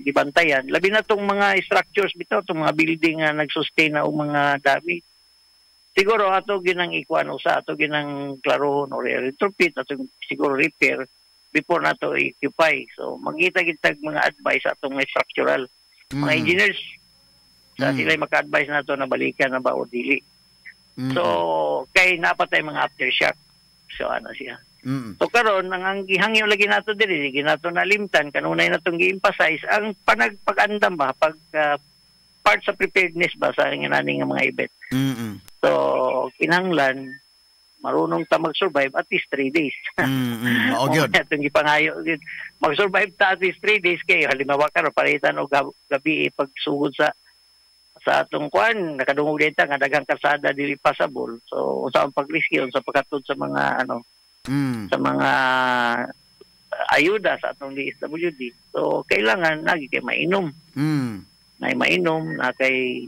gibantayan. Labi na tong mga structures bitaw tong mga building nga nag-sustain na og mga dami. Siguro ato ginang ikuan usa ato ginang klarohon or retrofit ato siguro repair before nato i-occupy. So, magkita-kitag mga advice atong structural. Mga engineers, sa sila maka-advise nato na balikan na ba o dili. So, kay napatay mga aftershock. So, ano siya. So, karon ang gihangyo lagi nato diri, ginato na limtan, kanunay natong gi-emphasize, ang pag-andam ba, part sa preparedness ba sa nga mga event. So, kinahanglan, marunong ta mag-survive at least 3 days. Mao gyud. Atong gipangayo mag-survive ta at least 3 days kay halimbawa karon palitan og gabi pagsugod sa atong kuan nakadungog dita nga daghang kalsada dili passable. So unsa ang pag-rescue sa pagkatud sa mga sa mga ayuda sa atong DSWD. So kailangan lagi kay mainom. Na mainom na kay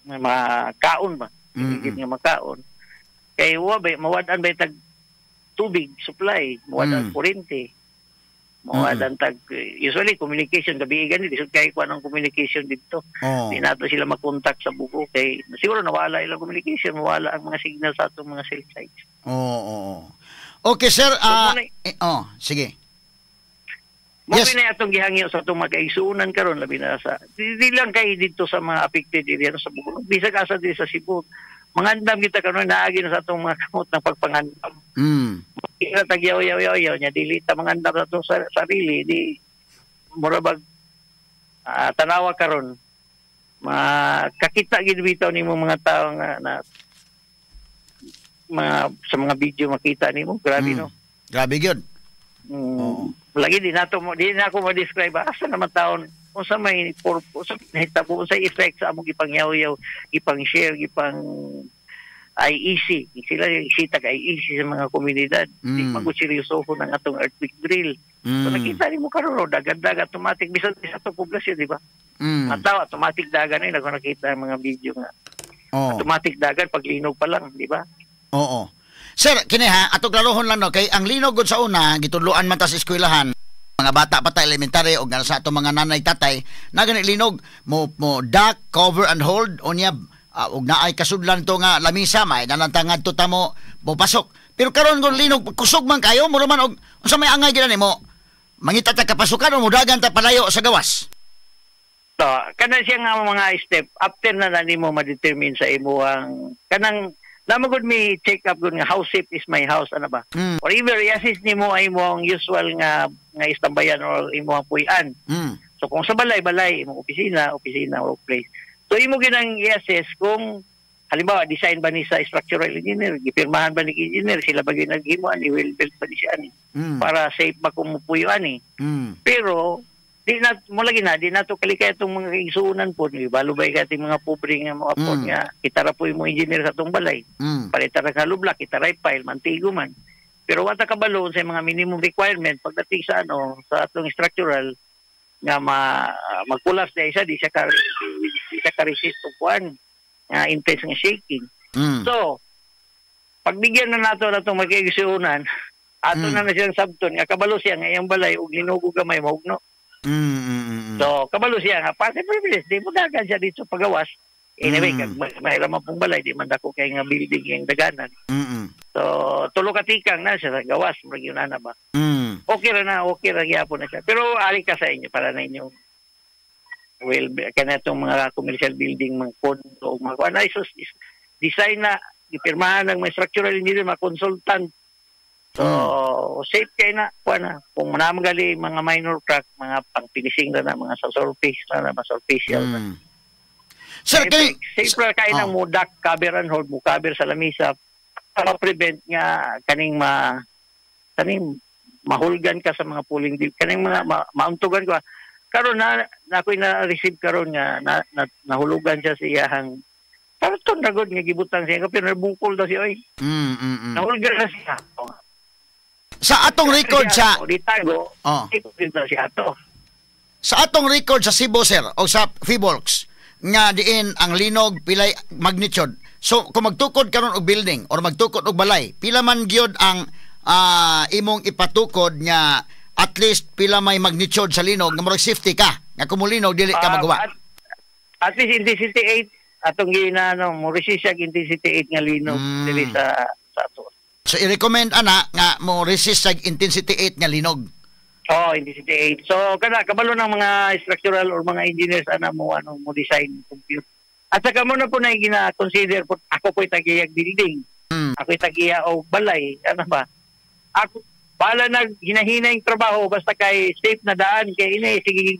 makaon ba. Hindi nga makaon. Kay mawadan ba tag tubig supply, mawadan kurente, mawadan tag usually communication gabi gani disud kay kuan ang communication dito. Di nato sila makontak sa Bugo kay siguro nawala ilang communication, mawala ang mga signal sa atong mga cell sites. Okay sir, sige. Yes. Na atong gihangyo sa atong magkaigsuunan karon labi na sa di lang kay dito sa mga affected area sa Bugo. Bisag asa diri sa Cebu. Mangandam kita karon naagi na sa atong mga kamot ng pagpangandam. Kaya tagyaw-yaw-yaw nya dili ta mangandam sa atong sarili di murabag tanawa karon makakita gid bitaw nimo mga tawo nga na sa mga video makita nimo grabe no. Grabe gyud. Lagi di na ako ma-describe asa naman taon unsa may purpose nahitabo unsa effect sa among gipangyaw-yaw gipang-share gipang IEC sila isita kay IEC sa mga komunidad di magseryoso ko ng atong earthquake drill. So nakita nimo karon dagan automatic bisan sa atong poblasyon di ba? Mataw automatic dagan ay nakita ang mga video nga. Automatic dagan paglinog pa lang di ba? Oo. Sir, kini ha, atong klarohon lang no kay ang linog gud sa una gitudloan man ta sa eskwelahan. Mga bata pa ta elementary o sa atong mga nanay tatay na gani linog mo duck, cover and hold unya og naay kasudlan to nga lamisa may nalantangad to ta mo pasok. Pero karon kung linog kusog man kayo mo man og unsa may angay gid nimo mangita ta kapasukan o mudagan ta palayo sa gawas. So, kana siya nga mga step after na nimo ma-determine sa imuhang kanang namagod mi check up gud nga how safe is my house ano ba? Or either i-assist nimo ay imong usual nga istambayan or imong puy-an. So kung sa balay imong opisina workplace. So imo ginang i-assess kung halimbawa design ba ni sa structural engineer, gipirmahan ba ni engineer sila ba ginaghimo ani well built ba ni siya ani para safe ba kung puy-an ni. Pero di na to kalikay itong mga igsuunan po ni balubay ka ating mga pobre nga mga po nga kita ra po yung engineer sa itong balay palita ra halubla kita ra file mantigo man pero wata kabalo sa mga minimum requirement pagdating sa sa atong structural nga mag-collapse na isa di siya ka-resist o kuan intense nga shaking so pagbigyan na nato itong magkaigsuunan ato na siyang sabton nga kabalo siya nga iyang balay og linugo gamay mahugno. So, kabalo siya nga, pati privilege, di mo dagan siya dito pagawas. Anyway, kag mahiraman pong balay, di man dako kay nga building yung daganan. So, tulo ka tikang na siya sa gawas, murag yun na ba? Okay ra gyapon na siya. Pero ali ka sa inyo para na inyo kana itong mga commercial building, mga condo, mga analysis, design na, ipirmahan ng mga structural engineer, mga consultant. So, safe kayo na, kung manamagali, mga minor crack, mga pang-finishing na mga sa surface na, mga superficial na. Sir, safe kayo ng mudak, cover and hold, cover sa lamisa, para prevent nga kaning mahulgan ka sa mga pooling deal, kaning mga mauntugan ko. Karon na ako'y na-receive karon nga nahulugan siya sa iyahang karton na god nga gibutang siya pero nabungkol daw siya oy. Nahulugan na siya. Sa atong record sa Ditago, siya ato. Sa atong record sa Cebu sir o sa Fibolx nga diin ang linog pilay magnitude. So kung magtukod karon og building or magtukod og balay, pila man gyud ang imong ipatukod nga at least pila may magnitude sa linog nga murag safety ka nga kumulinog dili ka magawa. At least intensity 8 atong ginano mo resist siya intensity 8 nga linog dili sa ato. So i-recommend ana nga mo resist sa intensity 8 nga linog. Intensity 8. So kana kabalo ng mga structural or mga engineers ana mo mo design compute. At saka mo na po na gina-consider po ako po'y tagiyag building. Ako'y tagiya o balay. Ano ba? Ako bala na hinahinay yung trabaho basta kay safe na daan kay ini sige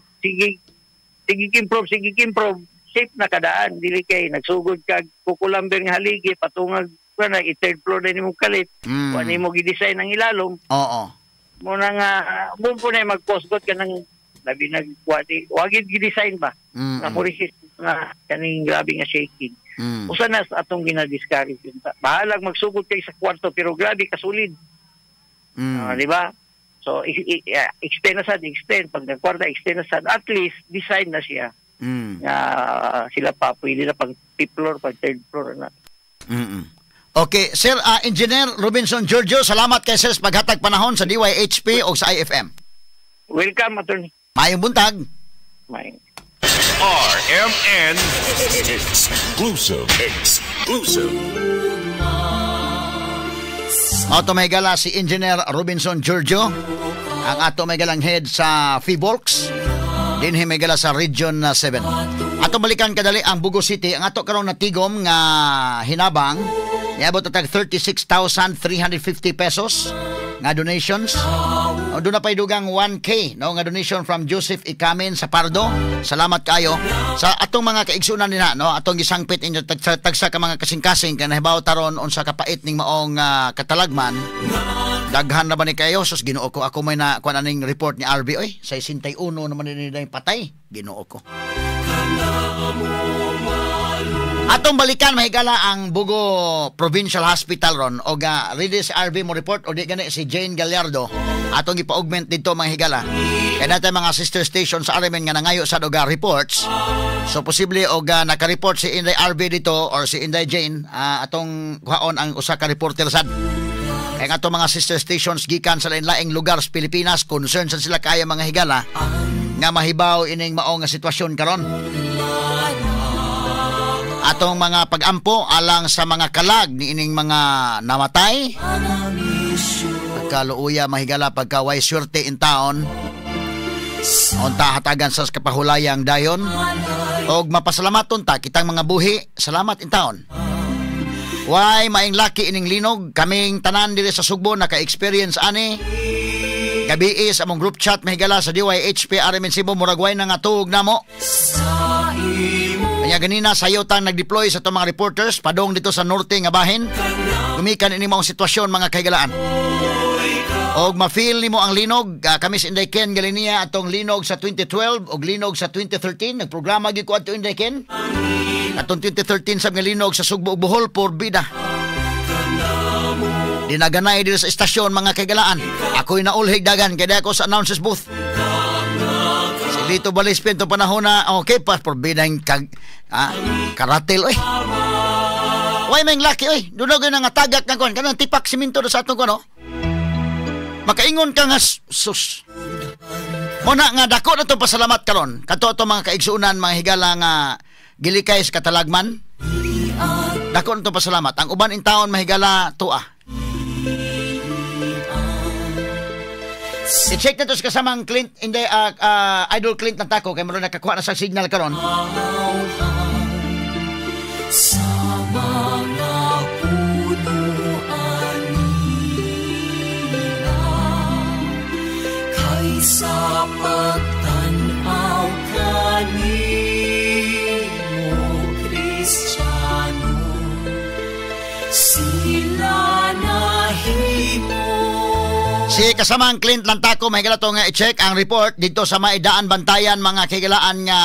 improve safe na kadaan dili kay nagsugod kag kukulamber nga haligi patungag na i-third floor na nimong kalit ani mo gi-design ang ilalom mo na nga mo po na mag-postcode ka ng labi nagkuwadi wagid gi-design ba na mo resist na kaning grabe nga shaking usa na atong gina-discourage yun bahalag magsugod kay sa kwarto pero grabe kasulid. Di ba? So, extend na sad, pag nagkwarta, extend na sad, at least, design na siya. Sila pa, pwede na pag fifth floor, pag third floor na. Okay, Sir Engineer Robinson Giorgio, salamat kay Sir paghatag panahon sa DYHP o sa IFM. Welcome, attorney. Mayong buntag. Mayong. RMN Exclusive. Ato may gala si Engineer Robinson Giorgio, ang ato may galang head sa Fibolx, din may gala sa Region 7. Ato balikan kadali ang Bugo City, ang ato karon natigom nga hinabang, niabot tag 36,350 pesos nga donations. Doon na pa'y dugang 1K no, nga donation from Joseph Ikamin sa Pardo. Salamat kayo sa atong mga kaigsunan nila no, atong gisangpit inyo tagsa ka mga kasing-kasing kay nahibaw taron unsa kapait ning maong katalagman. Daghan na ba ni kayo sus Ginoo ko ako may na kuan aning report ni RB oy sa 61 naman ni patay Ginoo ko. Atong balikan mahigala ang Bugo Provincial Hospital ron o ready si RB mo report o di gani si Jane Gallardo atong ipa-augment dito mahigala kaya natin mga sister station sa Arimen nga nangayo sa doga reports so posible o naka-report si Inday RB dito or si Inday Jane atong kuhaon ang usa ka reporter sad kaya nga mga sister stations gikan sa lain-laing lugar sa Pilipinas concerned sa sila kaya mga higala nga mahibaw ining maong nga sitwasyon karon. Atong mga pag-ampo alang sa mga kalag ni ining mga namatay. Pagkaluuya mahigala pagkaway swerte in taon. Unta hatagan sa kapahulayang dayon. Og mapasalamat ta kitang mga buhi. Salamat in taon. Why maing laki ining linog kaming tanan diri sa Sugbo naka-experience ani. Gabi is among group chat mahigala sa DYHP Arimen Cebu muragway na nga tuog namo. Kanya ganina sayotang nag-deploy sa itong mga reporters padong dito sa norte nga bahin. Gumikan ini maong sitwasyon mga kahigalaan. Og ma-feel nimo ang linog kami sa Inday Ken Galinia atong linog sa 2012 og linog sa 2013 nagprograma gyud ko adto Inday Ken. Atong 2013 sa linog sa Sugbo ug Bohol por bida. Dinaganay dito sa estasyon mga kahigalaan. Ako'y naulhig dagan kaya ako sa announcers booth. Dito balispin to panahon na okay pa for bidang karatel oy. Why mang laki oy. Duno gyud nga tagak nga kon kanang tipak simento sa atong kono. Makaingon ka nga sus. Muna nga dako na to pasalamat karon. Kato to mga kaigsuunan mga higala nga gilikay sa katalagman. Dako na to pasalamat. Ang uban in taon mahigala tuwa. I-check na to sa kasamang Clint, hindi, Idol Clint ng tako, kaya meron nakakuha na sa signal karon. Sa mga punuan nila, kaysa pagtanaw kanimo, Kristiyano, sila nahimo. Si kasamang Clint Lantako, mahigala to nga i-check ang report dito sa Maidaan Bantayan, mga kigalaan nga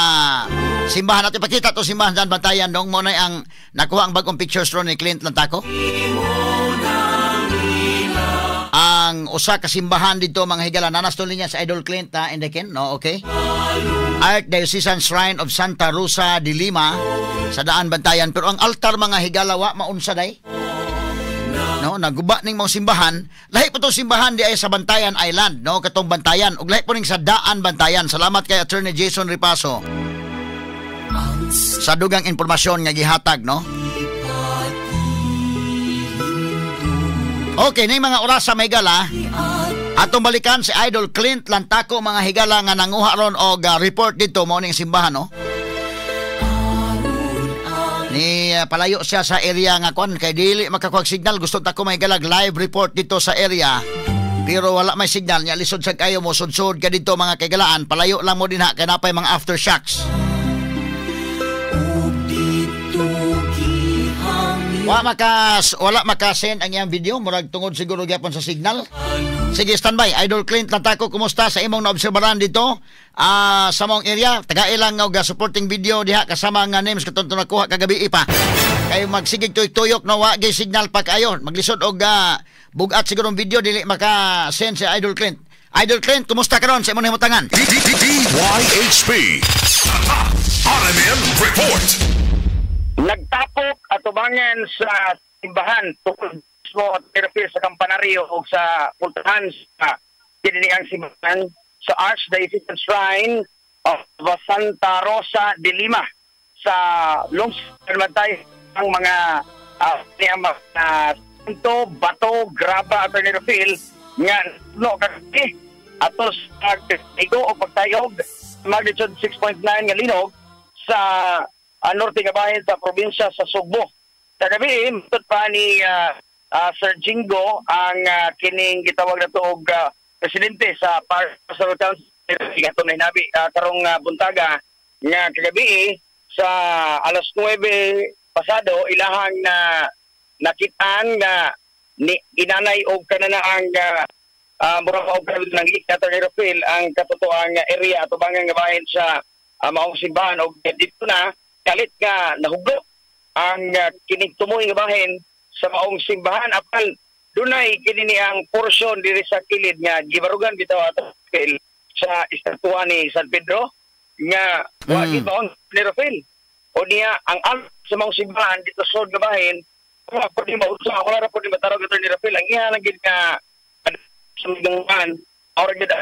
simbahan. At ipakita to simbahan daan Bantayan dong mo na ang nakuha ang bagong pictures ron ni Clint Lantako. Ang usa ka simbahan dito mga higala, nanastol niya sa Idol Clint na Indeken, no, okay? Archdiocesan Shrine of Santa Rosa de Lima sa Daan Bantayan, pero ang altar mga higala wa maunsa day. No, naguba ning mga simbahan, lahi po tong simbahan di ay sa Bantayan Island, no, katong Bantayan, ug lahi po ning sa Daan Bantayan. Salamat kay Attorney Jason Ripaso sa dugang impormasyon nga gihatag, no. Okay, ning mga oras sa Megala, atong balikan si Idol Clint Lantako mga higala nga nanguha ron og report dito mo ning simbahan, no. Ni palayo siya sa area nga kon kay dili makakuha signal. Gusto ta ko may galag live report dito sa area, pero wala may signal nya. Lisod sa kayo mo, sudsod ka dito mga kagalaan. Palayo lang mo din ha, kay napay mga aftershocks. Wala makasend ang iyang video, murag tungod siguro gyapon sa signal. Sige, standby. Idol Clint Lantako, kumusta sa imong naobserbahan dito sa mong area? Taga-ilang nga supporting video diha kasama nga names katon nakuha kagabi pa. Kay magsigig tuyok no wa gay signal pa kayo. Maglisod og bugat siguro video dili maka-send si Idol Clint. Idol Clint, kumusta karon sa imong himutangan? DYHP RMN Report. Nagtapok atubangan sa simbahan tungkol mo at therapy sa Kampanaryo o sa pultahan sa kininiang simbahan sa Archdiocesan Shrine of Santa Rosa de Lima sa lungsod tayo ang mga santo, bato, graba at Rufil nga no kasi atos pagtigo o pagtayog magnitude 6.9 nga linog sa norte nga bahin sa probinsya sa Sugbo. Kagabi, matod pa ni Sir Jingo ang kining gitawag na to og presidente sa Pastoral Council ito na hinabi karong buntaga nga kagabi sa alas 9 pasado ilahang nakitaan nga inanay og kanana ang murang og ng Attorney Rufil ang katotoang area ato bangang nga bahin sa maong simbahan og dito na kalit nga nahuglo ang kining tumoy nga bahin sa maong simbahan apal dunay kini ang porsyon diri sa kilid nga gibarugan bitaw ato sa estatwa ni San Pedro nga wa gibaon ni Rafael o niya ang sa maong simbahan dito sa nga bahin wala po di mausa wala po di matarog ito ni Rafael ang iya lang gid nga sa migangan or gid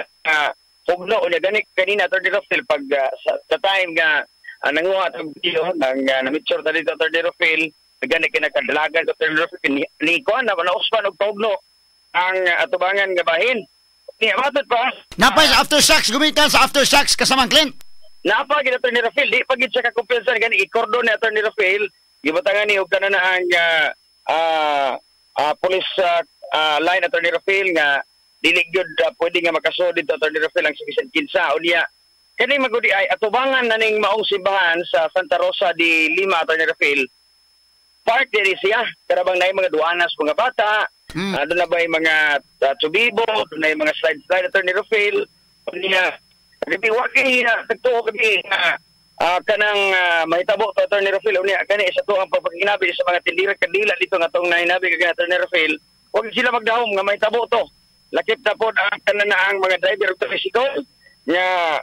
huglo o niya ganik kanina ito ni Rafael pag sa time nga nanguha at video ng na-mature na dito Atty. Rufil nagani kinakadalagan Atty. Rufil ni Kuan na nauspan og tugno ang atubangan nga bahin niya matod pa napay sa aftershocks gumikan sa aftershocks kasamang Clint napa gid Atty. Rufil di pagid siya kakumpensa gani i-cordon ni Atty. Rufil gibutangan ni og kanana ang police line Atty. Rufil nga dili gyud pwede nga makasud dito Atty. Rufil ang sufficient kinsa o niya kani magudi ay atubangan na ning maong simbahan sa Santa Rosa de Lima Atty. Rufil. Part diri siya karabang nay mga duanas mga bata, doon na ba mga tubibo, doon na mga slide Atty. Rufil. Niya kabi wa kay tagtuo kabi kanang mahitabo to Atty. Rufil unya kani sa tuang pagpakinabi sa mga tindira kadila dito nga tong nahinabi kay Atty. Rufil. Wag sila magdahom nga mahitabo to. Lakip na po ang ang mga driver of tricycle nga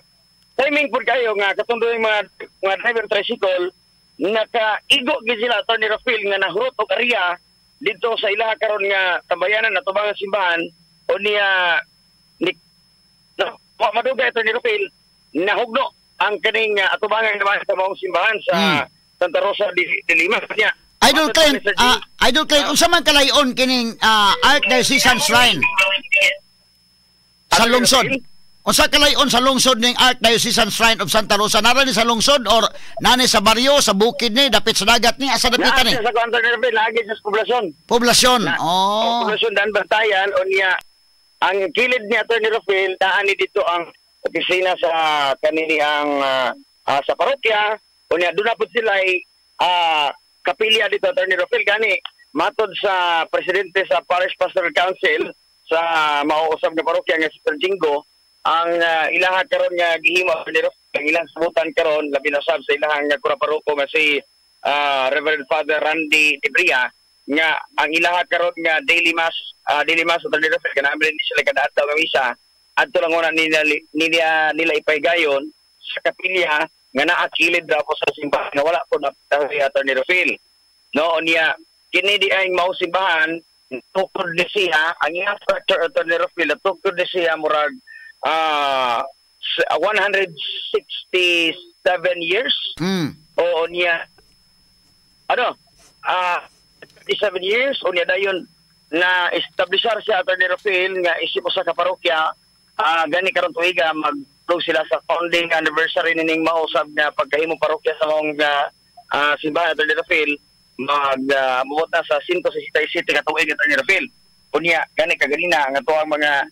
timing po kayo nga katong yung mga driver tricycle nakaigo gid sila Atty. Rufil nga nahurot og area dito sa ilaha karon nga tambayanan at tubangan simbahan o niya madugay ito ni Rufil, nahugno ang kaning atubangan naman sa maong simbahan sa Santa Rosa de Lima. Idol Clint, unsa man kalayon kining Archdiocesan Shrine sa lungsod? Unsa kalayon sa lungsod ning Archdiocesan Shrine of Santa Rosa? Nara ni sa lungsod or nani sa baryo, sa bukid ni, dapit sa dagat ni, asa dapitan ni? Sa Santa Rosa, lagi sa poblasyon. Poblasyon. Poblasyon dan Bantayan o niya ang kilid ni Atty. Rufil, daan ni dito ang opisina sa kanini ang sa parokya o niya doon na po sila ay kapilya dito Atty. Rufil gani matod sa presidente sa Parish Pastoral Council sa mauusab na parokya nga si Sir Jingo ang ilaha karon nga gihimo ni Rufil ang ilang sabutan karon labi na sab sa ilahang kuraparoko nga si Reverend Father Randy Debria nga ang ilaha karon nga daily mass Atty. Rufil kana amrin sila kada adlaw nga misa adto lang una nila ipaygayon sa kapilya nga naakilid daw sa simbahan nga wala po na si Atty. Rufil. No, niya kini di ay mao simbahan tukod ni siya ang iyang structure Atty. Rufil tukod ni siya murag 167 years. O niya 37 years o niya dayon na establishar siya Atty. Rufil nga isip sa kaparokya gani karon tuiga mag-plug sila sa founding anniversary ning mausab nga pagkahimo parokya sa mong simbahan Atty. Rufil magbuot na sa 167 ka tuig Atty. Rufil. Unya gani kaganina nga tuang mga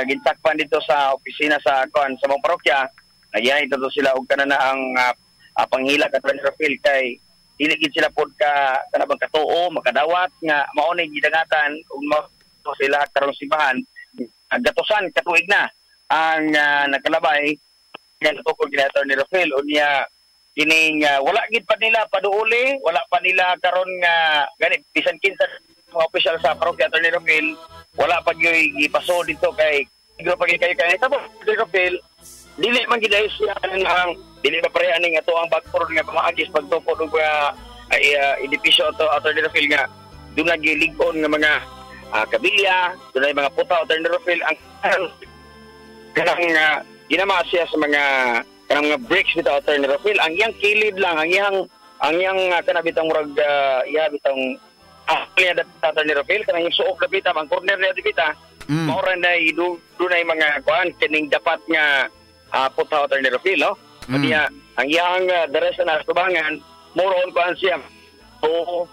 gintakpan dito sa opisina sa mong parokya nagyan ito sila og kana na ang panghila Atty. Rufil kay dili gid sila pod ka kanabang katuo makadawat nga mao ni gidangatan ug mao sila karong simbahan gatosan katuig na ang nakalabay nga tukod ni Atty. Rufil unya kining wala gid pa nila paduuli wala pa nila karon nga gani bisan kinsa mga opisyal sa parokya Atty. Rufil wala pa gyud gipaso dito kay siguro pa gyud kay tapos Atty. Rufil dili man gid siya ang dili pa pareha ning ato ang bagpor nga pamaagis pagtukod og edipisyo ato Atty. Rufil nga dunay gilig-on nga mga kabilya dunay mga puta Atty. Rufil ang kanang ginama siya sa mga kanang mga bricks dito Atty. Rufil ang iyang kilid lang ang iyang kanabitang murag bitang niya Atty. Rufil kanang yung suok na bita ang corner niya dipita maura na dunay mga kuan kining dapat nga puta Atty. Rufil no kaya ang iyang daresan na tubangan moron kuan siya so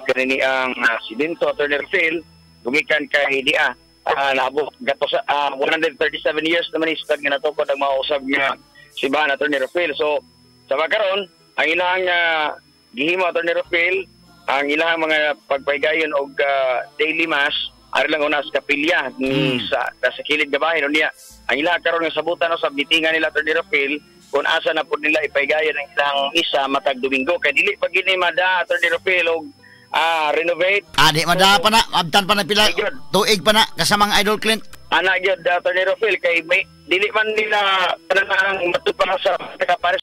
kanini ang sidento Atty. Rufil gumikan kay dia naabot gato sa 137 years naman is nga natukod ang mausab nga simbahan Atty. Rufil. So sa karon ang ilang gihimo Atty. Rufil ang ilang mga pagpaygayon og daily mass ari lang una sa kapilya ni sa kilid nga bahin niya ang ilang karon nga sabutan sa bitingan nila Atty. Rufil kung asa na pud nila ipaygayon ang ilang misa matag Domingo kay dili pa gini mada Atty. Rufil og renovate di mada pa na abtan pa na pila tuig pa na kasamang Idol Clint ana gyud Atty. Rufil kay may dili man nila kanang matupang sa Parish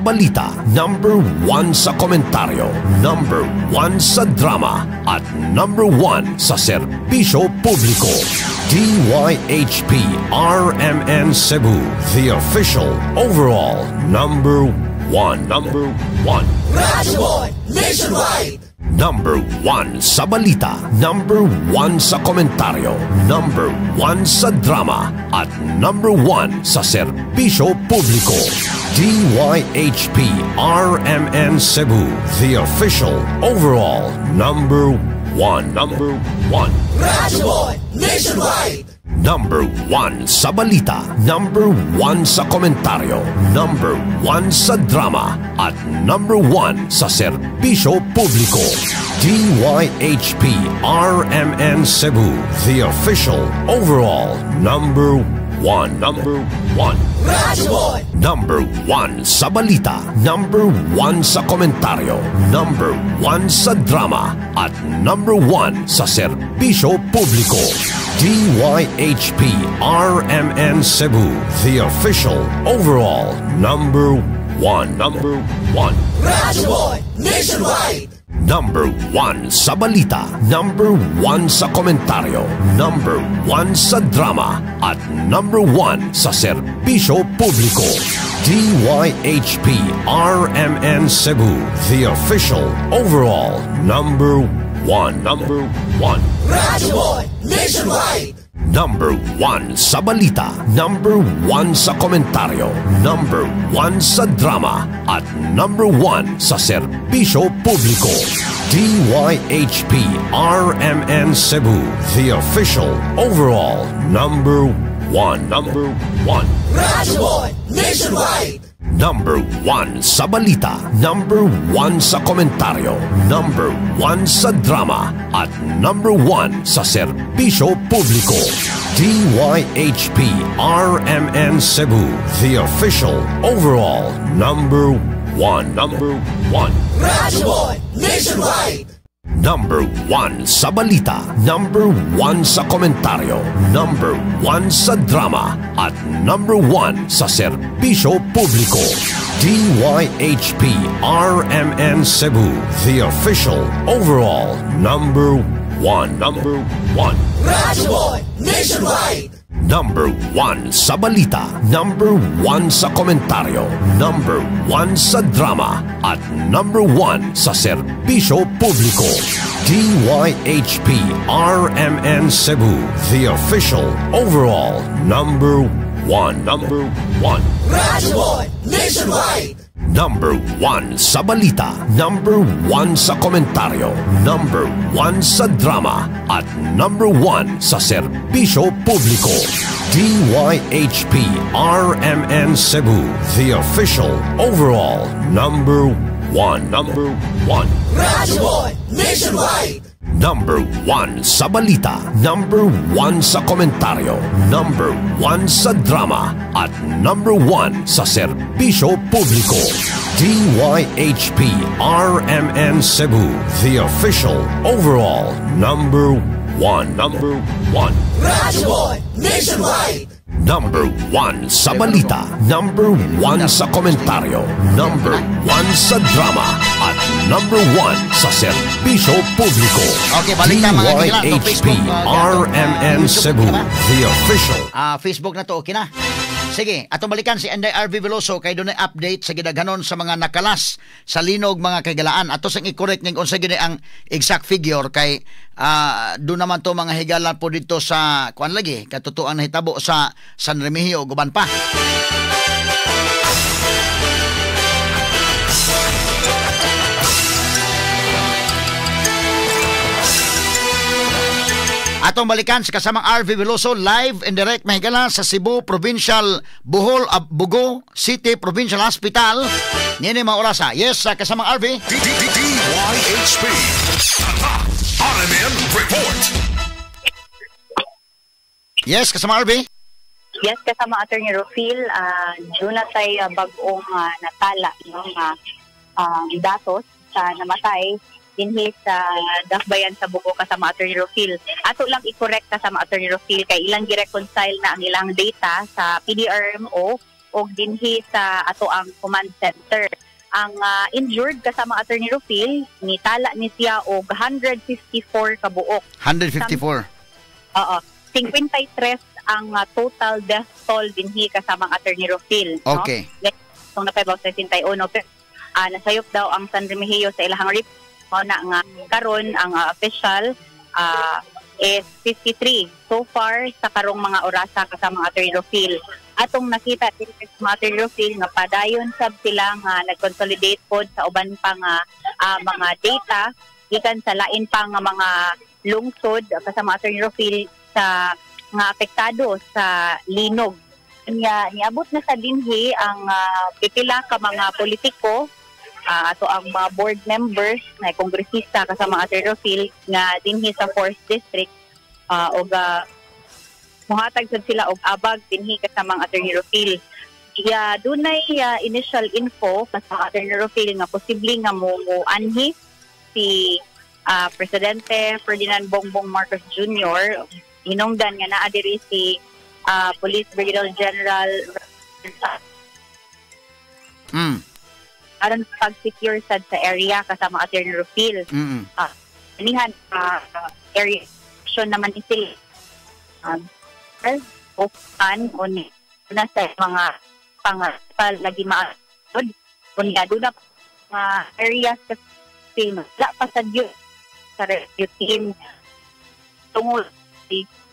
balita, number 1 sa komentaryo, number 1 sa drama, at number 1 sa serbisyo publiko. DYHP RMN Cebu, the official overall number 1. Number 1. Radyo Boy Nationwide. Number 1 sa balita, number 1 sa komentaryo, number 1 sa drama, at number 1 sa serbisyo publiko. DYHP RMN Cebu, the official overall number 1. Number 1. Radyo Boy Nationwide. Number 1 sa balita, number 1 sa komentaryo, number 1 sa drama, at number 1 sa serbisyo publiko. DYHP RMN Cebu, the official overall number 1. Number 1. Radyo Boy. Number 1 sa balita, number 1 sa komentaryo, number 1 sa drama, at number 1 sa serbisyo publiko. DYHP RMN Cebu, the official overall number 1. 1. Number 1. Radyo Boy Nationwide. Number 1 sa balita, number 1 sa komentaryo, number 1 sa drama, at number 1 sa serbisyo publiko. DYHP RMN Cebu, the official overall number 1. Number 1. Radyo Boy Nationwide. Number 1 sa balita, number 1 sa komentaryo, number 1 sa drama, at number 1 sa serbisyo publiko. DYHP RMN Cebu, the official overall number 1. Number 1. Radyo Boy Nationwide. Number 1 sa balita, number 1 sa komentaryo, number 1 sa drama, at number 1 sa serbisyo publiko. DYHP RMN Cebu, the official overall number 1. Number 1. Radyo Boy Nationwide. Number 1 sa balita, number 1 sa komentaryo, number 1 sa drama, at number 1 sa serbisyo publiko. DYHP RMN Cebu, the official overall number 1. Number 1. Radyo Boy Nationwide. Number 1 sa balita, number 1 sa komentaryo, number 1 sa drama, at number 1 sa serbisyo publiko. DYHP RMN Cebu, the official overall number 1. Number 1. Radyo Boy Nationwide. Number 1 sa balita, number 1 sa komentaryo, number 1 sa drama, at number 1 sa serbisyo publiko. DYHP RMN Cebu, the official overall number 1. Number 1. Radyo Boy Nationwide. Number 1 sa balita, number 1 sa komentaryo, number 1 sa drama, at number 1 sa serbisyo publiko. DYHP RMN Cebu, the official overall number 1. Number 1. Radyo Boy Nationwide. Number 1 sa balita, number 1 sa komentaryo, number 1 sa drama, at number 1 sa serbisyo publiko. Okay, balik na mga kagilan. So, DYHP Facebook, RMN Cebu, the official. Facebook na to, okay na. Sige, atong balikan si Inday RV Veloso kay doon update sa gidaghanon sa mga nakalas sa linog mga kagalaan. Ato sang i-correct ning unsa gid ang exact figure kay doon naman to mga higalan po dito sa kuan lagi katutuan hitabo sa San Remigio guban pa. Atong balikan sa kasamang RV Veloso live and direct mahigala sa Cebu Provincial Bohol Bugo City Provincial Hospital. Nini mga orasa. Yes, sa kasamang RV. DYHP RMN Report. Yes, kasamang RV. Yes, kasama Attorney Rufil, June na tayo bagong natala ng datos sa namatay dinhi sa Dakbayan sa Bugo kasama Attorney Rufil. Ato lang i-correct kasama Attorney Rufil kay ilang gi-reconcile na ang ilang data sa PDRMO o dinhi sa ato ang command center. Ang injured kasama Attorney Rufil, nitala ni siya og 154 kabuok. 154. Oo. 53 ang total death toll dinhi kasama Attorney Rufil. Okay. No? Kung napabaw sa 61, nasayop daw ang San Remigio sa ilahang report. Na nga karon ang official is 53 so far sa karong mga orasa kasama Attorney Rufil. Atong nakita din sa Attorney Rufil nga padayon sab sila nga nag-consolidate pod sa uban pang mga data gikan sa lain pang mga lungsod kasama Attorney Rufil sa nga apektado sa linog. Niabot na sa dinhi ang pipila ka mga politiko ato ang mga board members na kongresista kasama Attorney Rufil nga dinhi sa 4th District og muhatag sad sila og abag dinhi kasama Attorney Rufil. Dunay initial info kasama Attorney Rufil nga posible nga anhi si Presidente Ferdinand Bongbong Marcos Jr. Hinungdan nga naa diri si Police Brigadier General aron pag-secure sad sa area kasama Attorney Rufil. Anihan area action naman ni sila. Open on na sa mga lagi maasod. Kunya doon na mga areas kasi wala pa sa Diyos sa routine tungod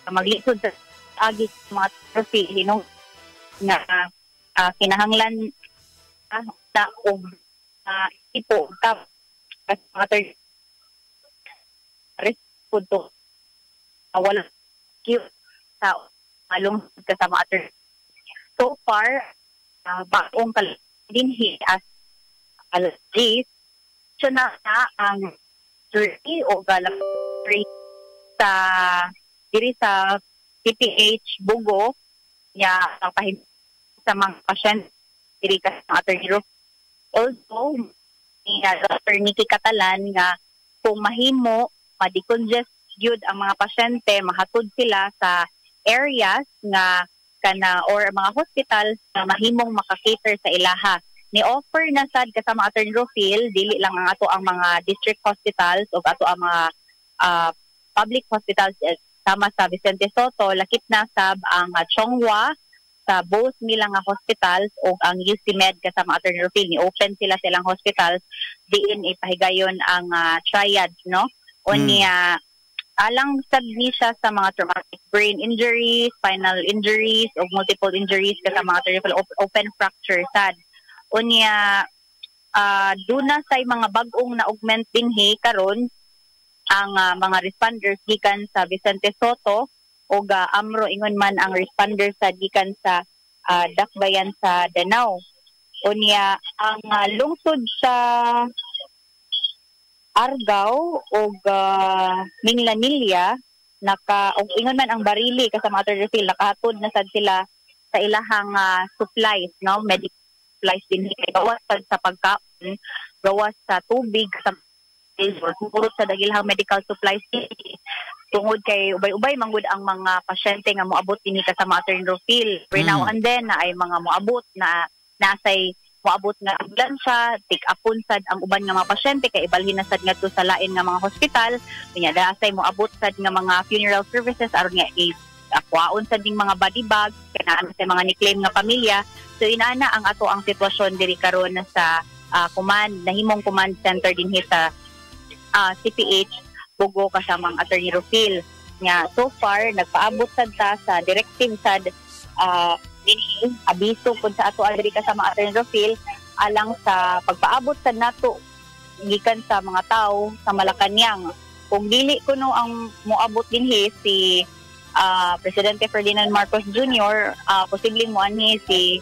maglisod sa agi mga trophy hinong na kinahanglan na ipo tap at mga third responto wala cute sa malong kasama other. So far baong dinhi as allergies so na ang surgery o galak sa diri sa PPH Bugo niya ang sa mga pasyente diri ka sa Attorney Rufil. Also, ni Dr. Nikki Catalan nga kung mahimo ma-decongest yun ang mga pasyente, mahatod sila sa areas nga kana or mga hospital na mahimong makakater sa ilaha. Ni-offer na sad kasama Attorney Rufil, dili lang ang ato ang mga district hospitals o ato ang mga public hospitals sama sa Vicente Soto, lakip na sab ang Chonghua sa both nila nga hospitals o ang UC Med kasama Attorney Rufil. Ni-open sila silang hospitals diin ipahigayon ang triad, no? O niya alang sad ni siya sa mga traumatic brain injuries, spinal injuries o multiple injuries kasama Attorney Rufil, open fracture sad. O niya duna sa mga bag-ong na augment dinhi karon ang mga responders gikan sa Vicente Soto o Amro ingon man ang responders sa gikan sa Dakbayan sa Danau. O niya ang lungsod sa Argao o Minglanilla og ingon man ang Barili kasama Attorney Rufil nakahatod na sad sila sa ilahang supplies, no, medical supplies din gawas sa pagkaon, gawas sa tubig sa puro sa dagilhang medical supplies tungod kay ubay-ubay manggod ang mga pasyente nga moabot dinhi kasama Attorney Rufil. Every now and then na ay mga moabot na nasay moabot nga ambulansya, tik-upon sad ang uban nga mga pasyente kay ibalhin na sad ngadto sa lain nga mga hospital. Unya dasay moabot sad nga mga funeral services aron nga akwaon sad ding mga body bag kanaan sa mga ni-claim nga pamilya. So inana ang ato ang sitwasyon diri karon sa nahimong command center dinhi sa CPH Bugo kasamang Attorney Rufil. Nga so far nagpaabot sad ta sa directive sad dinhi abiso pud sa ato diri kasama Attorney Rufil alang sa pagpaabot sad nato gikan sa mga tao sa Malacañang. Kung dili kuno ang moabot dinhi si Presidente Ferdinand Marcos Jr., posibleng moanhi si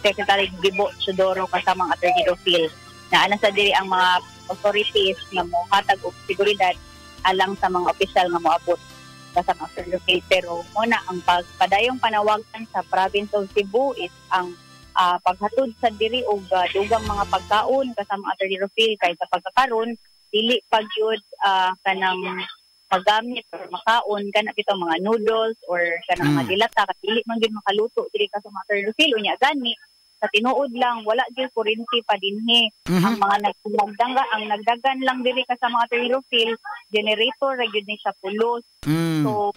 Secretary Gibo Chodoro kasamang Attorney Rufil. Na sa diri ang mga authorities nga mohatag og seguridad alang sa mga opisyal nga moabot kasama Attorney Rufil. Pero muna ang pagpadayong panawagan sa province of Cebu is ang paghatod sa diri og dugang mga pagkaon kasama Attorney Rufil kay sa pagkakaron dili pagyud kanang magamit or makaon kana bitaw mga noodles or kanang mga dilata dili man gyud makaluto diri kasama Attorney Rufil. Unya gani sa tinuod lang wala gyud kuryente pa dinhi. Ang mga nagdagan lang diri kasama Attorney Rufil generator ra gyud ni siya pulos. So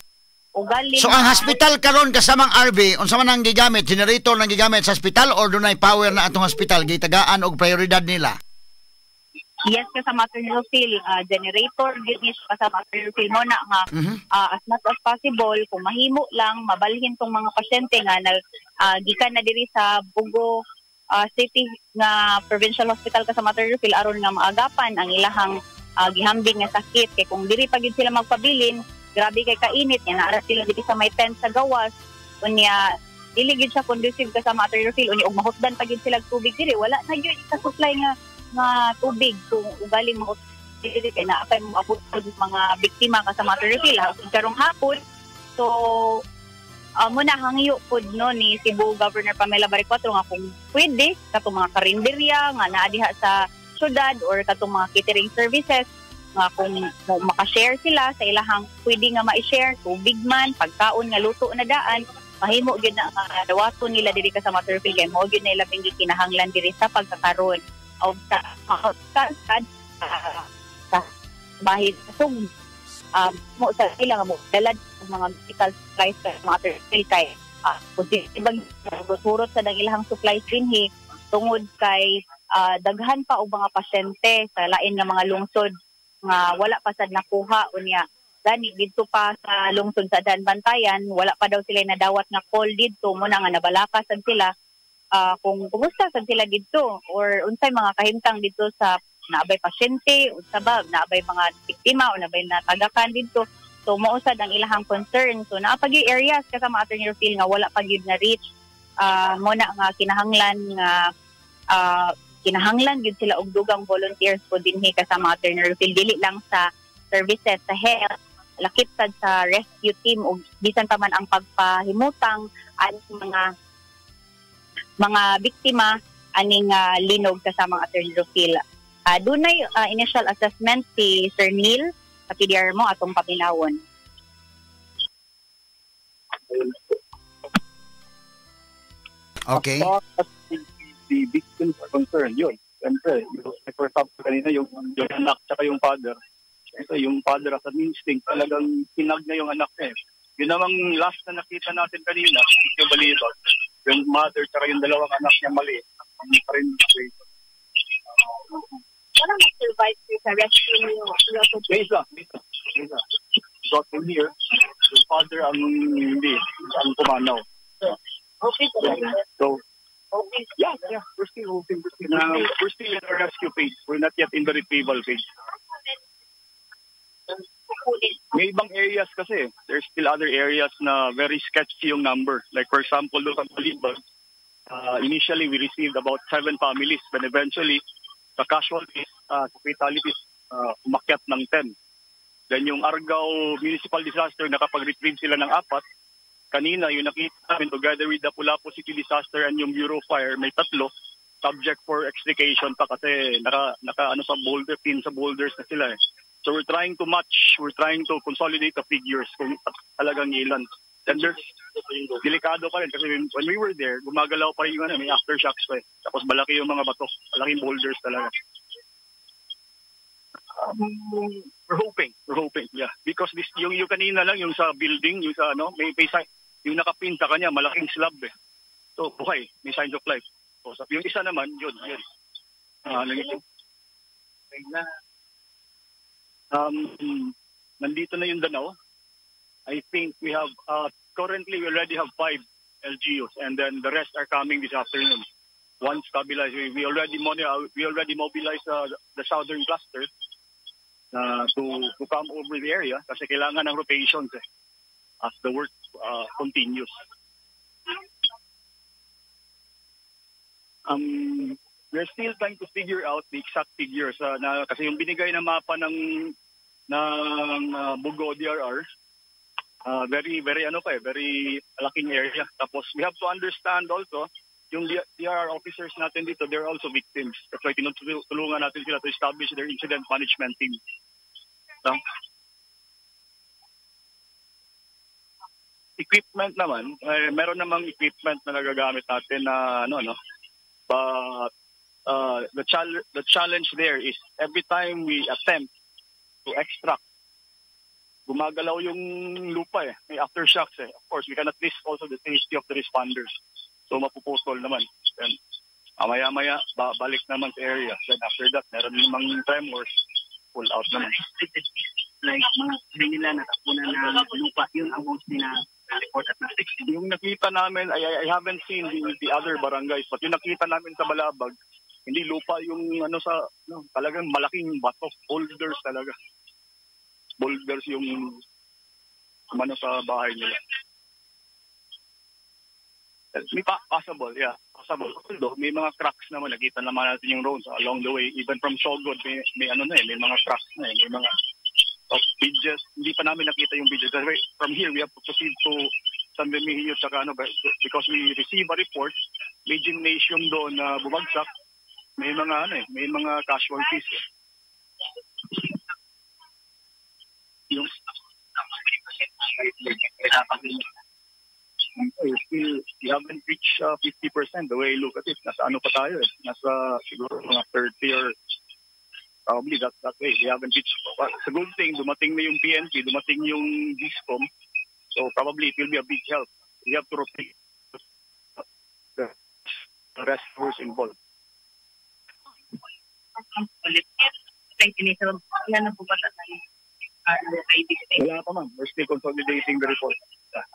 ugali so ang hospital karon kasamang RV unsa man ang gigamit, generator nang gigamit sa hospital or dunay power na atong hospital gitagaan og prioridad nila? Yes, kasama Attorney Rufil, generator gyud ni siya kasama Attorney Rufil mo na nga as much as possible kung mahimo lang mabalhin tong mga pasyente nga gikan na diri sa Bugo City nga Provincial Hospital kasama Attorney Rufil aron nga maagapan ang ilahang gihambing nga sakit kay kung diri pa gyud sila magpabilin grabe kay kainit nya naara sila diri sa may tent sa gawas unya dili gyud siya conducive kasama Attorney Rufil unya og mahutdan pa gyud sila tubig diri wala na gyud sa supply nga tubig kung ugaling mo dili kay naa kay moabot mga biktima kasama Attorney Rufil karong hapon. So muna hangyo pod no ni Cebu Governor Pamela Baricuatro nga kung pwede katong mga karinderya nga naa diha sa syudad or katong mga catering services nga kung maka-share sila sa ilahang pwede nga ma-share tubig man pagkaon nga luto na daan mahimo gyud na dawaton nila diri ka sa Materville kay mo gyud na ila pingi kinahanglan diri sa pagkakaroon o sa bahin sa mo sa ilang mo dalad mga medical supplies sa Materville kay positibang surot sa ilang supply chain tungod kay daghan pa og mga pasyente sa lain nga mga lungsod nga wala pa sad nakuha unya gani didto pa sa lungsod sa Bantayan wala pa daw sila nadawat nga call didto mo na nga nabalaka sad sila kung kumusta sad sila didto or unsay mga kahimtang didto sa naabay pasyente unsa ba naabay mga biktima o naabay natagakan didto so mausad ang ilahang concern so naa pagi areas kasama Attorney Rufil nga wala pa gyud na reach mo na nga kinahanglan gyud sila og dugang volunteers po dinhi kasama Attorney Rufil dili lang sa services sa health lakip sad sa rescue team ug bisan pa man ang pagpahimutang aning mga biktima aning linog kasama Attorney Rufil. Dunay initial assessment si Sir Neil sa PDR mo atong paminawon. Okay. The victims are concerned, yun. Siyempre, for example, kanina yung anak tsaka yung father. Siyempre, yung father as an instinct, talagang sinag na yung anak niya. Yun namang last na nakita natin kanina, yung balibag, yung mother tsaka yung dalawang anak niya mali. Hindi pa rin situation. Wala mag-survive sa rescue niyo? Isa. Got from here, yung father ang hindi, ang pumanaw. Okay. So, yeah, we're still hoping. We're still in our rescue phase. We're not yet in the retrieval phase. May ibang areas kasi. There's still other areas na very sketchy yung number. Like for example, doon sa Balibag, initially we received about 7 families, but eventually, the casualties, fatalities, umakyat ng 10. Then yung Argao Municipal Disaster, nakapag-retrieve sila ng 4. Kanina, yung nakita namin together with the Pulapo City Disaster and yung Bureau of Fire, may 3 subject for extrication pa kasi naka sa boulder, pin sa boulders na sila eh. So we're trying to consolidate the figures kung talagang ilan. And there's delikado pa rin kasi when we were there, gumagalaw pa rin yung may aftershocks pa eh. Tapos malaki yung mga bato, malaking boulders talaga. We're hoping, yeah. Because this yung kanina lang yung sa building, yung sa may sign, yung nakapin sa kanya malaking slab eh. So buhay, may signs of life. So yung isa naman, yun. Nandito na yung Danao. I think we have currently we already have 5 LGUs and then the rest are coming this afternoon. Once stabilized, we already mobilized the southern cluster to come over the area kasi kailangan ng rotations as the work continues. We're still trying to figure out the exact figures kasi yung binigay na mapa ng Bugo DRR very very very laking area. Tapos we have to understand also yung DRR officers natin dito, they're also victims. That's why tinutulungan natin sila to establish their incident management team. Equipment naman, meron namang equipment na nagagamit natin na but the challenge there is every time we attempt to extract, gumagalaw yung lupa may aftershocks Of course, we cannot risk also the safety of the responders. So mapuputol naman. Then maya-maya balik naman sa area. Then after that, meron namang tremors, pull out naman. Like mga nila natapunan na lupa, yun ang most na report at na 60. Yung nakita namin, I haven't seen the other barangays, but yung nakita namin sa Balabag, hindi lupa yung talagang malaking bato, boulders talaga. Boulders yung sa bahay nila. Possible. Although may mga cracks naman, nakita naman natin yung roads along the way. Even from Sogod, may mga cracks na may mga bridges. Hindi pa namin nakita yung bridges. From here, we have to proceed to San Remigio because we receive a report, may gymnasium doon na bumagsak. May mga casualties. We haven't reached 50% the way I look at it. Nasa ano pa tayo eh. Nasa siguro mga 30 or probably that way. We haven't reached. But it's a good thing. Dumating na yung PNP, dumating yung DISCOM. So probably it will be a big help. We have to rotate the rest who's involved. Wala pa man. We're still consolidating the report.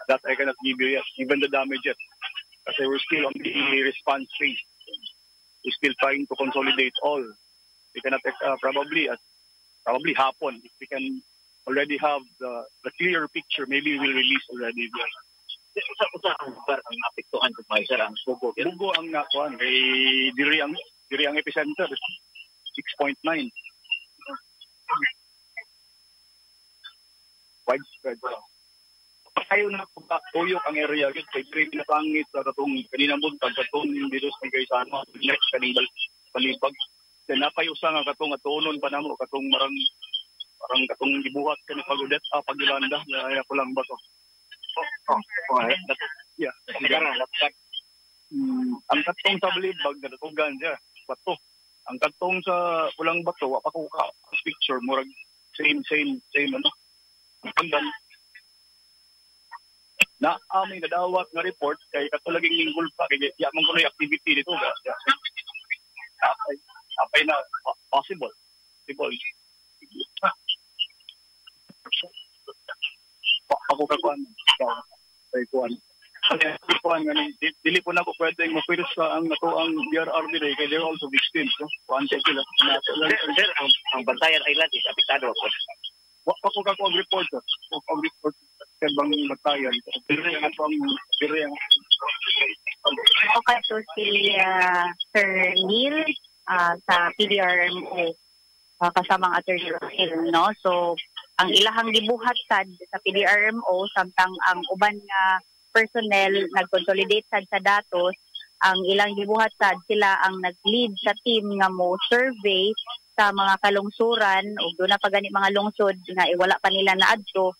That I cannot give you yet. Even the damages. Kasi we're still on the response phase. We're still trying to consolidate all. We cannot probably happen. If we can already have the clear picture, maybe we'll release already. Usa ang lugar ang napektuhan ko may sir ang Bugo. Bugo ang nakuan kay diri ang epicenter 6.9. Widespread. Ayaw na tuyok ang area gid kay diri pinapangit sa katong kanina buntag katong dito sa kay sana next kanibal palibag. Then napay usa nga katong atunon pa namo katong marang katong gibuhat kani pagudet pagilandaaya ko lang ba to. Yeah. Ang katong sa balibag natugan siya bato. Ang katong sa pulang bato wa pa ko ka picture murag same ano. Hanggang na amin nadawat nga report kay katulaging lingkol pa kay ya man kuno activity dito ga. Apay na possible. Ako kakuan kay kuan nga dili po na ko pwedeng mapiros sa ang BRRD kay they're also victims no kuan sila ang Bantayan Island is apektado po. Ako kakuan report kay bang Bantayan dire ang Okay, so si Sir Neil sa PDRMO kasamang Attorney Rohil, no? So, ang ilahang gibuhat sad sa PDRMO samtang ang uban nga personnel nag-consolidate sad sa datos, ang ilang gibuhat sad sila ang nag-lead sa team nga mo survey sa mga kalungsuran ug doon na pa gani mga lungsod nga wala pa nila naadto.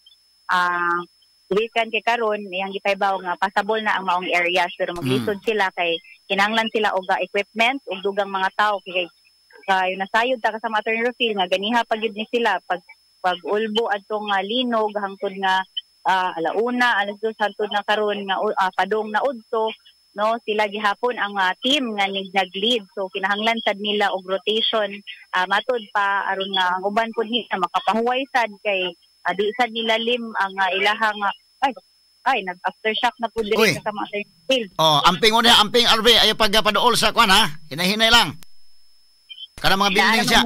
Gikan kay karon iyang gipaybaw nga passable na ang maong areas pero maglisod sila kay kinahanglan sila og equipment ug dugang mga tawo kay nasayod ta kasama Attorney Rohil nga ganiha pagid ni sila pag ulbo adtong linog hangtod nga alauna alas 2 hangtod na karon nga padong na udto no sila gihapon ang team nga nag-lead so kinahanglan sad nila og rotation matud pa aron nga ang uban pud nila makapahuway sad kay di sad nila lim ang ilahang nag aftershock na pud diri kasama Attorney Rohil. Amping RV ayo pagpaduol sa kwan ha hinay-hinay lang. Kada mga building siya.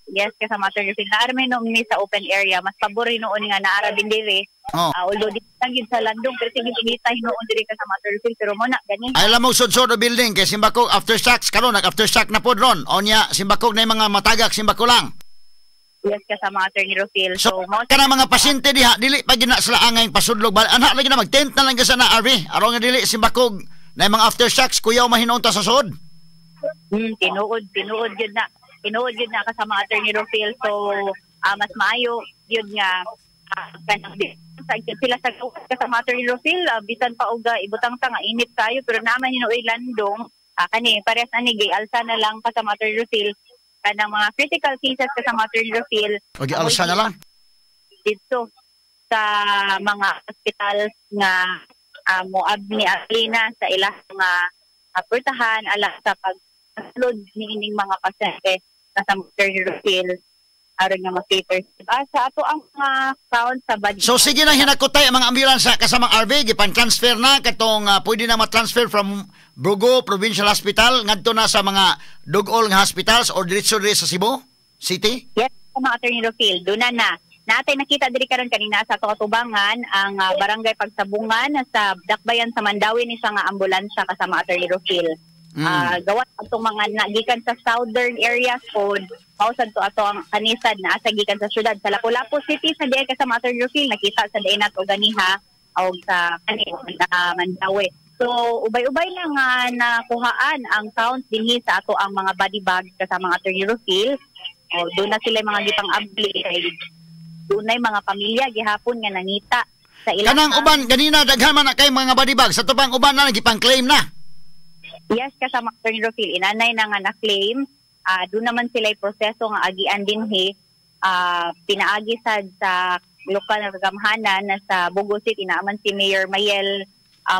Yes, kasama Attorney Rohil. Naarami noon ni sa open area. Mas pabori noon nga naara din diri. Although di tagid sa landong, pero sige tingitay noon diri kasama Attorney Rohil. Pero muna, gani. Ay lamang sudsod o building. Kaya simbakog aftershocks. Karon nag-aftershock na po ron. O niya, simbakog na yung mga matagak. Simbako lang. Yes, kasama Attorney Rohil. So kana mga pasyente diha, dili pa gina sila angay pasudlog. Anak lagi na mag-tent na lang kasi na RV. Aron nga dili simbakog na yung mga aftershocks. Kuyaw mahinon ta sa sud. Tinuod yun na kasama Attorney Rohil. So mas maayo yun nga sila sa kasama Attorney Rohil bisan pa og ibutang ta nga init kayo pero naman hinuoy landong kani parehas ani gay alsa na lang kasama Attorney Rohil kanang mga critical cases kasama Attorney Rohil og alsa na lang dito sa mga hospitals nga moab ni Alina sa ilang mga purtahan ala sa pag-load niining mga pasyente kasama Attorney Rohil aron nga ma-cater sa ato ang count sa budget. So sige na hinakutay ang mga ambulance kasamang RV gipan-transfer na katong pwede na ma-transfer from Bugo Provincial Hospital ngadto na sa mga dugol nga hospitals or diretso diri sa Cebu City? Yes, kasama Attorney Rohil. Doon na. Natay nakita diri karon kanina sa Tutubangan ang barangay Pagsabungan sa Dakbayan sa Mandawi ni sa nga ambulansya kasama Attorney Rohil. Gawat atong mga nagikan sa southern areas pod mausad to ato ang kanisad na asa gikan sa syudad sa Lapu-Lapu City sa diay kasama Attorney Rohil nakita sa diay nato ganiha o sa Mandawi. So ubay-ubay na nga nakuhaan ang count dinhi sa ato ang mga body bag kasama Attorney Rohil. O doon na sila mga gipang abli kay dunay mga pamilya gihapon nga nangita sa ilang Kanang uban ganina daghan man na kay mga body bag sa tubang uban na gipang-claim na. Yes, kasama Attorney Rufil, inanay na nga na-claim. Doon naman sila proseso nga agian dinhi. Pinaagi sad sa lokal na kagamhanan na sa Bogo City, inaaman si Mayor Mayel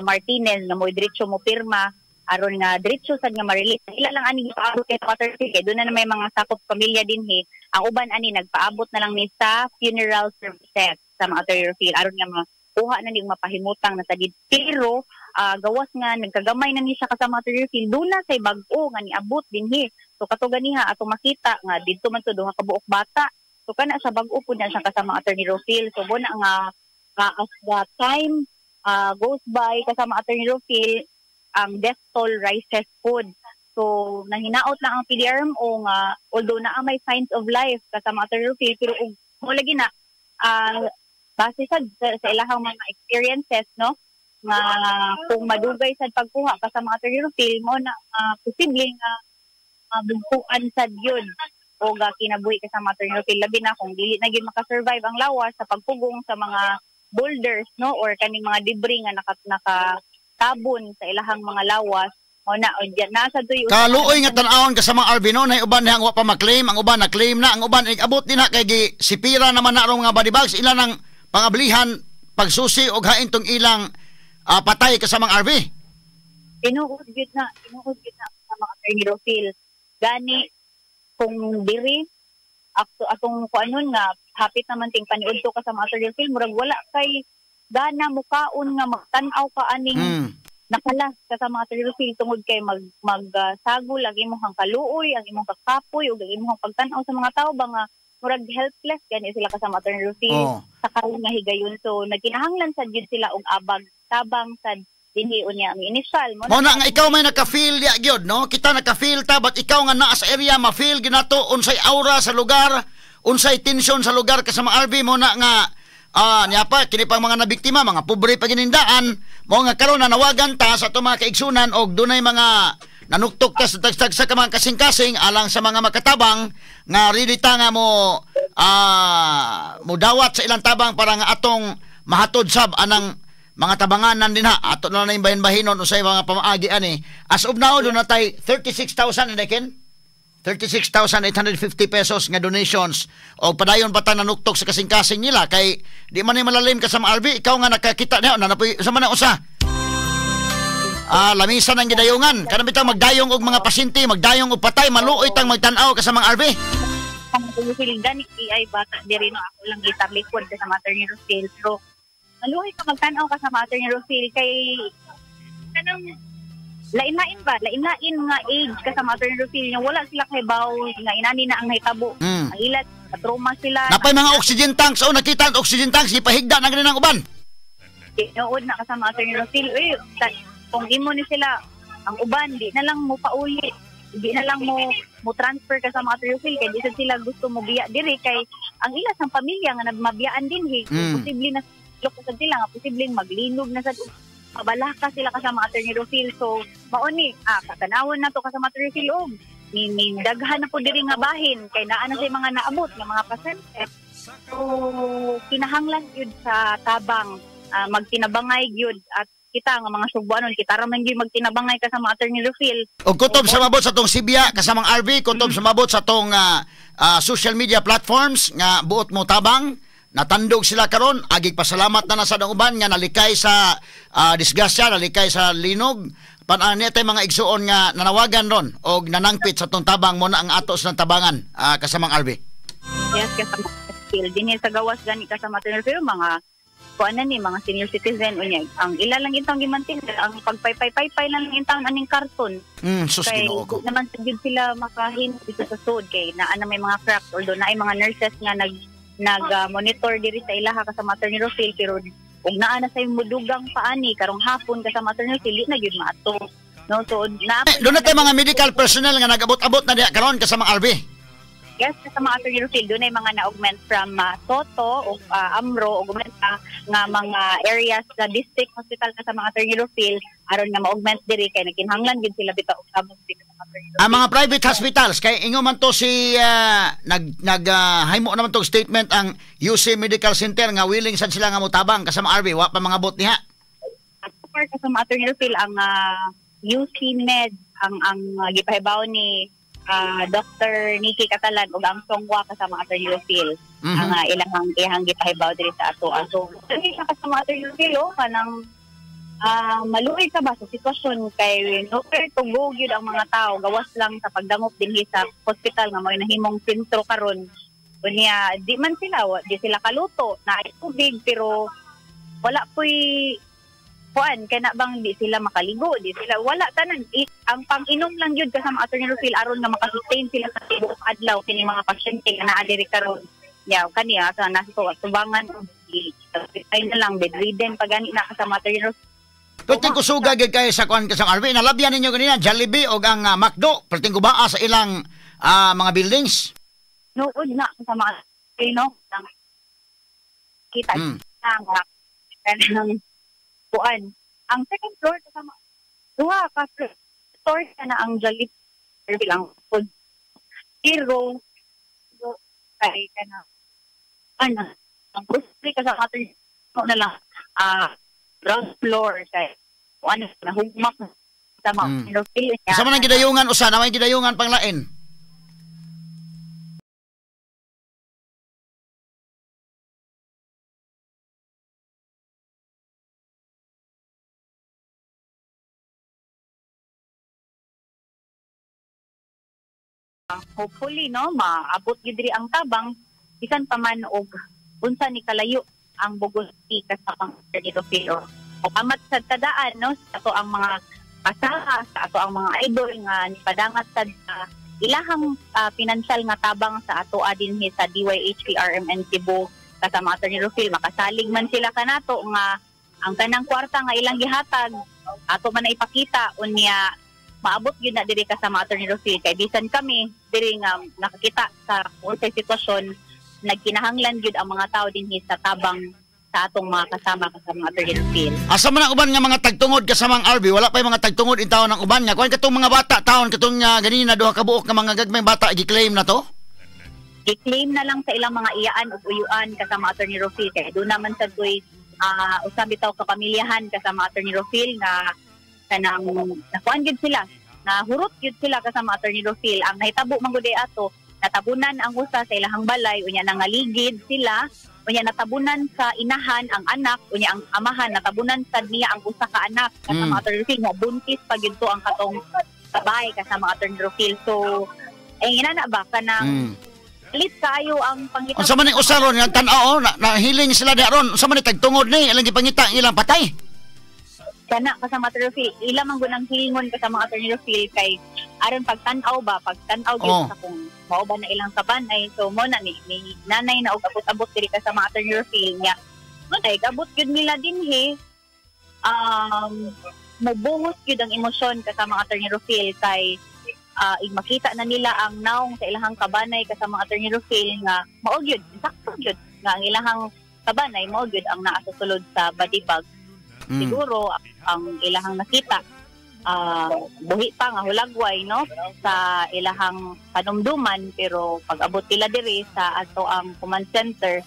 Martinez na mo diretso mo pirma aron nga diretso sad nga ma-release. Ila lang ani gipaabot kay Water City, doon na may mga sakop pamilya dinhi. Ang uban ani nagpaabot na lang ni sa funeral services sa mga Attorney Rufil aron nga makuha na ni mapahimutang na sa did. Pero gawas nga nagkagamay na ni siya kasama Attorney Rufil, doon na say bag-o nga niabot dinhi. So kato ganiha ato makita nga didto man to duha ka buok bata. So kana sa bag-o pud na siya kasama Attorney Rufil. So bona nga as the time goes by kasama Attorney Rufil, ang death toll rises food. So nahinaot lang ang PDRMO nga although naa may signs of life kasama Attorney Rufil, pero mo lagi na base sa ilahang mga experiences, no, nga kung madugay sa pagkuha kasama Attorney Rufil mo na posibleng bugpuan sad yun o kinabuhi kasama Attorney Rufil, labi na kung dili na gyud makasurvive ang lawas sa pagpugong sa mga boulders, no, or kaning mga debris nga nakatabon sa ilahang mga lawas. O na o diyan nasa duyo kaluoy nga tan-awon kasama RV no, nay uban nga wa pa ma-claim, ang uban na-claim na, ang uban abot din na kay sipira naman na mga body bags, ilan ang pangablihan pagsusi og hain tong ilang patay kasamang RV. Tinuod gyud na sa mga Attorney Rufil. Gani kung diri atong kuanon nga hapit naman ting paniudto ka sa mga Attorney Rufil, murag wala kay gana mukaon nga magtan-aw ka aning nakalas ka sa mga Attorney Rufil tungod kay magsagol ang imong kaluoy, ang imong kakapoy ug ang imong pagtan-aw sa mga tawo ba nga murag helpless gani sila kasama Attorney Rufil sa karon nga higayon. So nagkinahanglan sad gyud sila og abag tabang sad dinhi unya ang initial mo na nga ikaw may naka-feel ya gyud, no, kita naka-feel ta but ikaw nga naa sa area ma-feel ginato unsay aura sa lugar, unsay tension sa lugar kasama RV mo na nga niya pa kini pang mga nabiktima mga pobre pa ginindaan mo nga karon na nawagan ta sa ato mga kaigsunan og dunay mga nanuktok ta sa tagtag sa kamang kasing-kasing alang sa mga makatabang nga ready ta nga mo dawat sa ilang tabang para nga atong mahatod sab anang mga tabanganan din ha ato na yung bahin-bahinon usay mga pamaagi ani. As of now do na tay 36,000 and again 36,850 pesos nga donations o padayon pa ta nanuktok sa kasing-kasing nila kay di man ni malalim kasama RV, ikaw nga nakakita niya na napoy sa man usa lamisan ang gidayungan kana bitang magdayong og mga pasyente, magdayong og patay, maluoy tang magtan-aw kasama RV. Ang gani ay bata diri no, ako lang gitar likod kasama Attorney Rufil, pero maluoy ka magtan-aw kasama Attorney Rufil kay kanang lain-lain nga age kasama Attorney Rufil nga wala sila kay baw nga inani na ang nahitabo. Ang ilat trauma sila napay mga oxygen tanks o nakita ang oxygen tanks ipahigda na ganin ang uban. Tinuod na kasama Attorney Rufil kung imo ni sila ang uban di na lang mo pauli, di na lang mo transfer kasama Attorney Rufil kay di sila gusto mo biya diri kay ang ila sang pamilya nga nagmabiyaan din posible na sila nga posibleng maglinog na sa mabalaka sila kasama Attorney Rufil. So mauni katanawon na to kasama Attorney Rufil og ni daghan na po diri nga bahin kay naa na say mga naabot nga mga pasyente. So kinahanglan gyud sa tabang magtinabangay gyud at kita nga mga sugbanon kita ra man gyud magtinabangay kasama Attorney Rufil. Og kutob sa mabot sa tong Sibya kasamang RV, kutob sa mabot sa tong social media platforms nga buot mo tabang natandog sila karon, agig pasalamat na sa uban nga nalikay sa disgrasya, nalikay sa linog. Panani tay mga igsuon nga nanawagan ron og nanangpit sa tong tabang mo na ang atos ng tabangan kasamang RV. Yes, kasama Rufil dinhi sa gawas gani kasama Attorney Rufil mga kuanan ni mga senior citizen unya ang ila lang intang gimantin ang pagpaypay lang intang aning karton. Sus kay Ginoo ko. Naman gid sila makahin dito sa sud kay naa na may mga cracks although na ay mga nurses nga nag-monitor diri sa ilaha kasama Attorney Rufil pero kung naa na sa mudugang paani karong hapon kasama Attorney Rufil na gyud maato, no. So doon na tayo mga medical personnel nga nag-abot-abot na diya karon kasama RV. Yes, kasama Attorney Rufil doon ay mga na-augment from Toto o Amro o gumenta nga mga areas sa district hospital kasama Attorney Rufil aron nga ma-augment diri kay nagkinahanglan gyud sila bitaw og tabang diri kasama Ang mga private hospitals kay ingo man to si haymo naman tong statement ang UC Medical Center nga willing sad sila nga motabang kasama RV wa pa mga bot niha. Kasama Attorney Rufil ang UC Med ang gipahibaw ni Dr. Nikki Catalan ug ang Songwa kasama Attorney Rufil. Ang ilang gipahibaw diri sa ato. So kasama Attorney Rufil kanang maluoy ka ba sa sitwasyon kay no pero tugog yun ang mga tao gawas lang sa pagdamop dinhi sa hospital nga may nahimong sentro karon unya di man sila kaluto na tubig pero wala po'y kuan kana bang di sila makaligo di sila wala tanan ang pang-inom lang yun kasama Attorney Rufil aron nga makasustain sila sa tibuok adlaw kini mga pasyente nga naa diri karon kaniya sa nasto tubangan ay na lang bedridden pagani na kasama Attorney Rufil. Perting ko sugag kay sa kuan kasang RV nalabyan ninyo ganina Jollibee og ang McDo perting ko ba sa ilang mga buildings. Nood na kasama kita ang kuan ang second floor kasama duha ka floor na ang Jollibee bilang food zero kay kana ang grocery kasama na lang ground floor kay ano na hugmak sama Rufil niya. Sama nang gidayungan usa na may gidayungan panglain. Hopefully no maabot gid diri ang tabang bisan pa man og unsa ni kalayo ang Bugos kasama Attorney Rufil o pamat sa tadaan no sa ato ang mga kasama sa ato ang mga idol nga nipadangat sa ilahang financial nga tabang sa ato dinhi sa DYHP RMN Cebu kasama Attorney Rufil makasalig man sila kanato nga ang kanang kwarta nga ilang gihatag ato man na ipakita unya maabot gyud na diri kasama Attorney Rufil kay bisan kami diri nga nakakita sa unsay sitwasyon nagkinahanglan gyud ang mga tao dinhi sa tabang sa atong mga kasama Attorney Rufil. Asa man ang uban nga mga tagtungod kasamang RV wala pa mga tagtungod in taon ng uban nga kuan katong mga bata taon katong ganina duha ka buok nga mga gagmay bata gi-claim na to? I-claim na lang sa ilang mga iyaan ug uyuan kasama Attorney Rufil kay do naman sa tuy usab bitaw ka pamilyahan kasama Attorney Rufil nga kanang nakuan gyud sila na hurot gyud sila kasama Attorney Rufil ang nahitabo man gud ato natabunan ang usa sa ilahang balay unya nangaligid sila unya natabunan sa inahan ang anak unya ang amahan natabunan sad niya ang usa ka anak kasama Attorney Rufil nga buntis pa gyud to ang katong sabay kasama Attorney Rufil so ina na ba kanang lit kayo ang pangita unsa man ning usa ron nga tan-aw na hiling sila diaron unsa man ni tagtungod ni ilang gipangita ilang patay kana kasama Attorney Rufil ila man gunang hilingon kasama Attorney Rufil kay aron pagtan-aw gyud sa kung mao ba na ilang kabanay so mo na ni nanay na og abot diri kasama Attorney Rufil niya mo na abot gyud nila dinhi mabuhos gyud ang emosyon kasama Attorney Rufil kay makita na nila ang naong sa ilahang kabanay kasama Attorney Rufil nga mao gyud sakto gyud nga ang ilahang kabanay mao gyud ang naa sa sulod sa badibag siguro ang ilahang nakita buhi pa nga hulagway no sa ilahang panumduman pero pag abot nila diri sa ato ang command center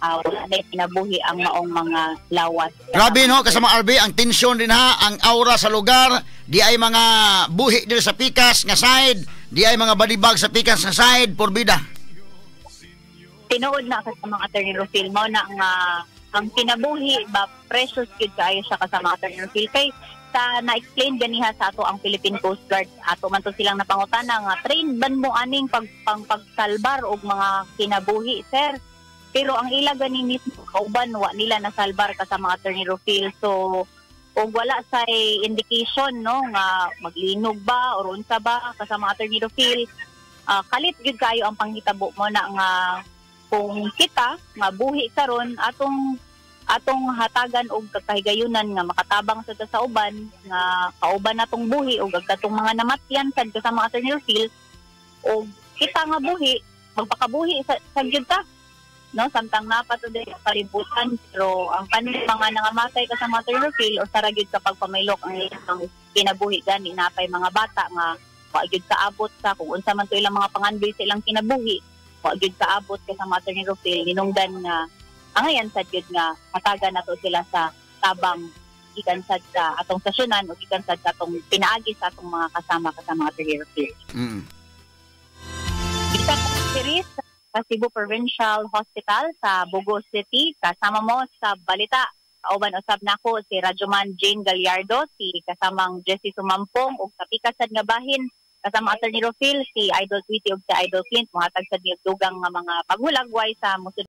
wala na pinabuhi ang maong mga lawas. Grabe no kasama RB ang tensyon din ang aura sa lugar di ay mga buhi diri sa pikas nga side di ay mga badibag sa pikas nga side porbida. Tinuod na kasama Attorney Rufil mo na nga ang kinabuhi ba precious gid kaayo siya kasama Attorney Rufil kay sa na-explain ganiha sa ato ang Philippine Coast Guard ato man to silang napangutana nga train ban mo aning pagsalbar og mga kinabuhi sir pero ang ila gani mismo kauban wa nila nasalbar kasama Attorney Rufil so og wala sa indication no nga maglinog ba or unsa ba kasama Attorney Rufil kalit gyud kayo ang panghitabo mo na nga kung kita nga buhi karon atong hatagan og kakahigayunan nga makatabang sa uban nga kauban natong buhi og katong mga namatyan sad kasama Attorney Rufil og kita nga buhi magpakabuhi sa gyud ta no samtang napato diri palibutan pero ang kaning mga nangamatay kasama Attorney Rufil o sara gyud sa pagpamaylok ang ilang kinabuhi gani napay mga bata nga wa gyud kaabot sa kung unsa man to ilang mga pangandoy sa ilang kinabuhi, wa gyud kaabot kasama Attorney Rufil hinungdan nga angayan sad gyud nga mataga na to sila sa tabang gikan sad sa atong stasyonan o gikan sad sa atong pinaagi sa atong mga kasama Attorney Rufil. Isa ka series sa Cebu Provincial Hospital sa Bogo City, kasama mo sa balita. Kauban usab nako si Radyoman Jane Gallardo, si kasamang Jessie Sumampong ug sa pikasad nga bahin kasama Attorney Rufil si Idol Tweety ug si Idol Clint mohatag sa dugang nga mga paghulagway sa musud.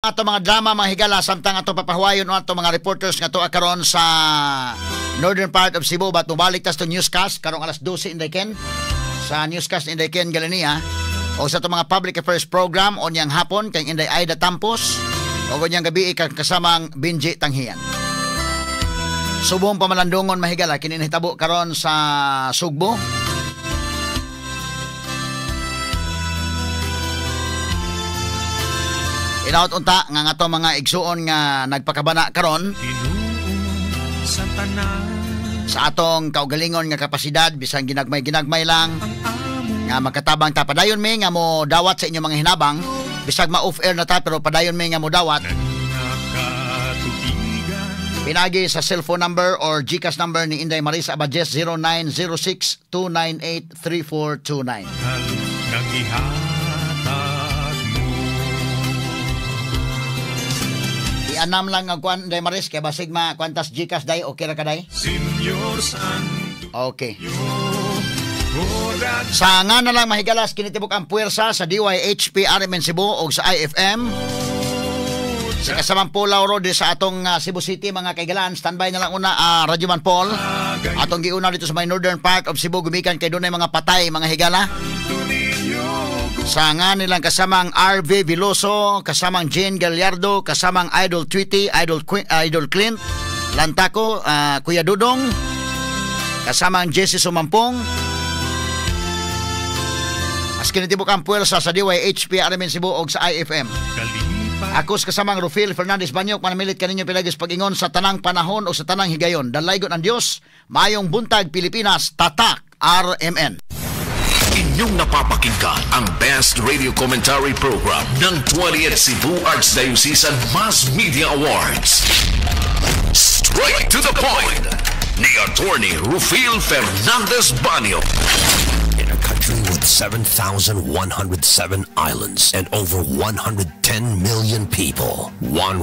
Ato mga drama mga higala samtang ato papahuayon no ato mga reporters nga to karon sa northern part of Cebu but mubalik tas to newscast karong alas 12 inday ken sa newscast inday ken galania o sa to mga public affairs program on yang hapon kay inday Aida Tampos o ganyang gabi kasamang Benji Tanghian. Subong pamalandungon mahigala kini nahitabo karon sa Sugbo. Inaot unta nga ato mga igsuon nga nagpakabana karon sa atong kaugalingon nga kapasidad bisan ginagmay lang nga makatabang ta padayon mi nga mo dawat sa inyo mga hinabang bisag ma-off air na ta pero padayon mi nga mo dawat pinagi sa cellphone number or GCash number ni Inday Marisa Abajes 0906-298-3429. Anam lang ang kwan day Maris kay basig ma kwantas GCash day okay ra kaday. Okay. Sa nga na lang mahigalas kinitibok ang puwersa sa DYHP RMN Cebu o sa IFM. Sa kasamang Pulaw Road sa atong Cebu City mga kaigalan standby na lang una Radyoman Paul. Atong giuna dito sa may northern part of Cebu gumikan kay dunay mga patay mga higala. Sa nga nilang kasamang RV Veloso, kasamang Jane Gallardo, kasamang Idol Tweety, Idol Clint, Lantako, Kuya Dudong, kasama ang Jesse Sumampong. As kinitibok ang puwersa sa DYHP Aramin Cebu og sa IFM. Ako kasama ang Rufil Fernandez Banyok, manamilit kaninyo pilagis pag-ingon sa tanang panahon o sa tanang higayon. Dalaygon ang Diyos, mayong buntag Pilipinas, tatak RMN. Inyong napapakinggan ang best radio commentary program ng 20th Cebu Archdiocese Mass Media Awards. Straight to the point ni Attorney Rufil Fernandez Banyok. In a country with 7,107 islands and over 110 million people, one